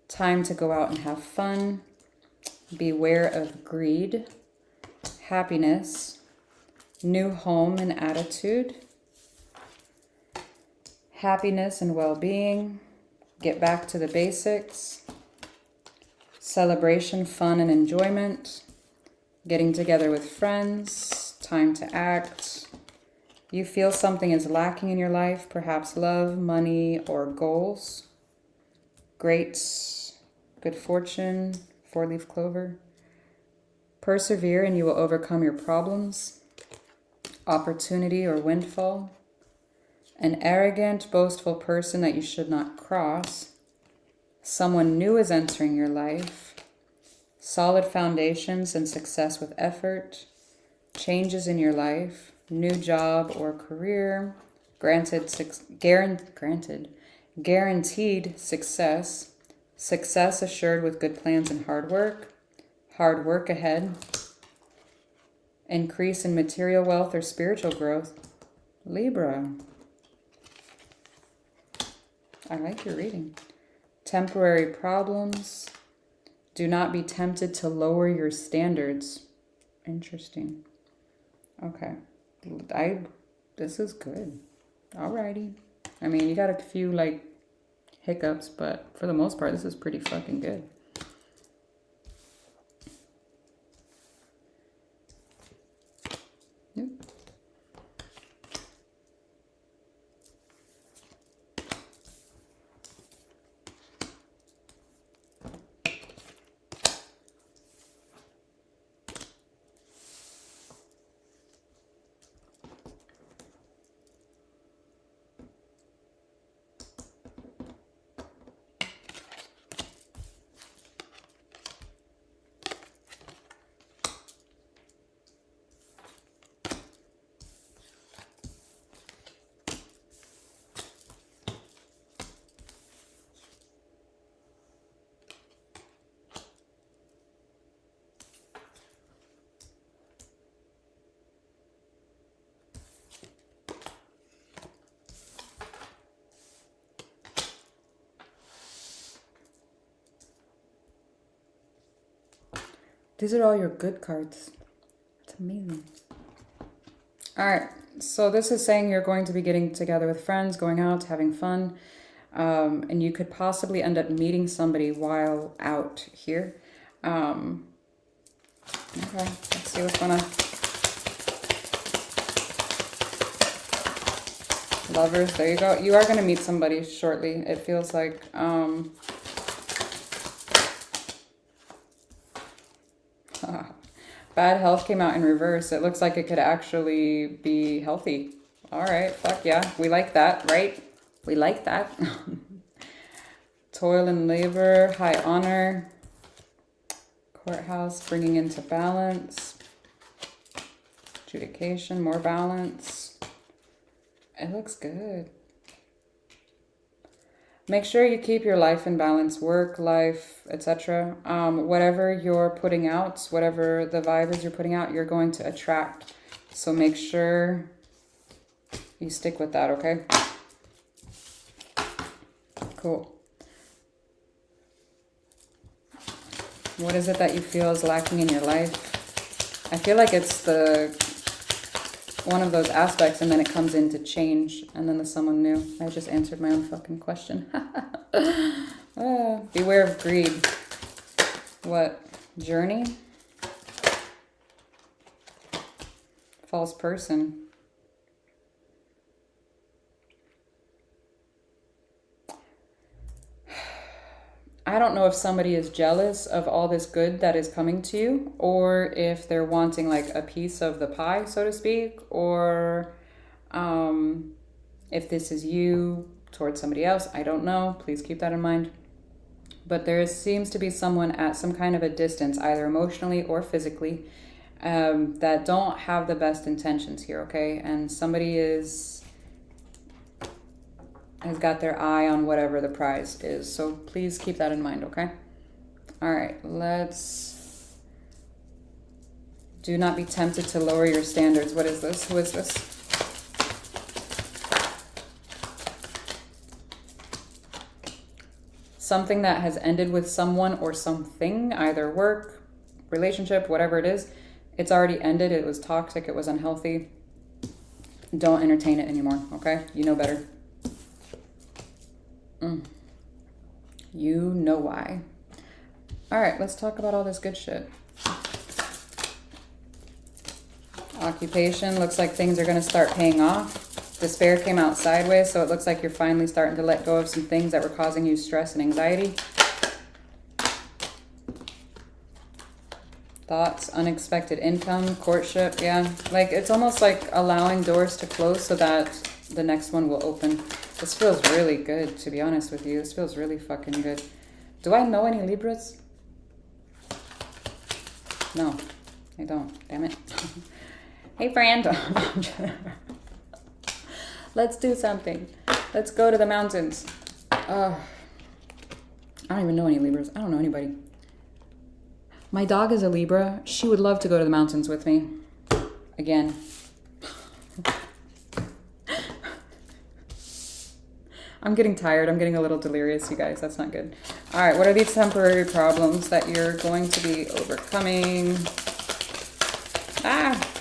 Time to go out and have fun. Beware of greed. Happiness. New home and attitude. Happiness and well-being. Get back to the basics. Celebration, fun and enjoyment. Getting together with friends. Time to act. You feel something is lacking in your life, perhaps love, money, or goals. Great, good fortune, 4-leaf clover. Persevere and you will overcome your problems. Opportunity or windfall. An arrogant, boastful person that you should not cross. Someone new is entering your life. Solid foundations and success with effort. Changes in your life. New job or career, guaranteed success, success assured with good plans and hard work, Hard work ahead. Increase in material wealth or spiritual growth. Libra. I like your reading. Temporary problems. Do not be tempted to lower your standards. Interesting. Okay. This is good. Alrighty. I mean, you got a few, like, hiccups, but for the most part, this is pretty fucking good. Yep. These are all your good cards. It's amazing. All right. So this is saying you're going to be getting together with friends, going out, having fun. And you could possibly end up meeting somebody while out here. Okay. Let's see what's going on. Lovers. There you go. You are going to meet somebody shortly. It feels like... Bad health came out in reverse. It looks like it could actually be healthy. All right, fuck yeah. We like that, right? We like that. Toil and labor, high honor. Courthouse, bringing into balance. Adjudication, more balance. It looks good. Make sure you keep your life in balance, work, life, etc. Whatever you're putting out, whatever the vibe is you're putting out, you're going to attract. So make sure you stick with that, okay? Cool. What is it that you feel is lacking in your life? I feel like it's one of those aspects, and then it comes into change, and then the someone new. I just answered my own fucking question. Beware of greed. What? Journey? False person. I don't know if somebody is jealous of all this good that is coming to you, or if they're wanting like a piece of the pie, so to speak, or if this is you towards somebody else. I don't know. Please keep that in mind. But there seems to be someone at some kind of a distance, either emotionally or physically, that don't have the best intentions here, okay? And somebody has got their eye on whatever the prize is. So please keep that in mind, okay? All right, do not be tempted to lower your standards. What is this? Who is this? Something that has ended with someone or something, either work, relationship, whatever it is. It's already ended. It was toxic. It was unhealthy. Don't entertain it anymore, okay? You know better. You know why. All right, let's talk about all this good shit. Occupation, looks like things are going to start paying off. Despair came out sideways, so it looks like you're finally starting to let go of some things that were causing you stress and anxiety. Thoughts, unexpected income, courtship, yeah. Like, it's almost like allowing doors to close so that the next one will open. This feels really good, to be honest with you. This feels really fucking good. Do I know any Libras? No, I don't. Damn it. Hey, friend. Let's do something. Let's go to the mountains. I don't even know any Libras. I don't know anybody. My dog is a Libra. She would love to go to the mountains with me. Again. I'm getting tired. I'm getting a little delirious, you guys. That's not good. All right, what are these temporary problems that you're going to be overcoming?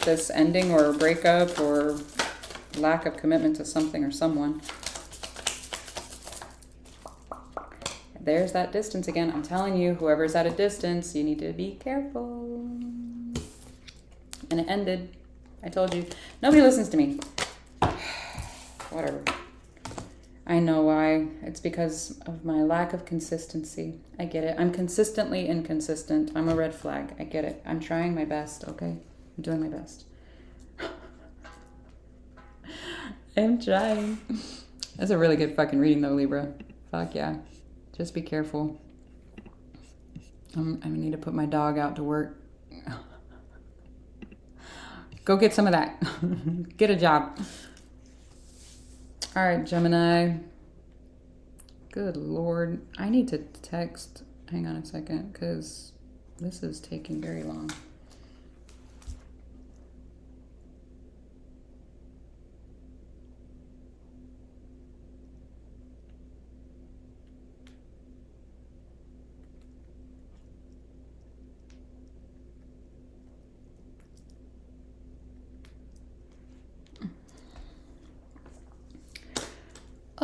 This ending or breakup or lack of commitment to something or someone. There's that distance again. I'm telling you, whoever's at a distance, you need to be careful. And it ended. I told you. Nobody listens to me. Whatever. I know why. It's because of my lack of consistency. I get it. I'm consistently inconsistent. I'm a red flag. I get it. I'm trying my best, okay? I'm doing my best. I'm trying. That's a really good fucking reading though, Libra. Fuck yeah. Just be careful. I need to put my dog out to work. Go get some of that. Get a job. All right, Gemini. Good Lord. I need to text. Hang on a second, because this is taking very long.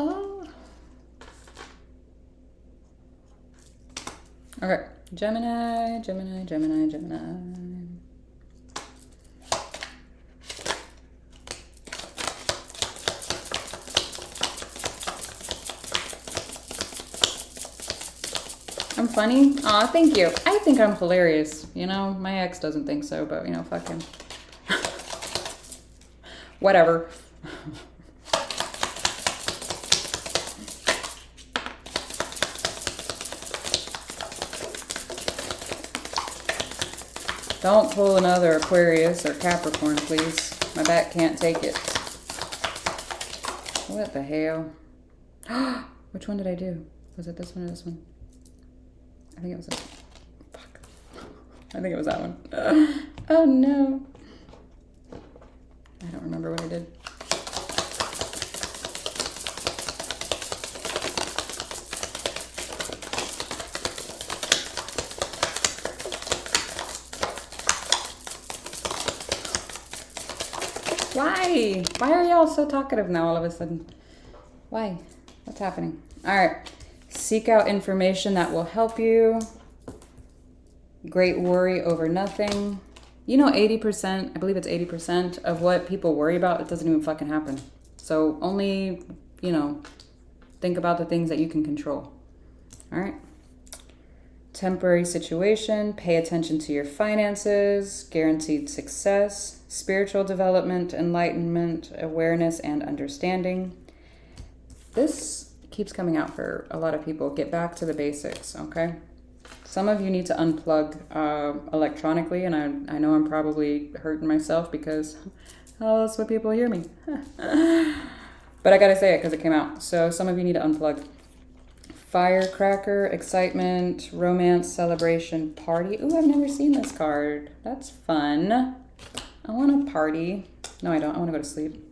Oh. Okay. Gemini, Gemini, Gemini, Gemini. I'm funny? Aw, thank you. I think I'm hilarious. You know, my ex doesn't think so, but, you know, fuck him. Whatever. Don't pull another Aquarius or Capricorn, please. My back can't take it. What the hell? Which one did I do? Was it this one or this one? I think it was it. Fuck. I think it was that one. Oh no. I don't remember what I did. Why? Why are y'all so talkative now all of a sudden? Why? What's happening? All right. Seek out information that will help you. Great worry over nothing. You know, 80%, I believe it's 80% of what people worry about, it doesn't even fucking happen. So only, you know, think about the things that you can control. All right. Temporary situation, pay attention to your finances, guaranteed success, spiritual development, enlightenment, awareness, and understanding. This keeps coming out for a lot of people. Get back to the basics, okay? Some of you need to unplug electronically, and I know I'm probably hurting myself because how else would people hear me? But I gotta say it because it came out. So some of you need to unplug. Firecracker, excitement, romance, celebration, party. Ooh, I've never seen this card. That's fun. I want to party. No, I don't. I want to go to sleep.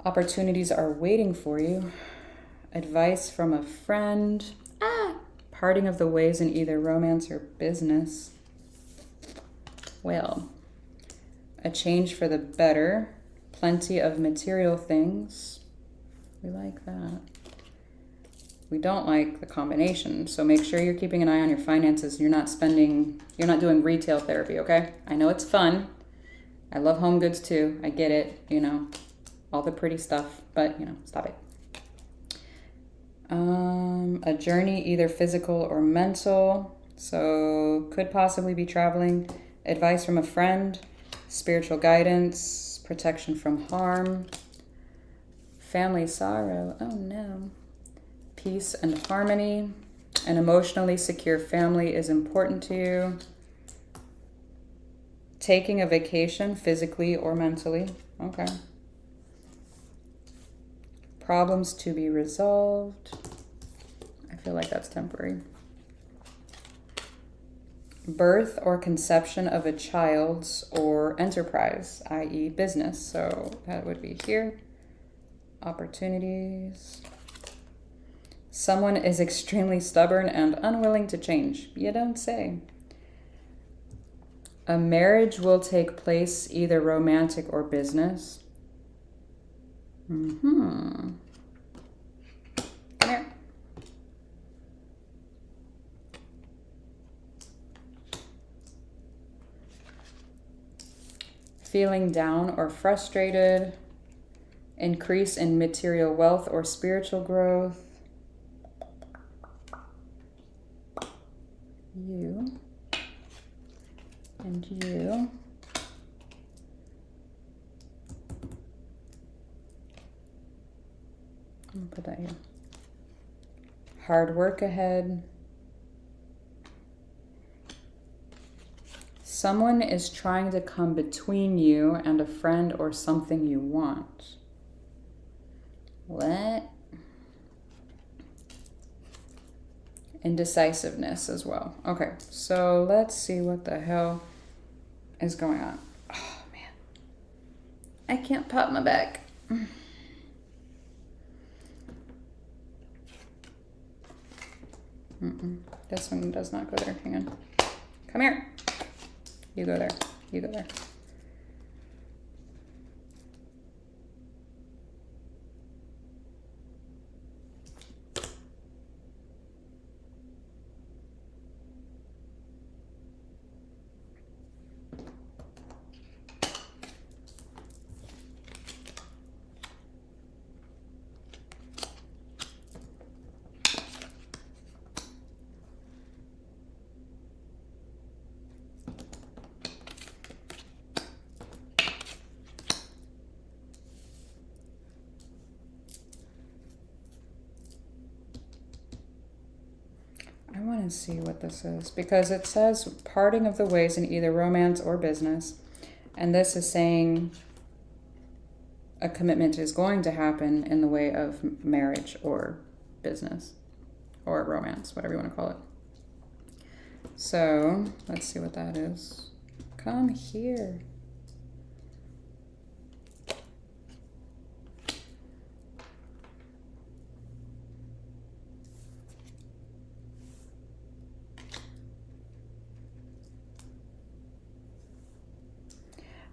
Opportunities are waiting for you. Advice from a friend. Parting of the ways in either romance or business. Well, a change for the better. Plenty of material things. We like that. We don't like the combination, so make sure you're keeping an eye on your finances and you're not doing retail therapy, okay? I know it's fun. I love home goods too. I get it, you know, all the pretty stuff, but, you know, stop it. A journey, either physical or mental, so could possibly be traveling. Advice from a friend, spiritual guidance, protection from harm, family sorrow, oh no. Peace and harmony. An emotionally secure family is important to you. Taking a vacation, physically or mentally. Okay. Problems to be resolved. I feel like that's temporary. birth or conception of a child's or enterprise, i.e. business. So that would be here. Opportunities. Someone is extremely stubborn and unwilling to change. You don't say. A marriage will take place, either romantic or business. Come here. Feeling down or frustrated. Increase in material wealth or spiritual growth. You. And you. I'm gonna put that here. Hard work ahead. Someone is trying to come between you and a friend or something you want. What? Indecisiveness as well. Okay, so let's see what the hell is going on. Oh, man. I can't pop my back. This one does not go there. Hang on. Come here. You go there. You go there. I want to see what this is, because it says parting of the ways in either romance or business. And this is saying a commitment is going to happen in the way of marriage or business or romance, whatever you want to call it. So let's see what that is. Come here.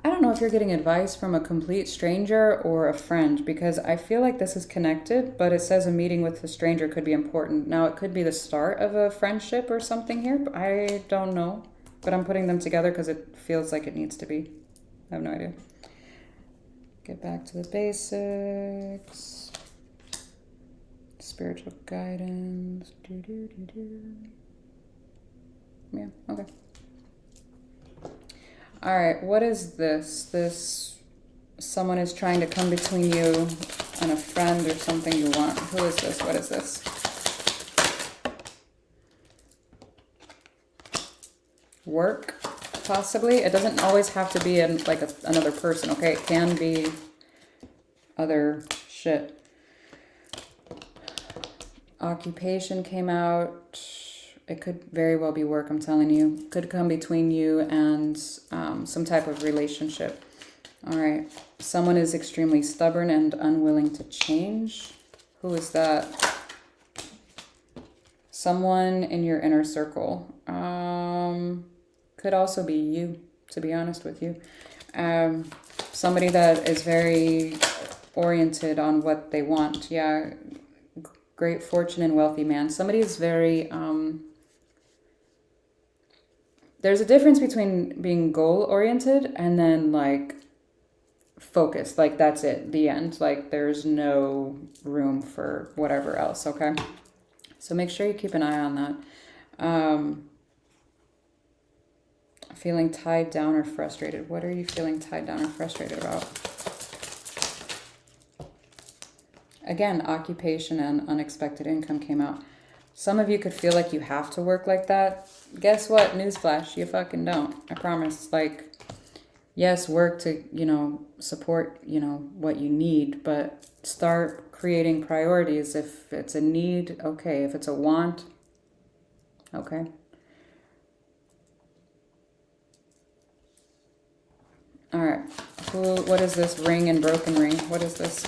I don't know if you're getting advice from a complete stranger or a friend, because I feel like this is connected, but it says a meeting with a stranger could be important. Now, it could be the start of a friendship or something here, but I don't know. But I'm putting them together because it feels like it needs to be. I have no idea. Get back to the basics. Spiritual guidance. Yeah, okay. All right, what is this? Someone is trying to come between you and a friend or something you want. Who is this? What is this? Work, possibly. It doesn't always have to be another person, okay? It can be other shit. Occupation came out. It could very well be work, I'm telling you. Could come between you and some type of relationship. All right. Someone is extremely stubborn and unwilling to change. Who is that? Someone in your inner circle. Could also be you, to be honest with you. Somebody that is very oriented on what they want. Yeah. Great fortune and wealthy man. Somebody is very... there's a difference between being goal-oriented and then, like, focused. Like, that's it, the end. Like, there's no room for whatever else, okay? So make sure you keep an eye on that. Feeling tied down or frustrated. What are you feeling tied down or frustrated about? Again, occupation and unexpected income came out. Some of you could feel like you have to work like that. Guess what? Newsflash, you fucking don't. I promise. Like, yes, work to, support, what you need, but start creating priorities. If it's a need, okay. If it's a want, okay. All right. What is this ring and broken ring? What is this?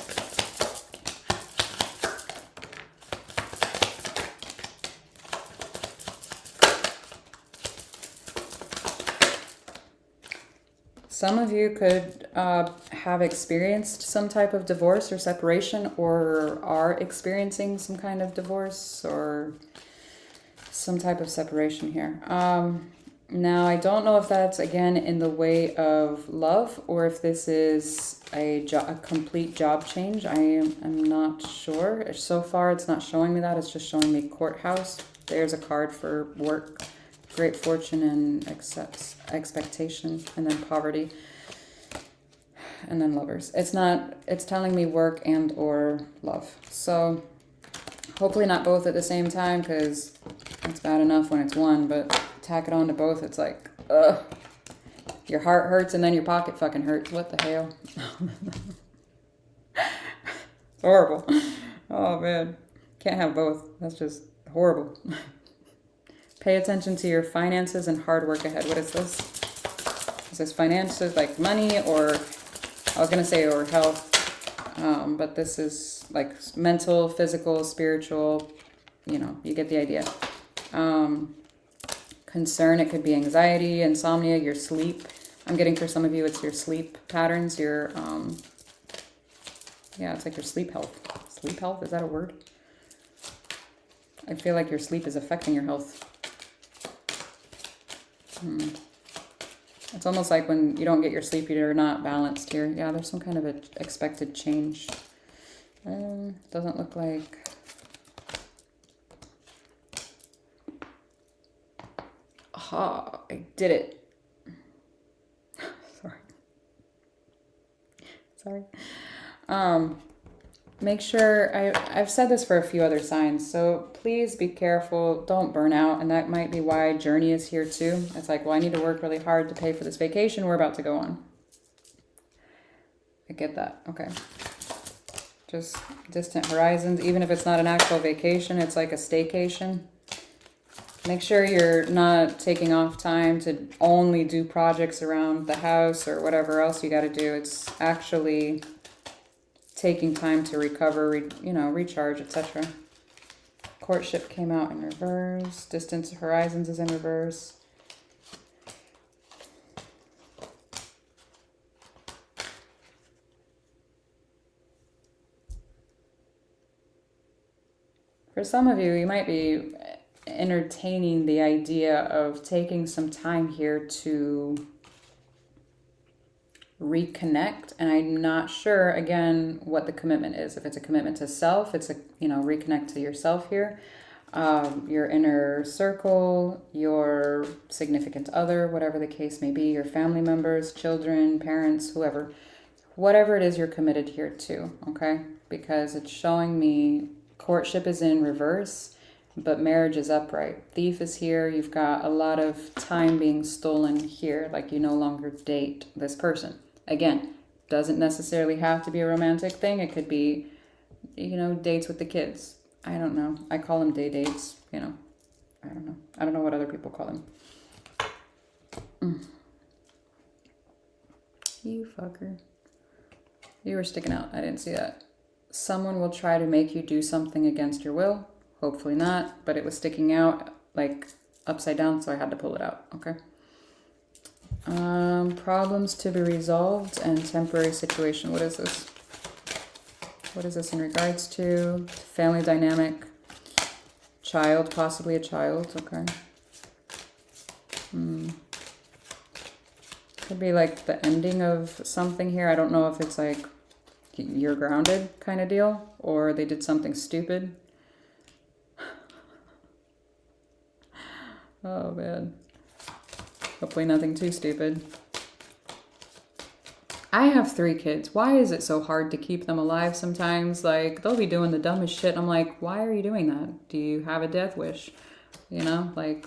Some of you could have experienced some type of divorce or separation, or are experiencing some kind of divorce or some type of separation here. Now, I don't know if that's, again, in the way of love, or if this is a complete job change. I'm not sure. So far, it's not showing me that. It's just showing me courthouse. There's a card for work, great fortune, and expectation, and then poverty, and then lovers. It's telling me work and or love. So hopefully not both at the same time, because it's bad enough when it's one, but tack it on to both, it's like, ugh. Your heart hurts and then your pocket fucking hurts. What the hell? It's horrible. Oh man. Can't have both. That's just horrible. Pay attention to your finances and hard work ahead. What is this? Is this finances, like money, or I was going to say, or health, but this is like mental, physical, spiritual, you know, you get the idea. Concern, it could be anxiety, insomnia, your sleep. I'm getting for some of you, it's your sleep patterns, your, yeah, it's like your sleep health. Sleep health, is that a word? I feel like your sleep is affecting your health. It's almost like when you don't get your sleep, you're not balanced here. Yeah, there's some kind of a expected change. Doesn't look like... Aha, I did it. Sorry. Make sure, I've said this for a few other signs, so please be careful, don't burn out, and that might be why Journey is here too. It's like, well, I need to work really hard to pay for this vacation we're about to go on. I get that, okay. Just distant horizons, even if it's not an actual vacation, it's like a staycation. Make sure you're not taking off time to only do projects around the house or whatever else you got to do. It's actually taking time to recover, recharge, etc. Courtship came out in reverse. Distant horizons is in reverse. For some of you, you might be entertaining the idea of taking some time here to reconnect, and I'm not sure again what the commitment is. If it's a commitment to self, it's a reconnect to yourself here, your inner circle, your significant other, whatever the case may be, your family members, children, parents, whatever it is you're committed here to, okay? Because it's showing me courtship is in reverse, but marriage is upright. Thief is here. You've got a lot of time being stolen here, like you no longer date this person. Again, doesn't necessarily have to be a romantic thing. It could be, dates with the kids. I don't know. I call them day dates, I don't know. I don't know what other people call them. You fucker. You were sticking out. I didn't see that. Someone will try to make you do something against your will. Hopefully not, but it was sticking out like upside down, so I had to pull it out, okay? Problems to be resolved and temporary situation. What is this? What is this in regards to? Family dynamic. Child, possibly a child, okay. Could be like the ending of something here. I don't know if it's like you're grounded kind of deal, or they did something stupid. Oh man. Hopefully nothing too stupid. I have 3 kids. Why is it so hard to keep them alive sometimes? Like, they'll be doing the dumbest shit. I'm like, why are you doing that? Do you have a death wish? Like,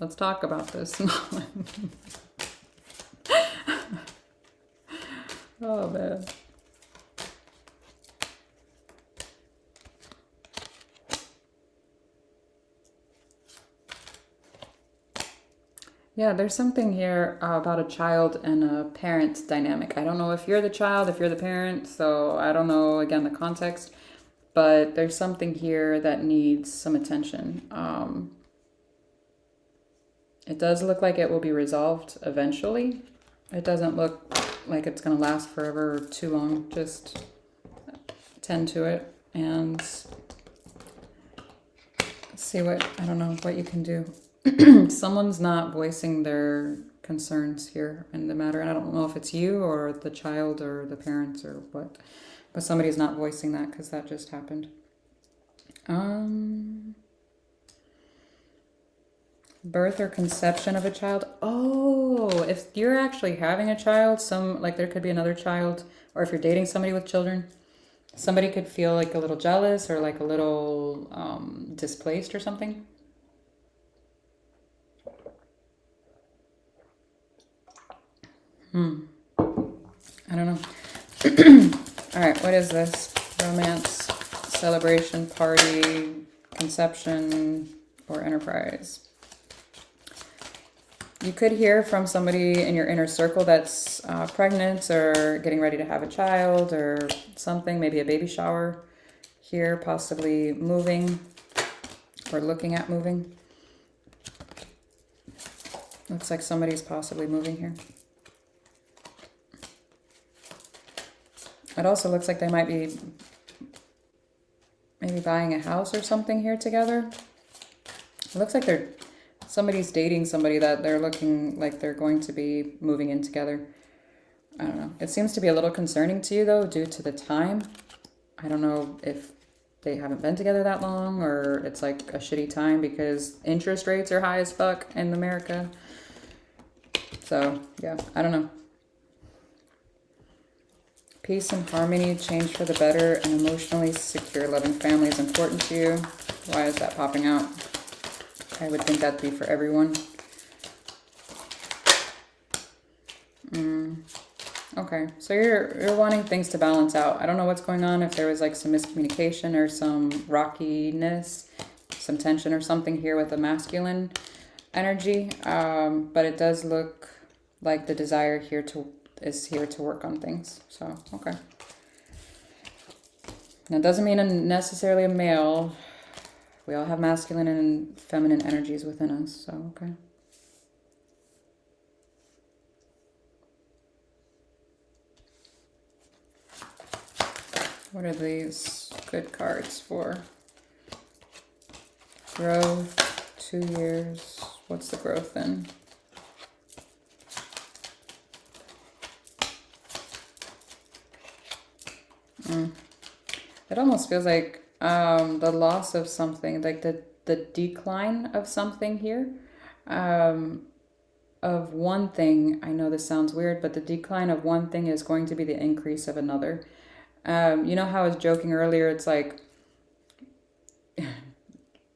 let's talk about this. Oh man. Yeah, there's something here about a child and a parent dynamic. I don't know if you're the child, if you're the parent, so I don't know, again, the context, but there's something here that needs some attention. It does look like it will be resolved eventually. It doesn't look like it's going to last forever or too long. Just tend to it and see what, I don't know, what you can do. Someone's not voicing their concerns here in the matter. And I don't know if it's you or the child or the parents or what, but somebody's not voicing that because that just happened. Birth or conception of a child. Oh, if you're actually having a child, like there could be another child, or if you're dating somebody with children, somebody could feel like a little jealous or like a little displaced or something. I don't know. All right, what is this? Romance, celebration, party, conception, or enterprise? You could hear from somebody in your inner circle that's pregnant or getting ready to have a child or something, maybe a baby shower here, possibly moving or looking at moving. Looks like somebody's possibly moving here. It also looks like they might be maybe buying a house or something here together. It looks like somebody's dating somebody that they're looking like they're going to be moving in together. I don't know. It seems to be a little concerning to you though, due to the time. I don't know if they haven't been together that long or it's like a shitty time because interest rates are high as fuck in America. So yeah, I don't know. Peace and harmony, change for the better, and emotionally secure, loving family is important to you. Why is that popping out? I would think that'd be for everyone. Okay, so you're wanting things to balance out. I don't know what's going on, if there was like some miscommunication or some rockiness, some tension or something here with the masculine energy. But it does look like the desire is here to work on things. So, okay. Now, it doesn't mean necessarily a male. We all have masculine and feminine energies within us, so, okay. What are these good cards for? Growth, 2 years. What's the growth then? It almost feels like the loss of something, like the decline of something here. Of one thing, I know this sounds weird, but the decline of one thing is going to be the increase of another. You know how I was joking earlier, it's like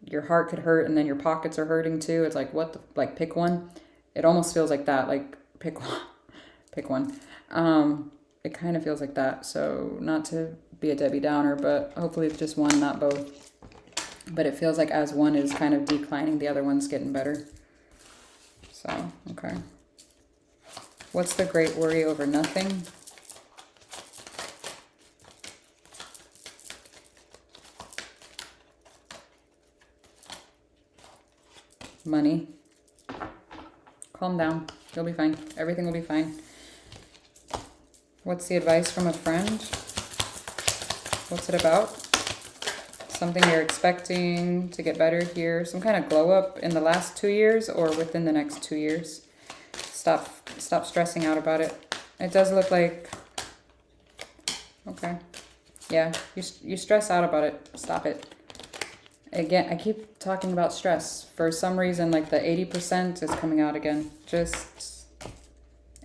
your heart could hurt and then your pockets are hurting too. It's like, like pick one. It almost feels like that, like pick one. Pick one. It kind of feels like that. So not to be a Debbie Downer, but hopefully it's just one, not both. But it feels like as one is kind of declining, the other one's getting better. So, okay. What's the great worry over nothing? Money. Calm down. You'll be fine. Everything will be fine. What's the advice from a friend? What's it about? Something you're expecting to get better here. Some kind of glow up in the last 2 years or within the next 2 years. Stop stressing out about it. It does look like... Okay. Yeah, you stress out about it. Stop it. Again, I keep talking about stress. For some reason, like the 80% is coming out again. Just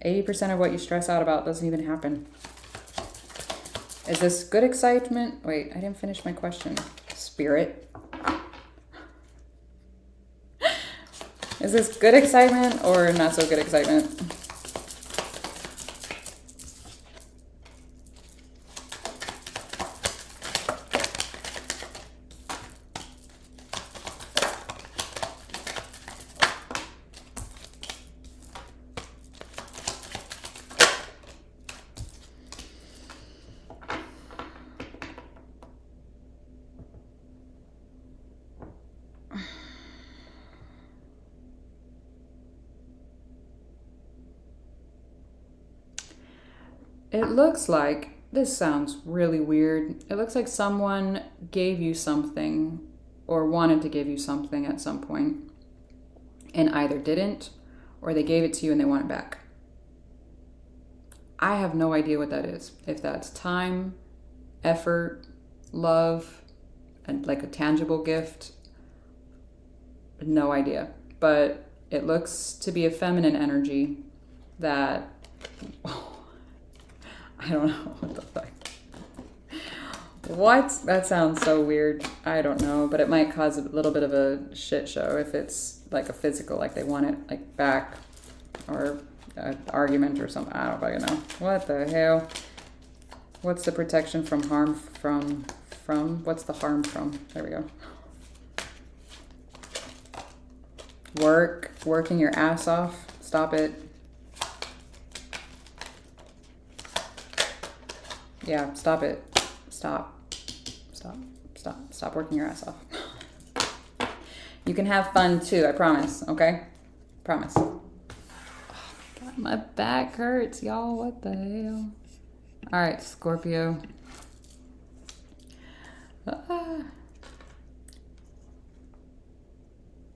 80% of what you stress out about doesn't even happen. Is this good excitement? Wait, I didn't finish my question. Spirit. Is this good excitement or not so good excitement? it looks like, this sounds really weird. It looks like someone gave you something or wanted to give you something at some point and either didn't or they gave it to you and they want it back. I have no idea what that is. If that's time, effort, love, and like a tangible gift, no idea. But it looks to be a feminine energy that, I don't know what the fuck. What? That sounds so weird. I don't know, but it might cause a little bit of a shit show if it's like a physical, like they want it like back, or an argument or something. I don't fucking know. What the hell? What's the protection from harm from? What's the harm from? There we go. Working your ass off. Stop it. Yeah, stop it. Stop working your ass off. You can have fun too, I promise, okay? Promise. Oh my God, my back hurts, y'all. What the hell? All right, Scorpio.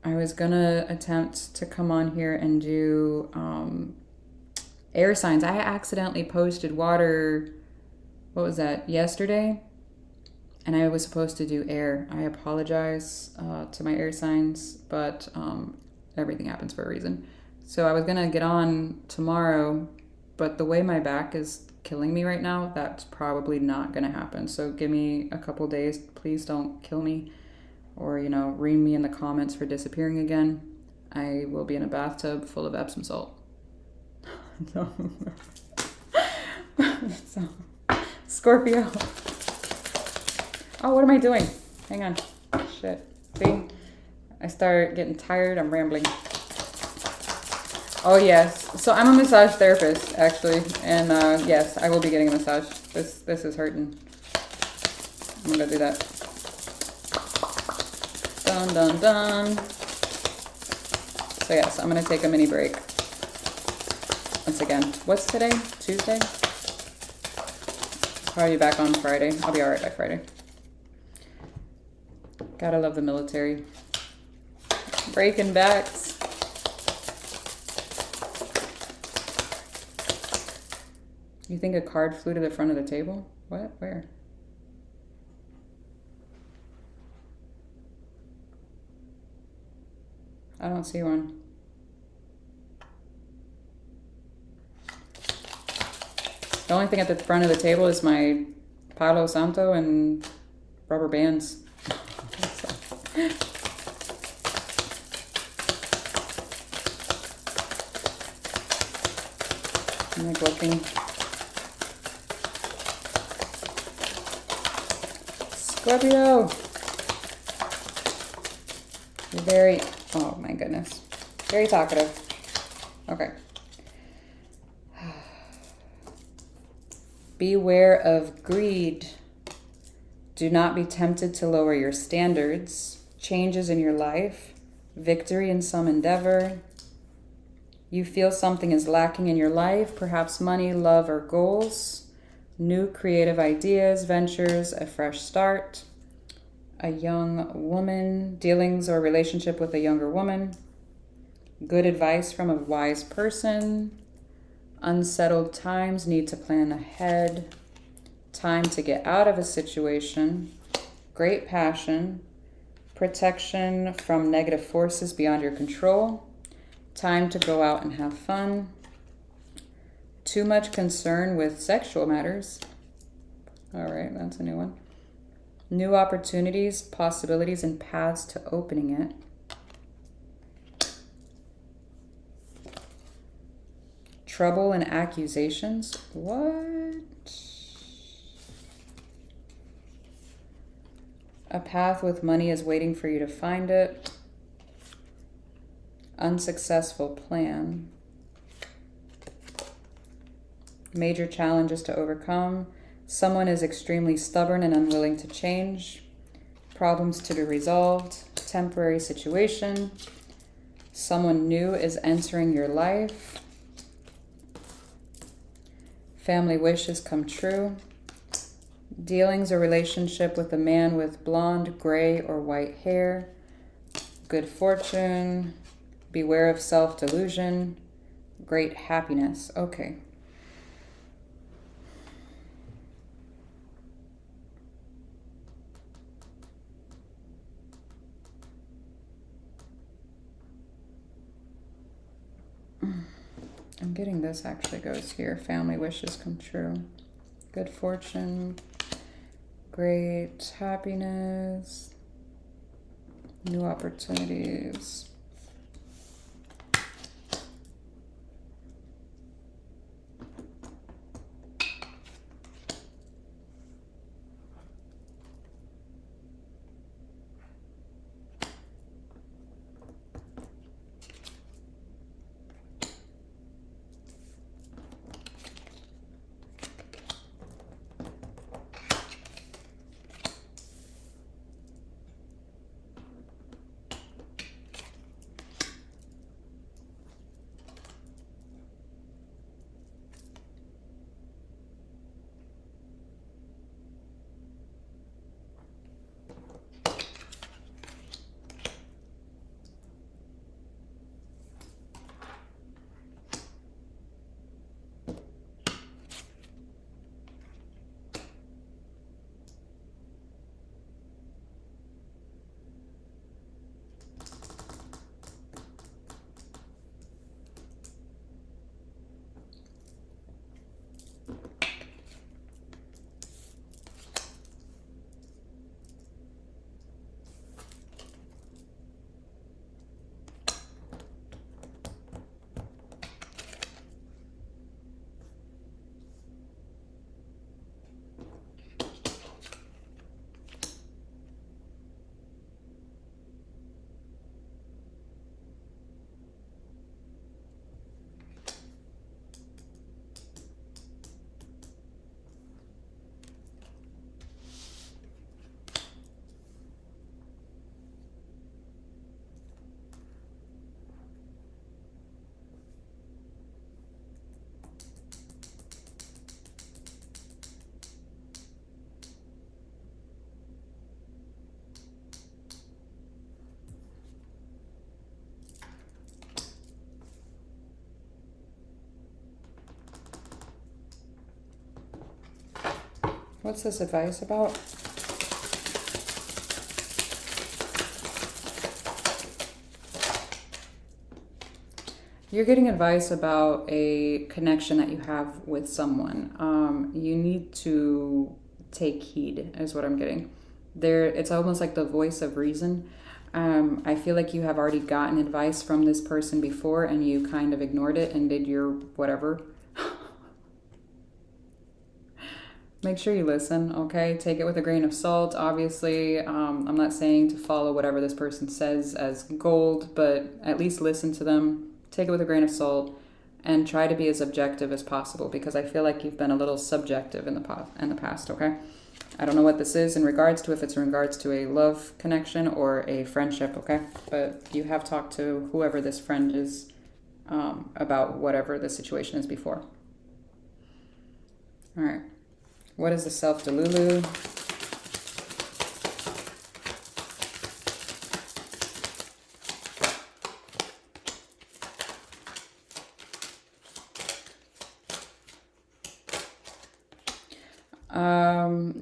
I was gonna attempt to come on here and do air signs. I accidentally posted water, what was that, yesterday? And I was supposed to do air. I apologize to my air signs, but everything happens for a reason. So I was gonna get on tomorrow, but the way my back is killing me right now, that's probably not gonna happen. So give me a couple days. Please don't kill me or, you know, ream me in the comments for disappearing again. I will be in a bathtub full of Epsom salt. So, Scorpio. Oh, what am I doing? Hang on. Shit. See? I start getting tired. I'm rambling. Oh, yes. So I'm a massage therapist, actually. And yes, I will be getting a massage. This is hurting. I'm going to do that. Dun, dun, dun. So yes, I'm going to take a mini break. Once again. What's today? Tuesday? Probably back on Friday. I'll be all right by Friday. Gotta love the military. Breaking backs. You think a card flew to the front of the table? What? Where? I don't see one. The only thing at the front of the table is my Palo Santo and rubber bands. I'm like looking. Scorpio! You're very, oh my goodness. Very talkative. Okay. Beware of greed. Do not be tempted to lower your standards. Changes in your life. Victory in some endeavor. You feel something is lacking in your life, perhaps money, love, or goals. New creative ideas, ventures, a fresh start. A young woman, dealings or relationship with a younger woman. Good advice from a wise person. Unsettled times, need to plan ahead. Time to get out of a situation. Great passion. Protection from negative forces beyond your control. Time to go out and have fun. Too much concern with sexual matters. All right, that's a new one. New opportunities, possibilities, and paths to opening it. Trouble and accusations. What? A path with money is waiting for you to find it. Unsuccessful plan. Major challenges to overcome. Someone is extremely stubborn and unwilling to change. Problems to be resolved. Temporary situation. Someone new is entering your life. Family wishes come true. Dealings or relationship with a man with blonde, gray, or white hair. Good fortune. Beware of self-delusion. Great happiness. Okay. I'm getting this actually goes here. Family wishes come true. Good fortune. Great happiness. New opportunities. What's this advice about? You're getting advice about a connection that you have with someone. You need to take heed, is what I'm getting. It's almost like the voice of reason. I feel like you have already gotten advice from this person before and you kind of ignored it and did your whatever. Make sure you listen, okay? Take it with a grain of salt. Obviously, I'm not saying to follow whatever this person says as gold, but at least listen to them. Take it with a grain of salt and try to be as objective as possible because I feel like you've been a little subjective in the past, okay? I don't know what this is in regards to, if it's in regards to a love connection or a friendship, okay? But you have talked to whoever this friend is about whatever the situation is before. All right. What is the self-delulu?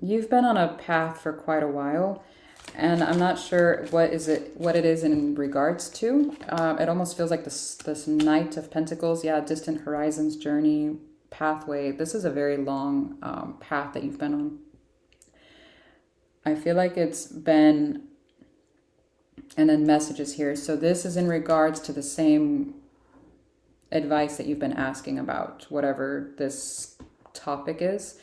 You've been on a path for quite a while, and I'm not sure what it is in regards to. It almost feels like this Knight of Pentacles. Yeah, distant horizons, journey, pathway. This is a very long path that you've been on. I feel like it's been, and then messages here. So this is in regards to the same advice that you've been asking about, whatever this topic is.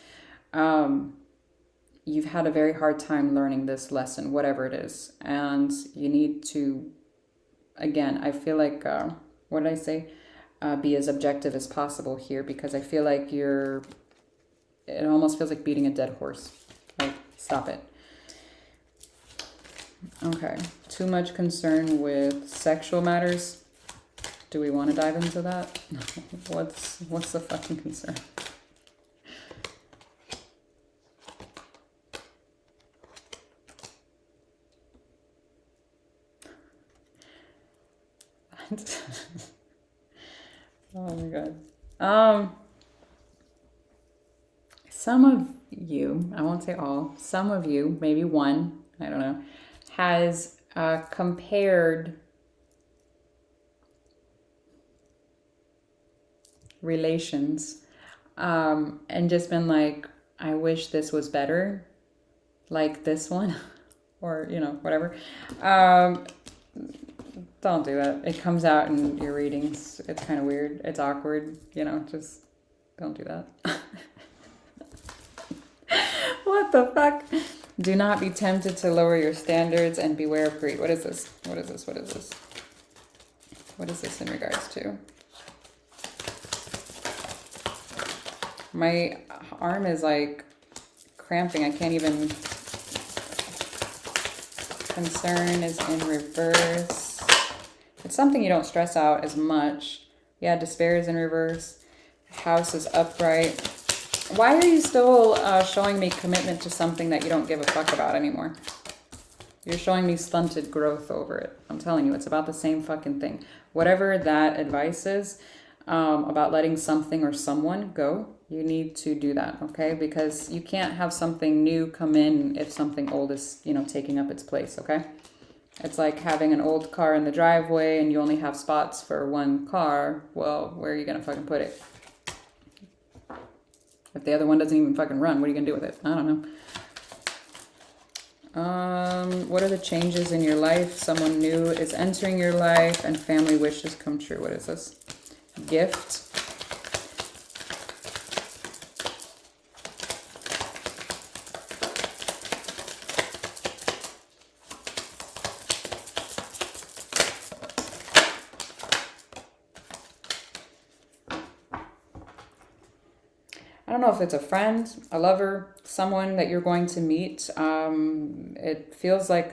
You've had a very hard time learning this lesson, whatever it is. And you need to, again, I feel like, what did I say? Be as objective as possible here because I feel like it almost feels like beating a dead horse. Like, stop it. Okay. Too much concern with sexual matters. Do we want to dive into that? What's the fucking concern? Oh my God. Some of you, I won't say all, some of you, maybe one, I don't know, has compared relations and just been like, I wish this was better, like this one, or, you know, whatever. Don't do that. It comes out in your readings. It's kind of weird. It's awkward, you know, just don't do that. What the fuck? Do not be tempted to lower your standards and beware of greed. What is this? What is this? What is this? What is this in regards to? My arm is like cramping. I can't even. Concern is in reverse. It's something you don't stress out as much. Yeah, despair is in reverse. House is upright. Why are you still showing me commitment to something that you don't give a fuck about anymore? You're showing me stunted growth over it. I'm telling you, it's about the same fucking thing. Whatever that advice is about letting something or someone go, you need to do that, okay? Because you can't have something new come in if something old is, you know, taking up its place, okay? It's like having an old car in the driveway and you only have spots for one car. Well, where are you gonna fucking put it? If the other one doesn't even fucking run, what are you gonna do with it? I don't know. What are the changes in your life? Someone new is entering your life and family wishes come true. What is this? Gift. I don't know if it's a friend, a lover, someone that you're going to meet. It feels like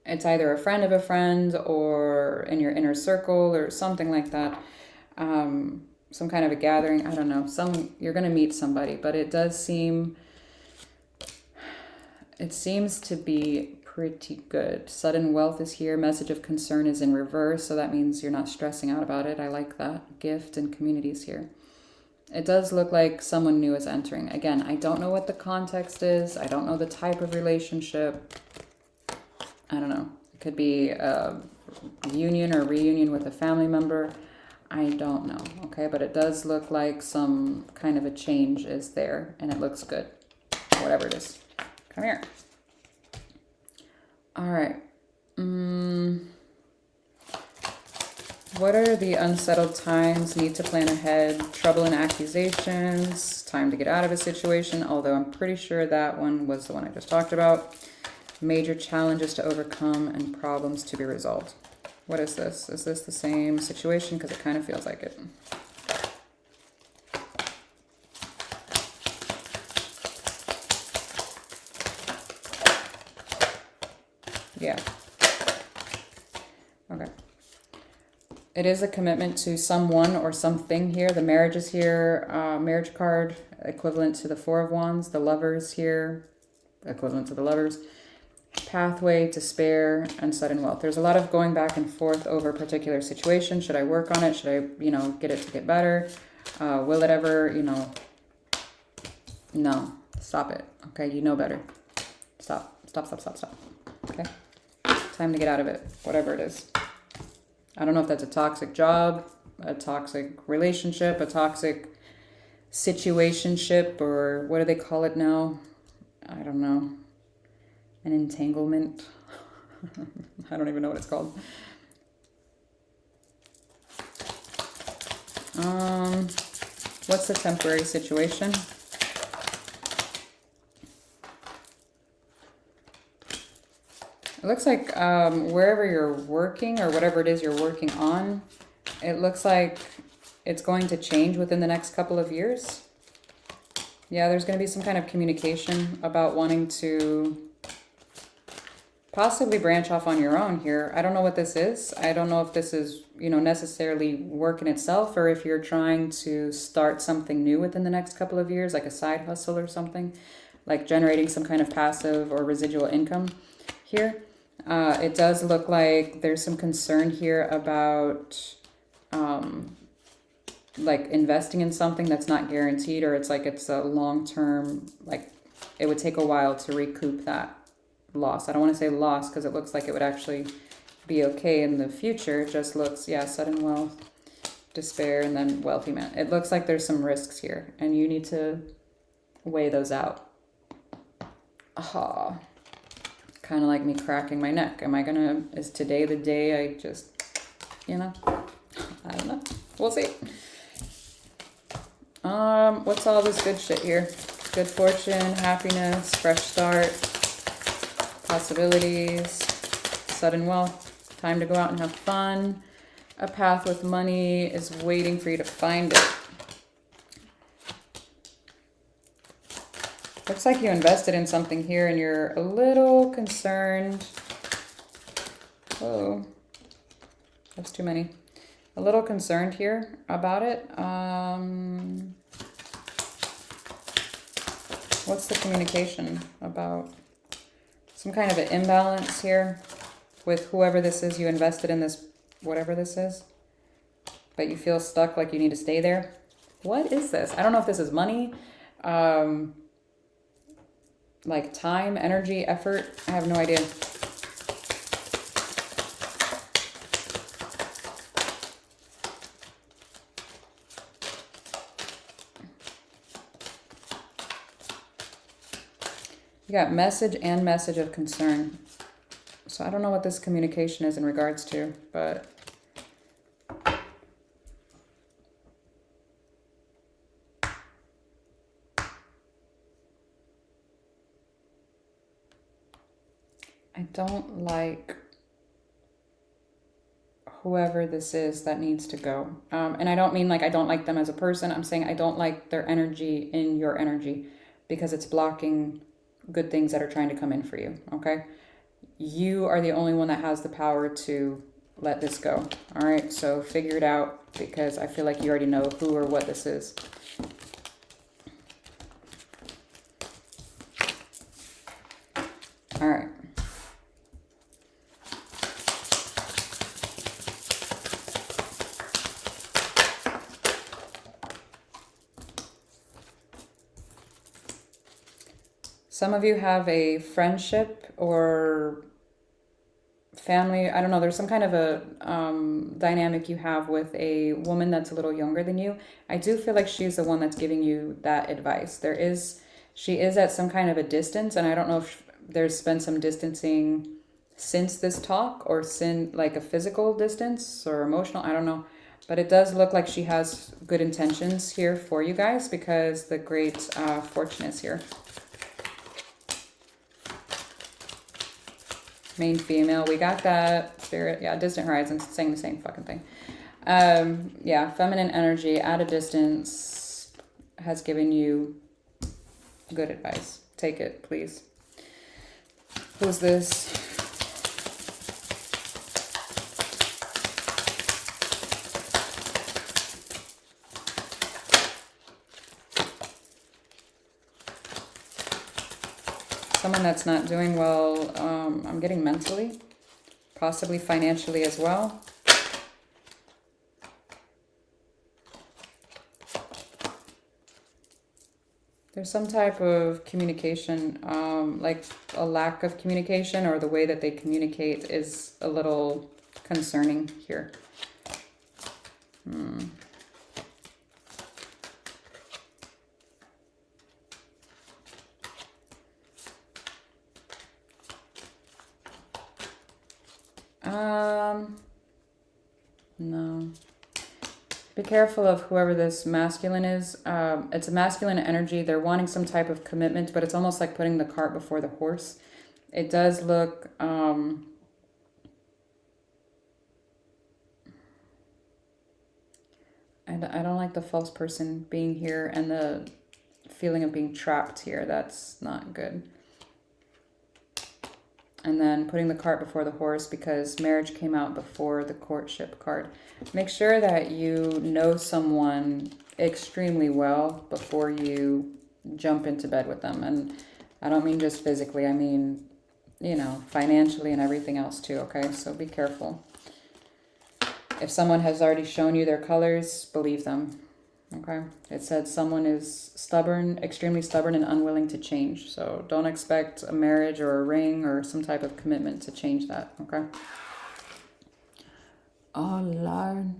it's either a friend of a friend or in your inner circle or something like that. Some kind of a gathering. I don't know. You're going to meet somebody, but it seems to be pretty good. Sudden wealth is here. Message of concern is in reverse. So that means you're not stressing out about it. I like that. Gift and community is here. It does look like someone new is entering. Again, I don't know what the context is. I don't know the type of relationship. I don't know. It could be a union or reunion with a family member. I don't know, okay? But it does look like some kind of a change is there, and it looks good. Whatever it is. Come here. All right. What are the unsettled times? Need to plan ahead. Trouble and accusations. Time to get out of a situation, although I'm pretty sure that one was the one I just talked about. Major challenges to overcome and problems to be resolved. What is this? Is this the same situation? Because it kind of feels like it. Yeah. Okay. It is a commitment to someone or something here. The marriage is here. Marriage card, equivalent to the Four of Wands. The Lovers here, equivalent to the Lovers. Pathway to spare and sudden wealth. There's a lot of going back and forth over a particular situation. Should I work on it? Should I, you know, get it to get better? Will it ever, you know? No. Stop it. Okay, you know better. Stop. Stop, stop, stop, stop. Okay? Time to get out of it. Whatever it is. I don't know if that's a toxic job, a toxic relationship, a toxic situationship, or what do they call it now? I don't know. An entanglement. I don't even know what it's called. What's the temporary situation? It looks like wherever you're working or whatever it is you're working on, it looks like it's going to change within the next couple of years. Yeah, there's going to be some kind of communication about wanting to possibly branch off on your own here. I don't know what this is. I don't know if this is, you know, necessarily work in itself or if you're trying to start something new within the next couple of years, like a side hustle or something, like generating some kind of passive or residual income here. It does look like there's some concern here about like investing in something that's not guaranteed, or it's like it's a long-term, like it would take a while to recoup that loss. I don't want to say loss because it looks like it would actually be okay in the future. It just looks, yeah, sudden wealth, despair, and then wealthy man. It looks like there's some risks here and you need to weigh those out. Aha. Kind of like me cracking my neck. Is today the day I just, you know, I don't know. We'll see. What's all this good shit here? Good fortune, happiness, fresh start, possibilities, sudden wealth, time to go out and have fun. A path with money is waiting for you to find it. Looks like you invested in something here and you're a little concerned. Oh, that's too many. A little concerned here about it. What's the communication about? Some kind of an imbalance here with whoever this is you invested in this, whatever this is, but you feel stuck, like you need to stay there. What is this? I don't know if this is money, like time, energy, effort. I have no idea. You got message and message of concern. So I don't know what this communication is in regards to, but I don't like whoever this is that needs to go. And I don't mean like I don't like them as a person. I'm saying I don't like their energy in your energy because it's blocking good things that are trying to come in for you, okay? You are the only one that has the power to let this go, all right? So figure it out because I feel like you already know who or what this is. All right. Some of you have a friendship or family. I don't know. There's some kind of a dynamic you have with a woman that's a little younger than you. I do feel like she's the one that's giving you that advice. She is at some kind of a distance, and I don't know if there's been some distancing since this talk or like a physical distance or emotional. I don't know. But it does look like she has good intentions here for you guys because the great fortune is here. Main female, we got that. Spirit, yeah, distant horizons, saying the same fucking thing. Yeah, feminine energy at a distance has given you good advice. Take it, please. Who's this? Someone that's not doing well, I'm getting mentally, possibly financially as well. There's some type of communication, like a lack of communication, or the way that they communicate is a little concerning here. No. Be careful of whoever this masculine is. It's a masculine energy. They're wanting some type of commitment, but it's almost like putting the cart before the horse. It does look... I don't like the false person being here and the feeling of being trapped here. That's not good. And then putting the cart before the horse because marriage came out before the courtship card. Make sure that you know someone extremely well before you jump into bed with them. And I don't mean just physically. I mean you know, financially and everything else too, okay? So be careful. If someone has already shown you their colors, believe them, okay? It said someone is stubborn, extremely stubborn and unwilling to change. So don't expect a marriage or a ring or some type of commitment to change that, okay? Oh, Lord.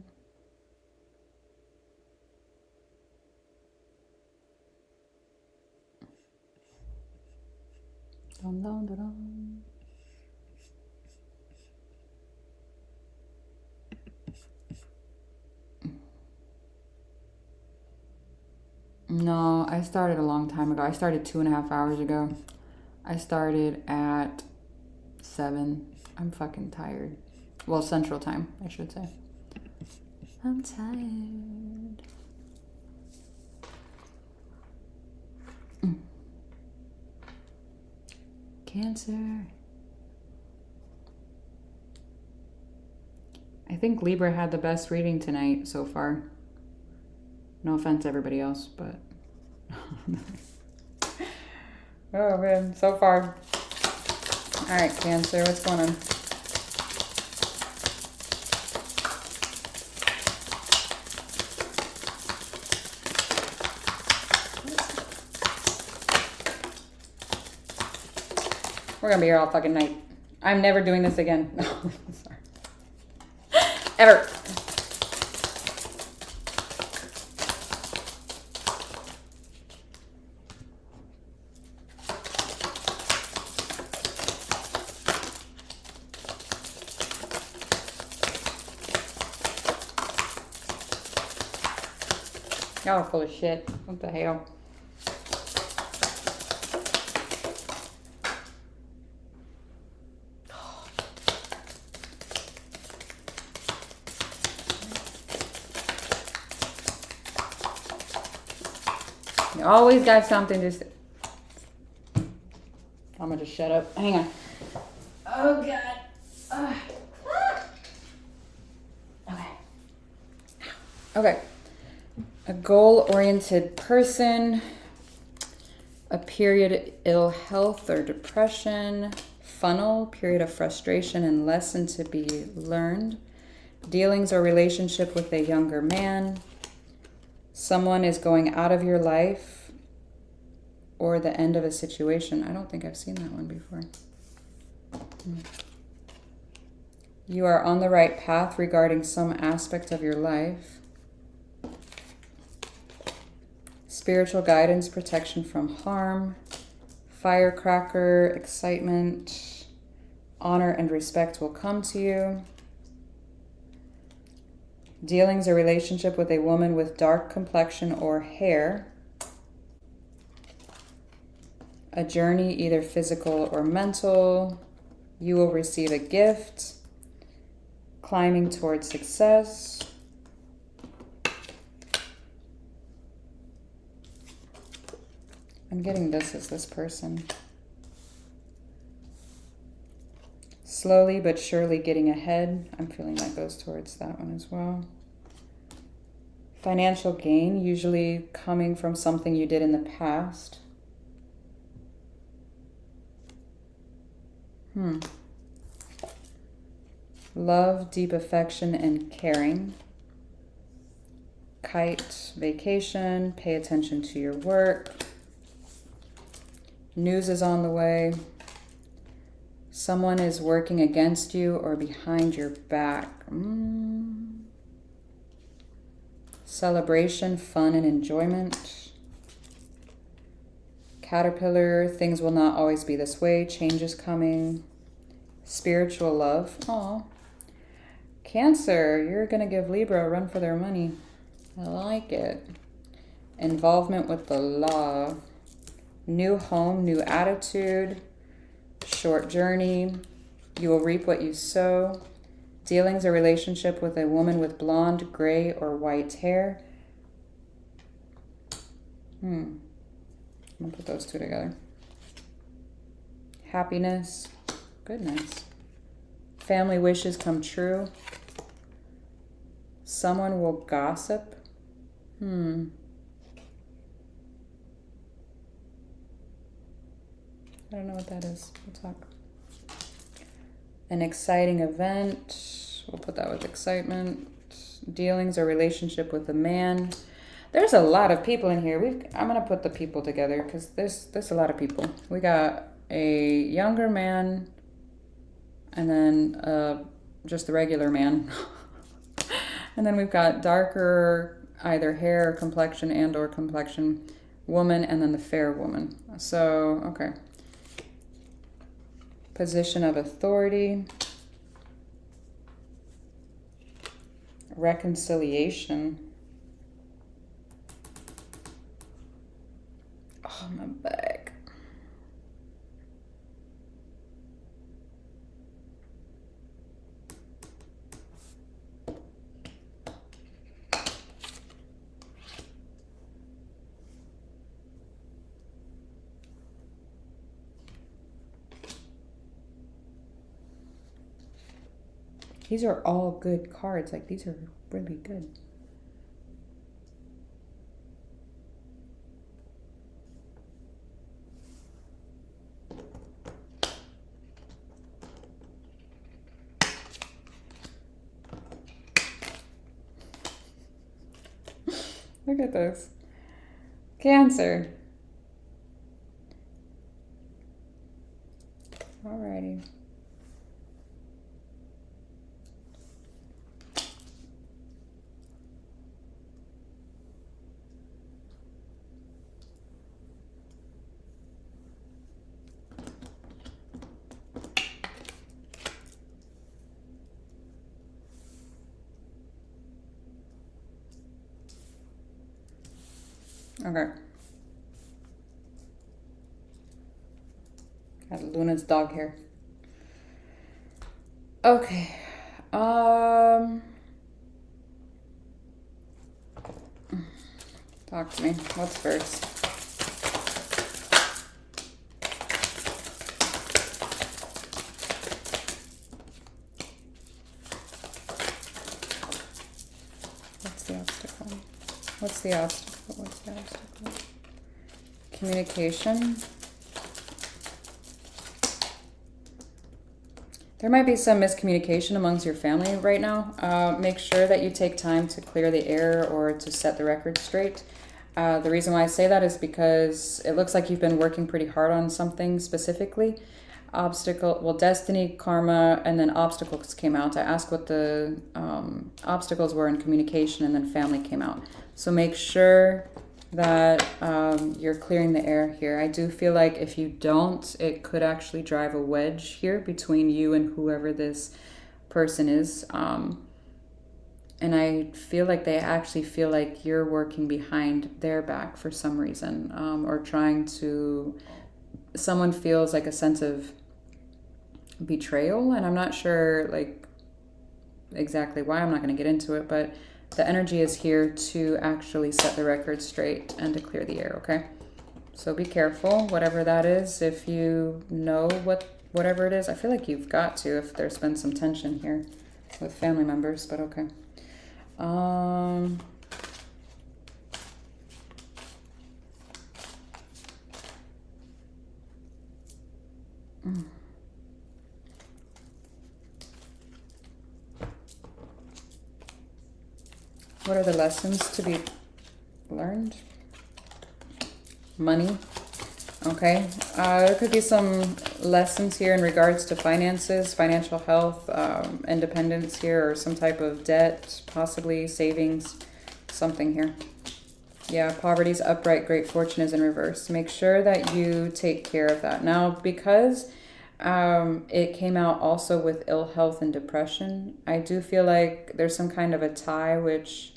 Dun, dun, dun, dun. No, I started a long time ago. I started 2.5 hours ago. I started at 7. I'm fucking tired. Well, Central Time, I should say. I'm tired. Cancer. I think Libra had the best reading tonight so far. No offense to everybody else, but... oh, man. So far. All right, Cancer. What's going on? We're going to be here all fucking night. I'm never doing this again. No, sorry. Ever. Y'all are full of shit. What the hell? You always got something to say. I'm gonna just shut up. Hang on. Oh, God. Okay. A goal-oriented person, a period ill health or depression, funnel, period of frustration and lesson to be learned, dealings or relationship with a younger man, someone is going out of your life, or the end of a situation. I don't think I've seen that one before. You are on the right path regarding some aspect of your life. Spiritual guidance, protection from harm, firecracker, excitement, honor and respect will come to you. Dealings or relationship with a woman with dark complexion or hair. A journey, either physical or mental. You will receive a gift. Climbing towards success. I'm getting this as this person. Slowly but surely getting ahead. I'm feeling that goes towards that one as well. Financial gain, usually coming from something you did in the past. Love, deep affection, and caring. Kite, vacation, pay attention to your work. News is on the way. Someone is working against you or behind your back. Celebration, fun, and enjoyment. Caterpillar, things will not always be this way. Change is coming. Spiritual love. Aw. Cancer, you're going to give Libra a run for their money. I like it. Involvement with the law. New home, new attitude. Short journey. You will reap what you sow. Dealings or relationship with a woman with blonde, gray, or white hair. I'm going to put those two together. Happiness. Goodness. Family wishes come true. Someone will gossip. I don't know what that is. We'll talk. An exciting event. We'll put that with excitement. Dealings or relationship with a man. There's a lot of people in here. I'm going to put the people together because there's a lot of people. We got a younger man and then just the regular man. And then we've got darker either hair, complexion, and or complexion woman, and then the fair woman. So, okay. Position of authority. Reconciliation. Oh, my back. These are all good cards. Like, these are really good. Look at this. Cancer. Alrighty. Okay. Got Luna's dog hair. Okay. Talk to me. What's first? What's the obstacle? What's the obstacle? What's the obstacle? Communication. There might be some miscommunication amongst your family right now. Make sure that you take time to clear the air or to set the record straight. The reason why I say that is because it looks like you've been working pretty hard on something specifically. Destiny, karma, and then obstacles came out. I asked what the obstacles were in communication, and then family came out. So make sure that you're clearing the air here. I do feel like if you don't, it could actually drive a wedge here between you and whoever this person is. And I feel like they actually feel like you're working behind their back for some reason, or trying to, someone feels like a sense of betrayal, and I'm not sure like exactly why. I'm not going to get into it, but the energy is here to actually set the record straight and to clear the air, okay? So be careful, whatever that is. If you know whatever it is, I feel like you've got to if there's been some tension here with family members, but okay. What are the lessons to be learned? Money. Okay. There could be some lessons here in regards to finances, financial health, independence here, or some type of debt, possibly savings, something here. Yeah, poverty's upright, great fortune is in reverse. Make sure that you take care of that. Now, because it came out also with ill health and depression, I do feel like there's some kind of a tie, which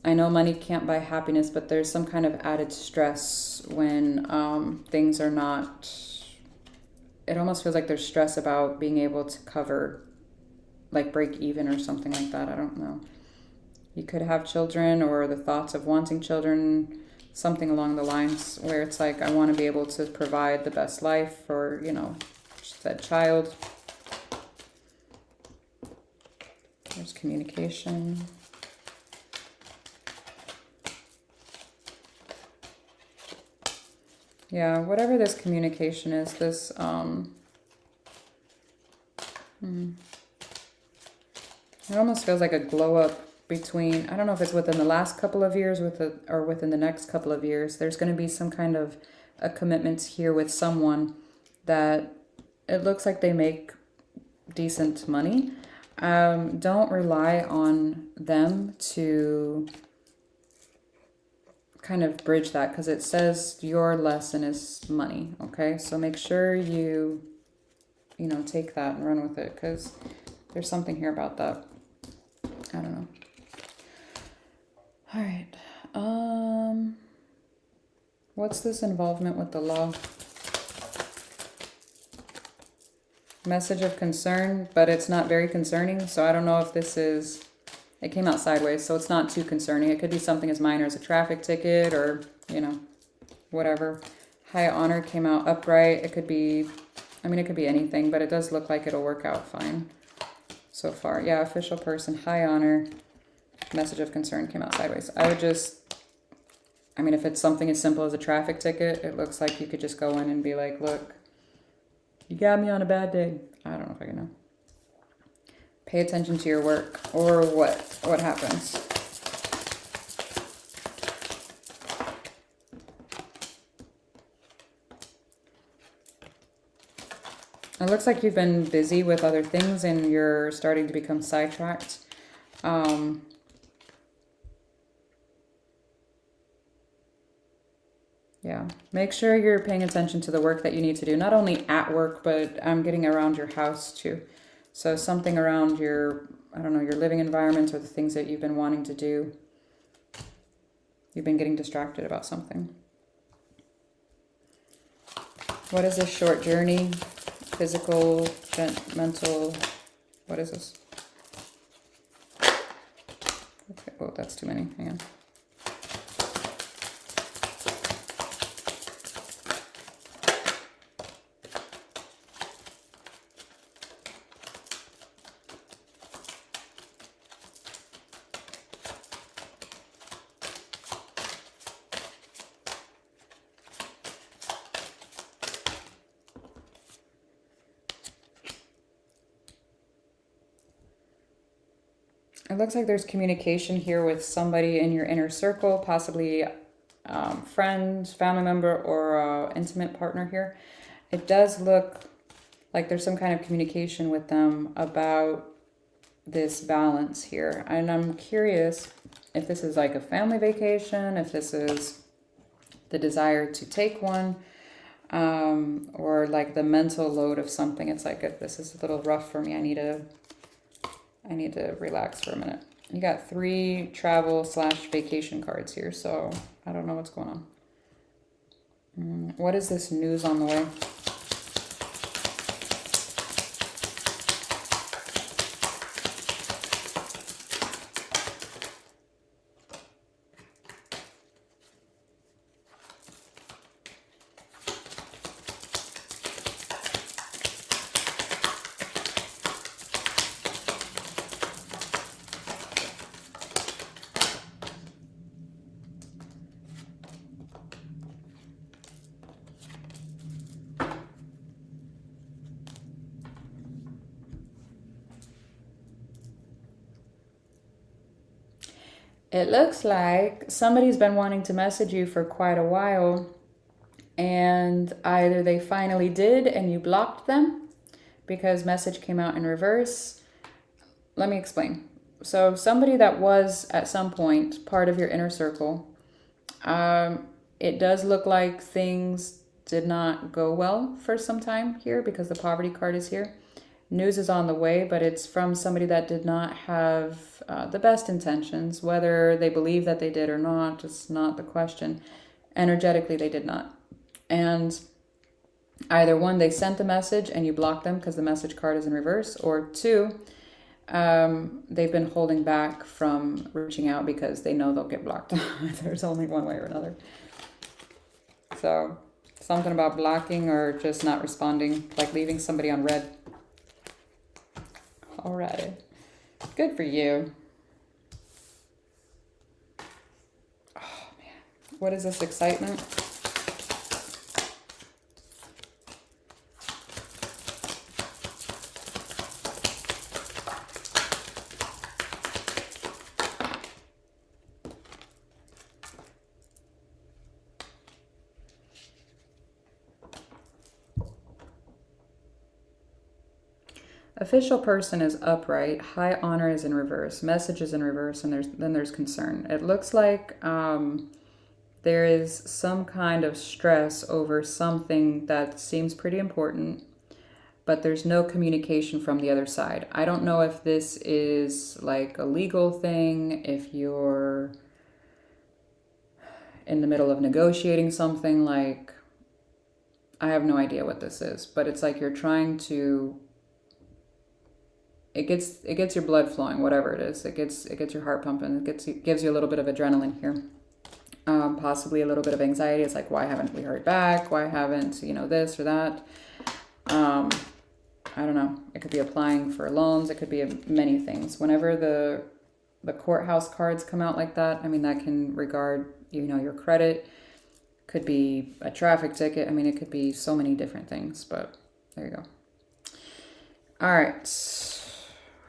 I know money can't buy happiness, but there's some kind of added stress when things are not, it almost feels like there's stress about being able to cover, like break even or something like that. I don't know. You could have children, or the thoughts of wanting children, something along the lines where it's like, I want to be able to provide the best life for, you know, that child. There's communication. Yeah, whatever this communication is, this It almost feels like a glow up between, I don't know if it's within the last couple of years or within the next couple of years. There's going to be some kind of a commitment here with someone that it looks like they make decent money. Don't rely on them to kind of bridge that, because it says your lesson is money. Okay, so make sure you take that and run with it, because there's something here about that. I don't know. All right. What's this involvement with the law? Message of concern, but it's not very concerning. So I don't know if this is, it came out sideways, so it's not too concerning. It could be something as minor as a traffic ticket or, whatever. High honor came out upright. It could be, it could be anything, but it does look like it'll work out fine so far. Yeah, official person, high honor, message of concern came out sideways. I would just, if it's something as simple as a traffic ticket, it looks like you could just go in and be like, look, you got me on a bad day. I don't know if I can know. Pay attention to your work, or what? What happens? It looks like you've been busy with other things and you're starting to become sidetracked. Yeah, make sure you're paying attention to the work that you need to do, not only at work, but I'm getting around your house too. So something around your, your living environment, or the things that you've been wanting to do. You've been getting distracted about something. What is this short journey? Physical, mental, what is this? Okay, oh, that's too many, hang on. It looks like there's communication here with somebody in your inner circle, possibly friend, family member, or intimate partner here. It does look like there's some kind of communication with them about this balance here. And I'm curious if this is like a family vacation, if this is the desire to take one, or like the mental load of something. It's like, this is a little rough for me. I need to relax for a minute. You got 3 travel/vacation cards here, so I don't know what's going on. What is this news on the way? It looks like somebody's been wanting to message you for quite a while, and either they finally did and you blocked them because message came out in reverse. Let me explain. So somebody that was at some point part of your inner circle, it does look like things did not go well for some time here because the poverty card is here. News is on the way, but it's from somebody that did not have the best intentions. Whether they believe that they did or not, it's not the question. Energetically, they did not. And either one, they sent the message and you blocked them because the message card is in reverse, or 2, they've been holding back from reaching out because they know they'll get blocked. There's only one way or another. So something about blocking or just not responding, like leaving somebody on red. All right. Good for you. Oh, man. What is this excitement? Official person is upright, high honor is in reverse, message is in reverse, and then there's concern. It looks like there is some kind of stress over something that seems pretty important, but there's no communication from the other side. I don't know if this is like a legal thing, if you're in the middle of negotiating something, like, I have no idea what this is, but it's like you're trying to, it gets your blood flowing, whatever it is. It gets your heart pumping. It gives you a little bit of adrenaline here. Possibly a little bit of anxiety. It's like, why haven't we heard back? Why haven't, this or that? I don't know. It could be applying for loans. It could be many things. Whenever the courthouse cards come out like that, I mean, that can regard, your credit. Could be a traffic ticket. I mean, it could be so many different things, but there you go. All right.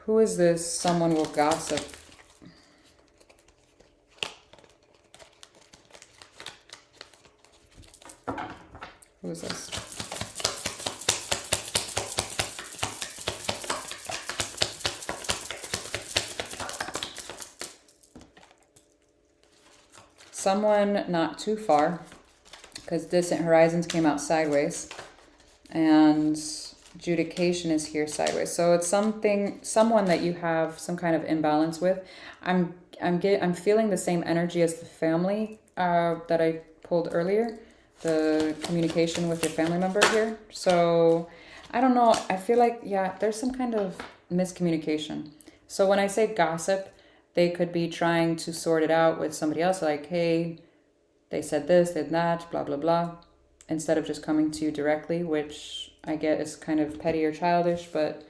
Who is this? Someone will gossip. Who is this? Someone not too far, because distant horizons came out sideways, and adjudication is here sideways. So it's someone that you have some kind of imbalance with. I'm feeling the same energy as the family that I pulled earlier, the communication with your family member here. So I don't know. I feel like, yeah, there's some kind of miscommunication. So when I say gossip, they could be trying to sort it out with somebody else, like, hey, they said this, did that, blah, blah, blah, instead of just coming to you directly, which I get is kind of petty or childish, but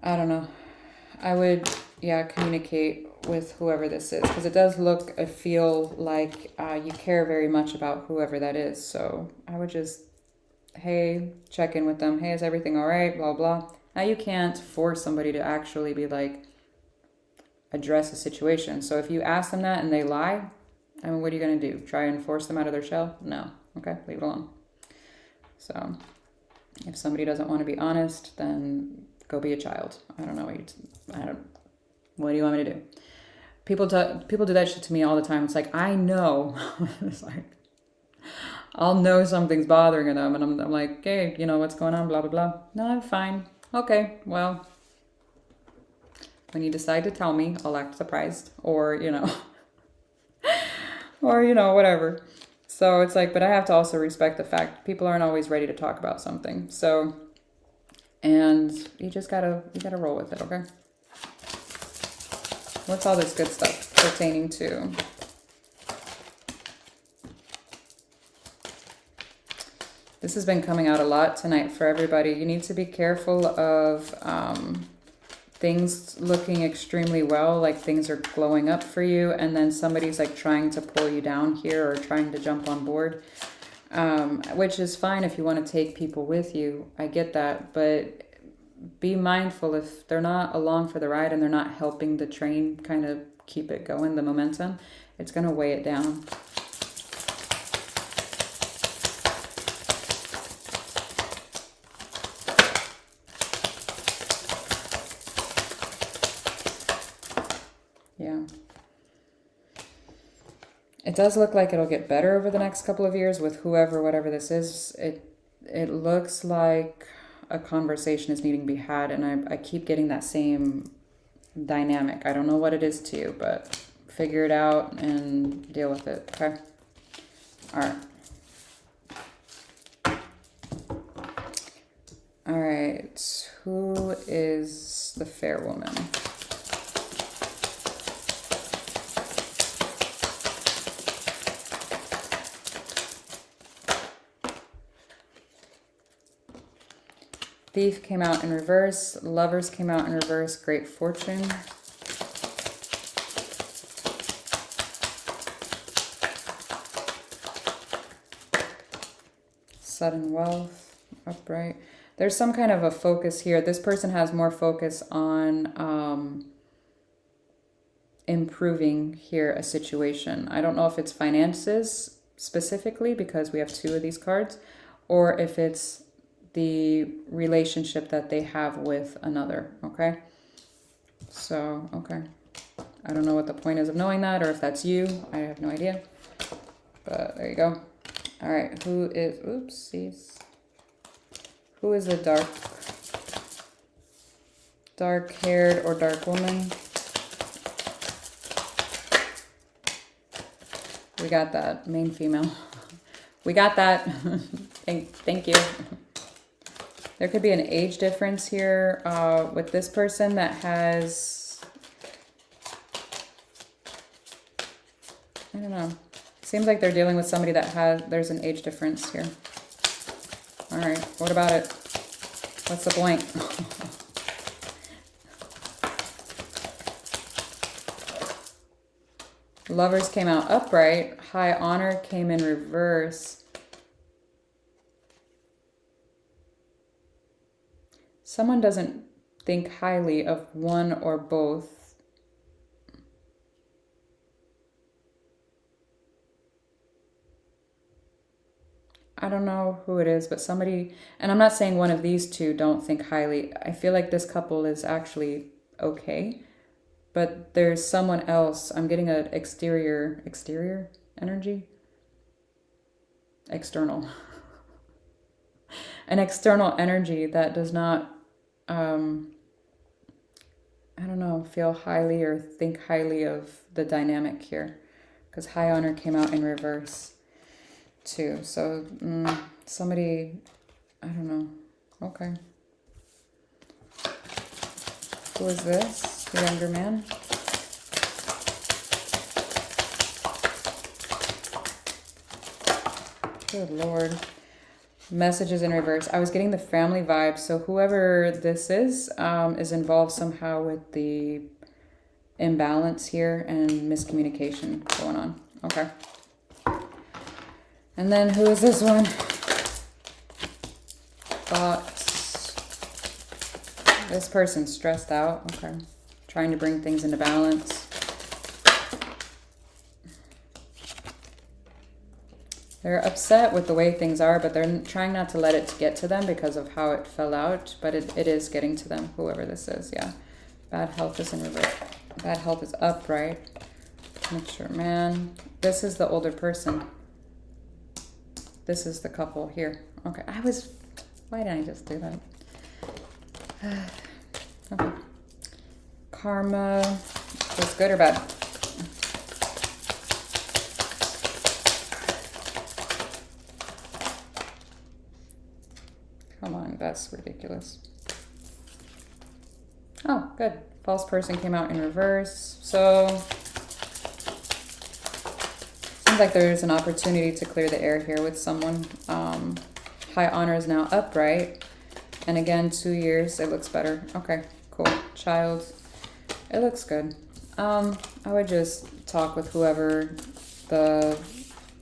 I don't know. I would, communicate with whoever this is, because it does feel like you care very much about whoever that is. So I would just, hey, check in with them. Hey, is everything all right? Blah, blah. Now you can't force somebody to actually be like, address a situation. So if you ask them that and they lie, I mean, what are you going to do? Try and force them out of their shell? No. Okay, leave it alone. So if somebody doesn't want to be honest, then go be a child. I don't know what do you want me to do? People do that shit to me all the time. It's like, I know. It's like, I'll know something's bothering them, and I'm like, hey, what's going on? Blah, blah, blah. No, I'm fine. Okay, well, when you decide to tell me, I'll act surprised, or, or, whatever. So it's like, but I have to also respect the fact people aren't always ready to talk about something. So, and you gotta roll with it, okay? What's all this good stuff pertaining to? This has been coming out a lot tonight for everybody. You need to be careful of things looking extremely well, like things are glowing up for you, and then somebody's like trying to pull you down here or trying to jump on board, which is fine if you want to take people with you. I get that, but be mindful if they're not along for the ride and they're not helping the train kind of keep it going, the momentum, it's going to weigh it down. Yeah. It does look like it'll get better over the next couple of years with whatever this is. It looks like a conversation is needing to be had, and I keep getting that same dynamic. I don't know what it is to you, but figure it out and deal with it, okay? All right. All right, who is the fair woman? Thief came out in reverse. Lovers came out in reverse. Great fortune. Sudden wealth. Upright. There's some kind of a focus here. This person has more focus on improving here a situation. I don't know if it's finances specifically, because we have two of these cards, or if it's the relationship that they have with another, okay? So, okay. I don't know what the point is of knowing that, or if that's you. I have no idea. But there you go. All right, who is, oopsies. Who is the dark-haired or dark woman? We got that, main female. We got that. Thank you. There could be an age difference here with this person that has, I don't know. Seems like they're dealing with somebody that there's an age difference here. All right, what about it? What's the point? Lovers came out upright. High honor came in reverse. Someone doesn't think highly of one or both. I don't know who it is, but somebody, and I'm not saying one of these two don't think highly. I feel like this couple is actually okay, but there's someone else. I'm getting an exterior energy? External. An external energy that does not, I don't know, feel highly or think highly of the dynamic here. Because high honor came out in reverse too. So somebody, I don't know. Okay. Who is this? The younger man? Good Lord. Messages in reverse. I was getting the family vibe. So whoever this is involved somehow with the imbalance here and miscommunication going on. Okay. And then who is this one? Thoughts. This person's stressed out. Okay. Trying to bring things into balance. They're upset with the way things are, but they're trying not to let it get to them because of how it fell out. But it is getting to them, whoever this is, yeah. Bad health is in reverse. Bad health is upright. Make sure, man. This is the older person. This is the couple here. Okay, why didn't I just do that? Okay. Karma is good or bad? Come on, that's ridiculous. Oh, good. False person came out in reverse. So, seems like there's an opportunity to clear the air here with someone. High honor is now upright. And again, 2 years, it looks better. Okay, cool. Child, it looks good. I would just talk with whoever the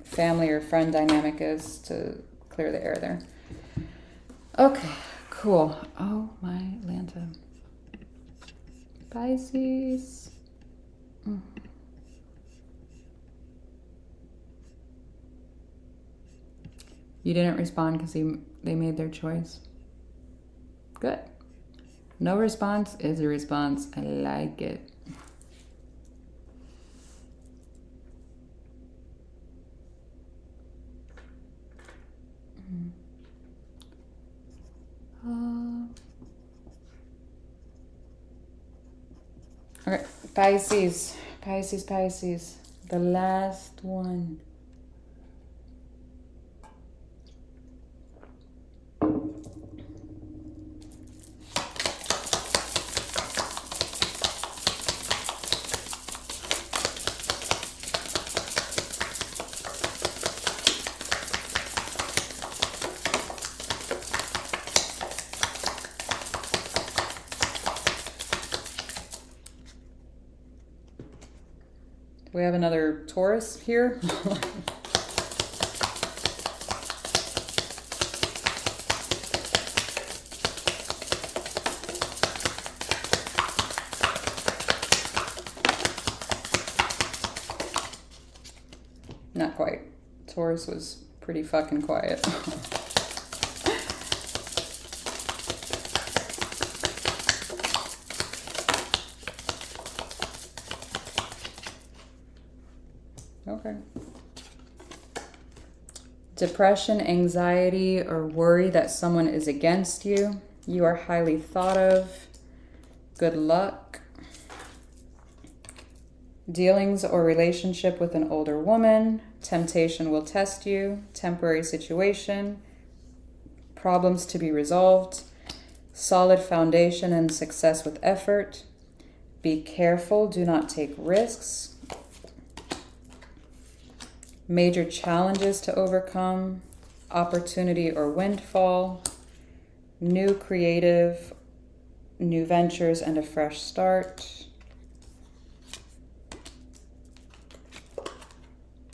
family or friend dynamic is to clear the air there. Okay, cool. Oh my Lanta. Pisces. You didn't respond because they made their choice. Good. No response is a response. I like it. Okay, Pisces. The last one. We have another Taurus here. Not quite. Taurus was pretty fucking quiet. Okay. Depression, anxiety, or worry that someone is against you. You are highly thought of. Good luck. Dealings or relationship with an older woman. Temptation will test you. Temporary situation. Problems to be resolved. Solid foundation and success with effort. Be careful. Do not take risks. Major challenges to overcome. Opportunity or windfall. New creative, new ventures, and a fresh start.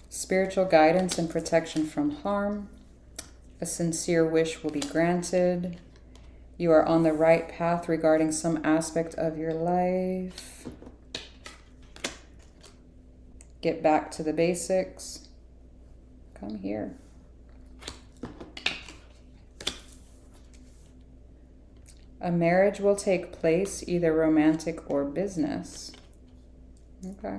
Spiritual guidance and protection from harm. A sincere wish will be granted. You are on the right path regarding some aspect of your life. Get back to the basics. Come here. A marriage will take place, either romantic or business. Okay.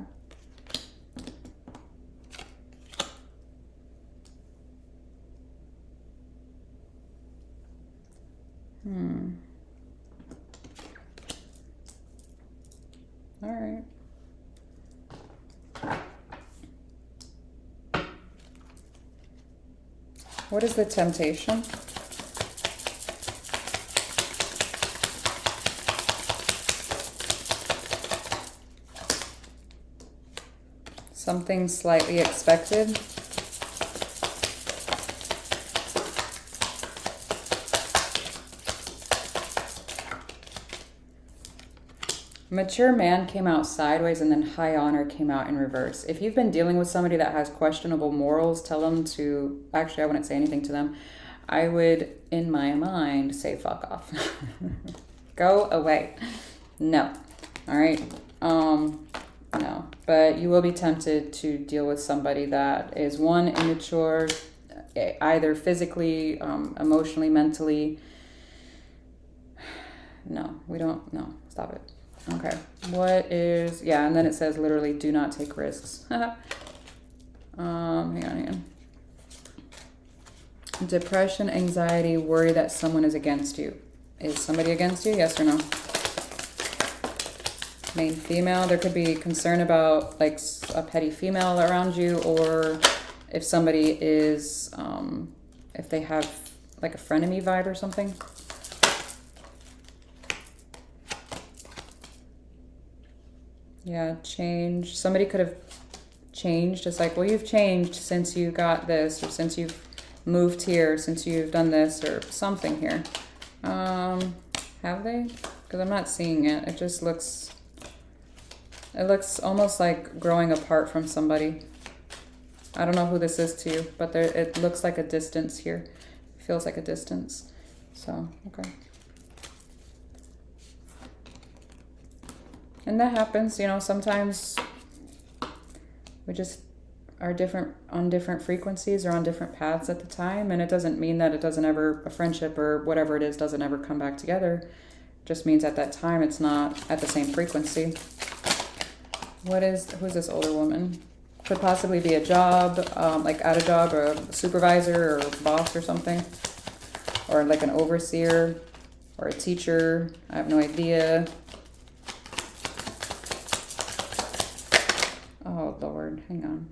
All right. What is the temptation? Something slightly expected. Mature man came out sideways, and then high honor came out in reverse. If you've been dealing with somebody that has questionable morals, tell them to, actually I wouldn't say anything to them. I would, in my mind, say fuck off. Go away. No. All right. No. But you will be tempted to deal with somebody that is, one, immature, either physically, emotionally, mentally. No, we don't. No, stop it. Okay, what is, yeah, and then it says literally do not take risks. Hang on. Depression, anxiety, worry that someone is against you. Is somebody against you? Yes or no? Main female, there could be concern about like a petty female around you, or if somebody is, if they have like a frenemy vibe or something. Yeah, change. Somebody could have changed. It's like, well, you've changed since you got this, or since you've moved here, since you've done this, or something here. Have they? Because I'm not seeing it. It just looks, it looks almost like growing apart from somebody. I don't know who this is to you, but there, it looks like a distance here. It feels like a distance. So, okay. And that happens, you know, sometimes we just are different on different frequencies or on different paths at the time. And it doesn't mean that it doesn't ever, a friendship or whatever it is, doesn't ever come back together. It just means at that time it's not at the same frequency. Who's this older woman? Could possibly be a job, like at a job, or a supervisor or boss or something. Or like an overseer or a teacher. I have no idea. Oh, Lord, hang on.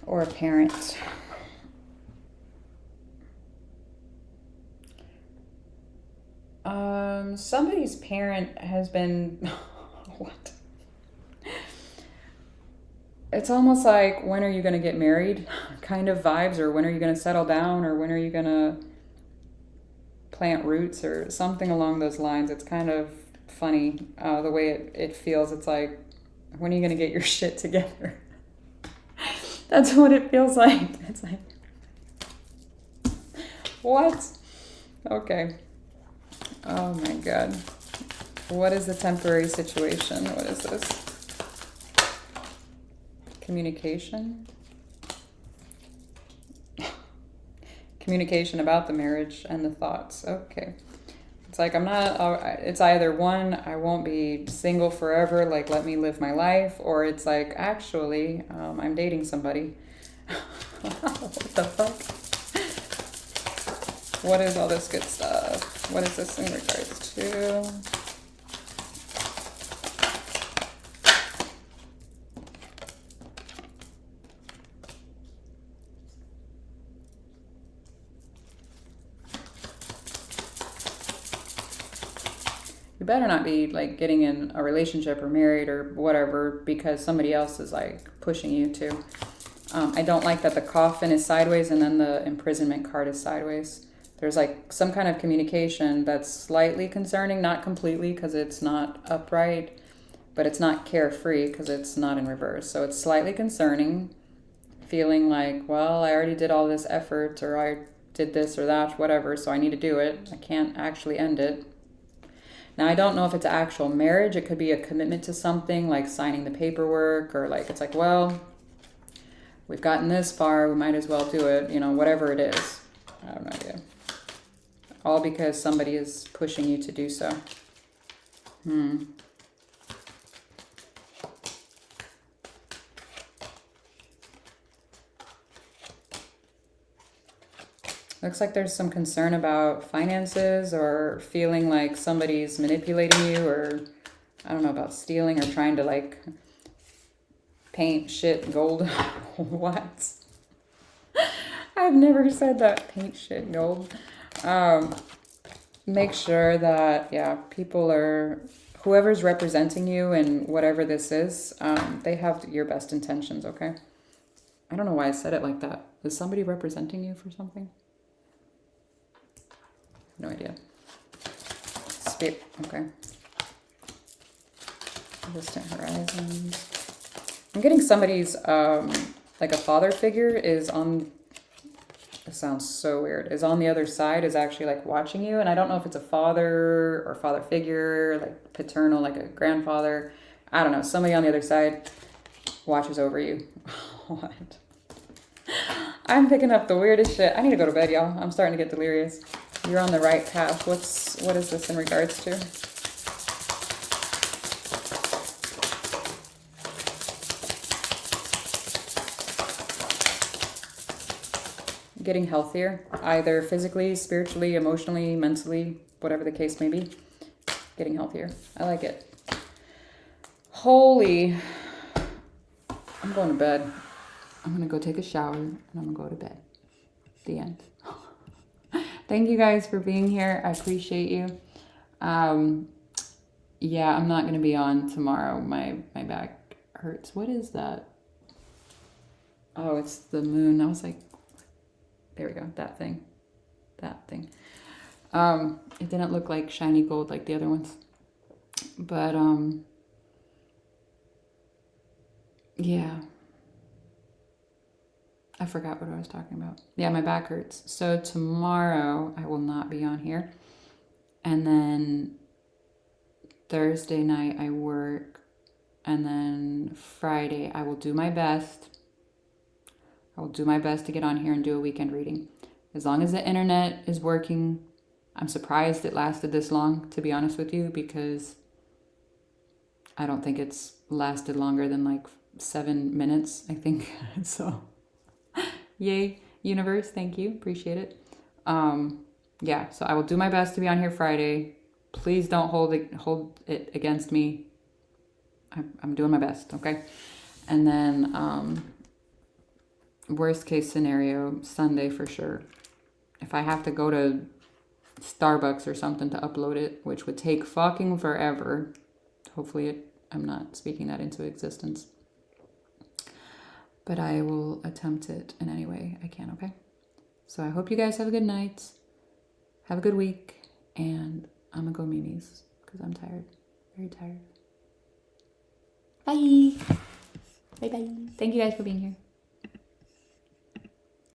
Or a parent. Somebody's parent has been, what? It's almost like, when are you going to get married kind of vibes, or when are you going to settle down, or when are you going to plant roots, or something along those lines. It's kind of funny the way it feels. It's like, when are you going to get your shit together? That's what it feels like. It's like, what? Okay. Oh my God. What is the temporary situation? What is this? Communication. Communication about the marriage and the thoughts. Okay. It's like I'm not, it's either one, I won't be single forever, like let me live my life, or it's like, actually, I'm dating somebody. What the fuck? What is all this good stuff? What is this in regards to? You better not be like getting in a relationship or married or whatever because somebody else is like pushing you to. I don't like that the coffin is sideways and then the imprisonment card is sideways. There's like some kind of communication that's slightly concerning, not completely because it's not upright, but it's not carefree because it's not in reverse. So it's slightly concerning, feeling like, well, I already did all this effort, or I did this or that, whatever, so I need to do it. I can't actually end it. Now, I don't know if it's actual marriage. It could be a commitment to something, like signing the paperwork, or like, it's like, well, we've gotten this far, we might as well do it, you know, whatever it is. I have no idea. All because somebody is pushing you to do so. Looks like there's some concern about finances or feeling like somebody's manipulating you, or I don't know, about stealing or trying to like paint shit gold. What? I've never said that. Paint shit gold. Make sure that, yeah, people are, whoever's representing you and whatever this is, they have your best intentions, okay? I don't know why I said it like that. Is somebody representing you for something? No idea. Spirit, okay. Distant horizons. I'm getting somebody's, like a father figure is on, it sounds so weird, is on the other side, is actually like watching you. And I don't know if it's a father or father figure, like paternal, like a grandfather. I don't know. Somebody on the other side watches over you. What? I'm picking up the weirdest shit. I need to go to bed, y'all. I'm starting to get delirious. You're on the right path. What is this in regards to? Getting healthier, either physically, spiritually, emotionally, mentally, whatever the case may be. Getting healthier. I like it. Holy. I'm going to bed. I'm going to go take a shower and I'm going to go to bed. The end. Thank you guys for being here. I appreciate you. Yeah, I'm not going to be on tomorrow. My back hurts. What is that? Oh, it's the moon. I was like, there we go. That thing. That thing. It didn't look like shiny gold like the other ones. But, yeah. I forgot what I was talking about. Yeah, my back hurts. So tomorrow I will not be on here. And then Thursday night I work. And then Friday I will do my best. I will do my best to get on here and do a weekend reading. As long as the internet is working. I'm surprised it lasted this long, to be honest with you, because I don't think it's lasted longer than like 7 minutes, I think. So, yay, universe, thank you, appreciate it. Yeah, so I will do my best to be on here Friday. Please don't hold it against me. I'm doing my best, okay? And then, worst case scenario, Sunday for sure. If I have to go to Starbucks or something to upload it, which would take fucking forever. Hopefully I'm not speaking that into existence. But I will attempt it in any way I can, okay? So I hope you guys have a good night. Have a good week. And I'm gonna go Mimi's because I'm tired. Very tired. Bye. Bye-bye. Thank you guys for being here.